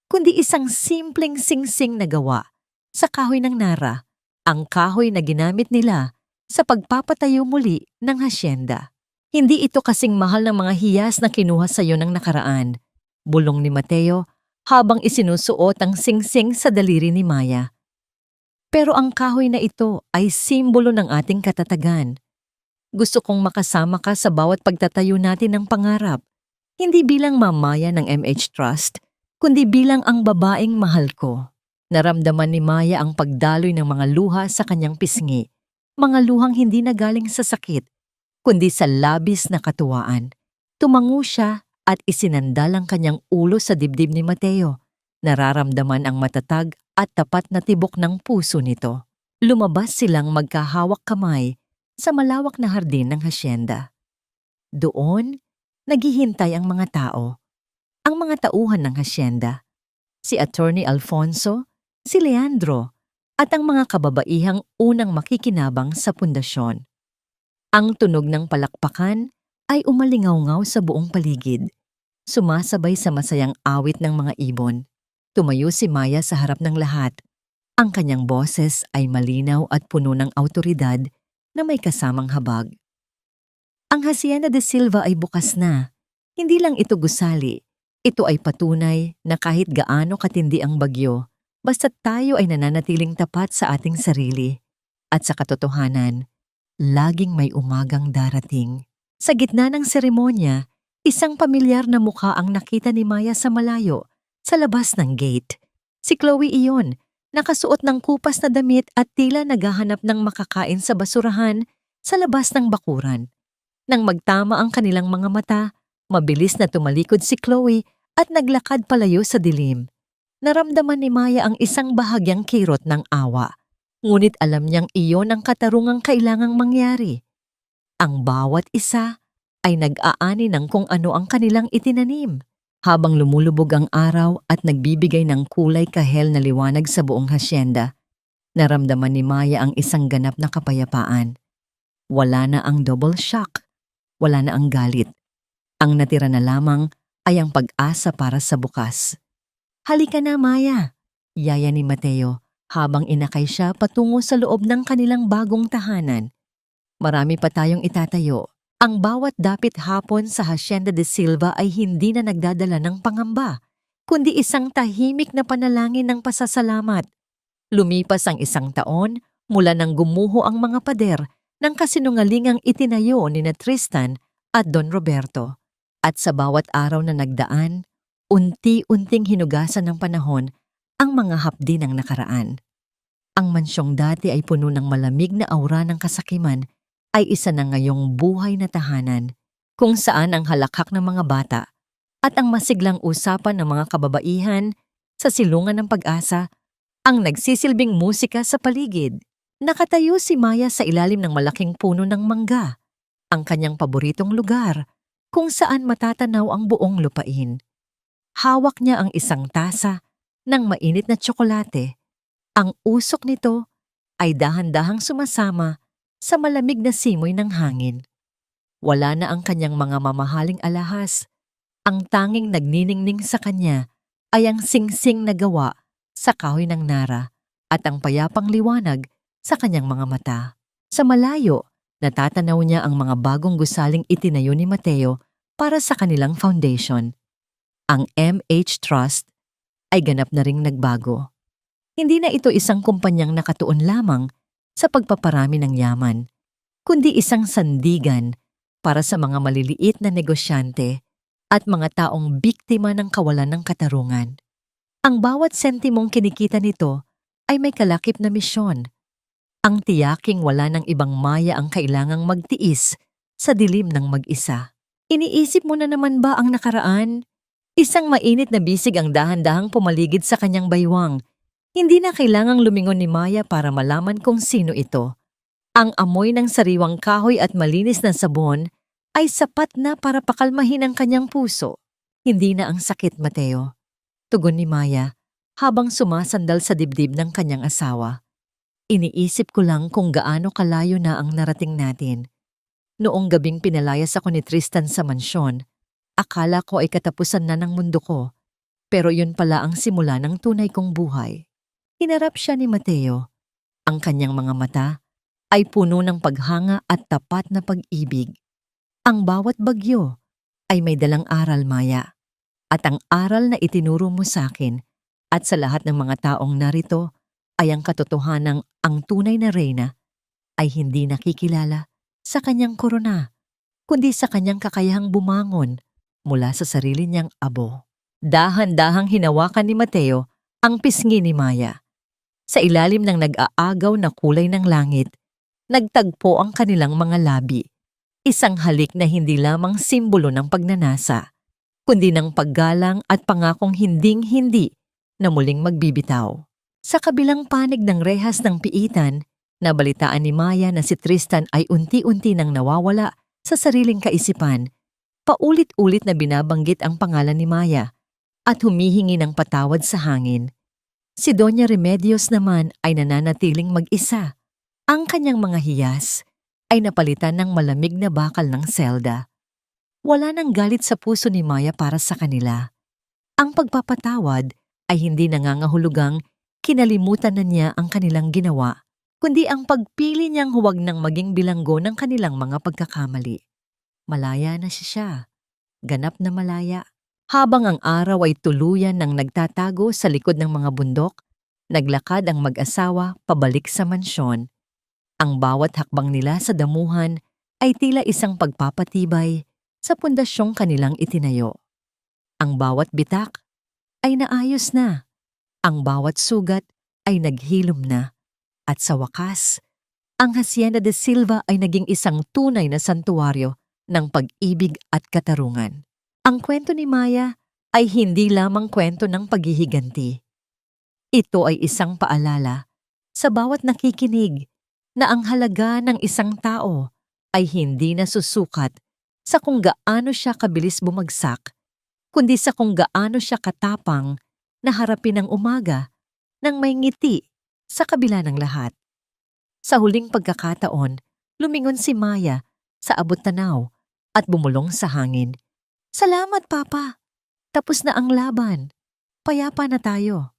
kundi isang simpleng singsing na gawa sa kahoy ng nara, ang kahoy na ginamit nila sa pagpapatayo muli ng hacienda. "Hindi ito kasing mahal ng mga hiyas na kinuha sa iyo ng nakaraan," bulong ni Mateo habang isinusuot ang singsing sa daliri ni Maya. Pero ang kahoy na ito ay simbolo ng ating katatagan. Gusto kong makasama ka sa bawat pagtatayo natin ng pangarap, hindi bilang mamaya ng MH Trust, kundi bilang ang babaeng mahal ko. Naramdaman ni Maya ang pagdaloy ng mga luha sa kanyang pisngi, mga luhang hindi na galing sa sakit, kundi sa labis na katuwaan. Tumango siya at isinandal ang kanyang ulo sa dibdib ni Mateo. Nararamdaman ang matatag at tapat na tibok ng puso nito. Lumabas silang magkahawak kamay sa malawak na hardin ng hasyenda. Doon, naghihintay ang mga tao. Ang mga tauhan ng hasyenda. Si Attorney Alfonso, si Leandro, at ang mga kababaihang unang makikinabang sa pundasyon. Ang tunog ng palakpakan ay umalingaw-ngaw sa buong paligid. Sumasabay sa masayang awit ng mga ibon. Tumayo si Maya sa harap ng lahat. Ang kanyang boses ay malinaw at puno ng awtoridad na may kasamang habag. Ang Hacienda de Silva ay bukas na. Hindi lang ito gusali. Ito ay patunay na kahit gaano katindi ang bagyo, basta't tayo ay nananatiling tapat sa ating sarili. At sa katotohanan, laging may umagang darating. Sa gitna ng seremonya, isang pamilyar na mukha ang nakita ni Maya sa malayo, sa labas ng gate. Si Chloe iyon, nakasuot ng kupas na damit at tila naghahanap ng makakain sa basurahan sa labas ng bakuran. Nang magtama ang kanilang mga mata, mabilis na tumalikod si Chloe at naglakad palayo sa dilim. Naramdaman ni Maya ang isang bahagyang kirot ng awa. Ngunit alam niyang iyon ang katarungang kailangang mangyari. Ang bawat isa ay nag-aani ng kung ano ang kanilang itinanim. Habang lumulubog ang araw at nagbibigay ng kulay kahel na liwanag sa buong hasyenda, naramdaman ni Maya ang isang ganap na kapayapaan. Wala na ang double shock. Wala na ang galit. Ang natira na lamang ay ang pag-asa para sa bukas. Halika na, Maya, yaya ni Mateo habang inakay siya patungo sa loob ng kanilang bagong tahanan. Marami pa tayong itatayo. Ang bawat dapit hapon sa Hacienda de Silva ay hindi na nagdadala ng pangamba, kundi isang tahimik na panalangin ng pasasalamat. Lumipas ang isang taon mula nang gumuho ang mga pader ng kasinungalingang itinayo ni na Tristan at Don Roberto. At sa bawat araw na nagdaan, unti-unting hinugasan ng panahon ang mga hapdi ng nakaraan. Ang mansyong dati ay puno ng malamig na aura ng kasakiman ay isa na ngayong buhay na tahanan kung saan ang halakhak ng mga bata at ang masiglang usapan ng mga kababaihan sa silungan ng pag-asa ang nagsisilbing musika sa paligid. Nakatayo si Maya sa ilalim ng malaking puno ng mangga, ang kanyang paboritong lugar kung saan matatanaw ang buong lupain. Hawak niya ang isang tasa ng mainit na tsokolate. Ang usok nito ay dahan-dahang sumasama sa malamig na simoy ng hangin. Wala na ang kanyang mga mamahaling alahas. Ang tanging nagniningning sa kanya ay ang singsing na gawa sa kahoy ng nara at ang payapang liwanag sa kanyang mga mata. Sa malayo, natatanaw niya ang mga bagong gusaling itinayo ni Mateo para sa kanilang foundation. Ang MH Trust ay ganap na ring nagbago. Hindi na ito isang kumpanyang nakatuon lamang sa pagpaparami ng yaman, kundi isang sandigan para sa mga maliliit na negosyante at mga taong biktima ng kawalan ng katarungan. Ang bawat sentimong kinikita nito ay may kalakip na misyon. Ang tiyaking wala ng ibang Maya ang kailangang magtiis sa dilim ng mag-isa. Iniisip mo na naman ba ang nakaraan? Isang mainit na bisig ang dahan-dahang pumaligid sa kanyang baywang. Hindi na kailangang lumingon ni Maya para malaman kung sino ito. Ang amoy ng sariwang kahoy at malinis na sabon ay sapat na para pakalmahin ang kanyang puso. Hindi na ang sakit, Mateo. Tugon ni Maya habang sumasandal sa dibdib ng kanyang asawa. Iniisip ko lang kung gaano kalayo na ang narating natin. Noong gabing pinalayas ako ni Tristan sa mansyon, akala ko ay katapusan na ng mundo ko, pero yun pala ang simula ng tunay kong buhay. Hinarap siya ni Mateo. Ang kanyang mga mata ay puno ng paghanga at tapat na pag-ibig. Ang bawat bagyo ay may dalang aral, Maya. At ang aral na itinuro mo sa akin at sa lahat ng mga taong narito ay ang katotohanang ang tunay na reyna ay hindi nakikilala sa kanyang korona, kundi sa kanyang kakayahang bumangon mula sa sarili niyang abo. Dahan-dahang hinawakan ni Mateo ang pisngi ni Maya. Sa ilalim ng nag-aagaw na kulay ng langit, nagtagpo ang kanilang mga labi. Isang halik na hindi lamang simbolo ng pagnanasa, kundi ng paggalang at pangakong hinding-hindi na muling magbibitaw. Sa kabilang panig ng rehas ng piitan, nabalitaan ni Maya na si Tristan ay unti-unti nang nawawala sa sariling kaisipan. Paulit-ulit na binabanggit ang pangalan ni Maya at humihingi ng patawad sa hangin. Si Doña Remedios naman ay nananatiling mag-isa. Ang kanyang mga hiyas ay napalitan ng malamig na bakal ng selda. Wala nang galit sa puso ni Maya para sa kanila. Ang pagpapatawad ay hindi nangangahulugang kinalimutan na niya ang kanilang ginawa, kundi ang pagpili niyang huwag nang maging bilanggo ng kanilang mga pagkakamali. Malaya na siya, ganap na malaya. Habang ang araw ay tuluyan ng nagtatago sa likod ng mga bundok, naglakad ang mag-asawa pabalik sa mansyon. Ang bawat hakbang nila sa damuhan ay tila isang pagpapatibay sa pundasyong kanilang itinayo. Ang bawat bitak ay naayos na, ang bawat sugat ay naghilom na, at sa wakas, ang Hacienda de Silva ay naging isang tunay na santuwaryo ng pag-ibig at katarungan. Ang kwento ni Maya ay hindi lamang kwento ng paghihiganti. Ito ay isang paalala sa bawat nakikinig na ang halaga ng isang tao ay hindi nasusukat sa kung gaano siya kabilis bumagsak, kundi sa kung gaano siya katapang na harapin ang umaga nang may ngiti sa kabila ng lahat. Sa huling pagkakataon, lumingon si Maya sa abot tanaw at bumulong sa hangin. "Salamat, Papa. Tapos na ang laban. Payapa na tayo."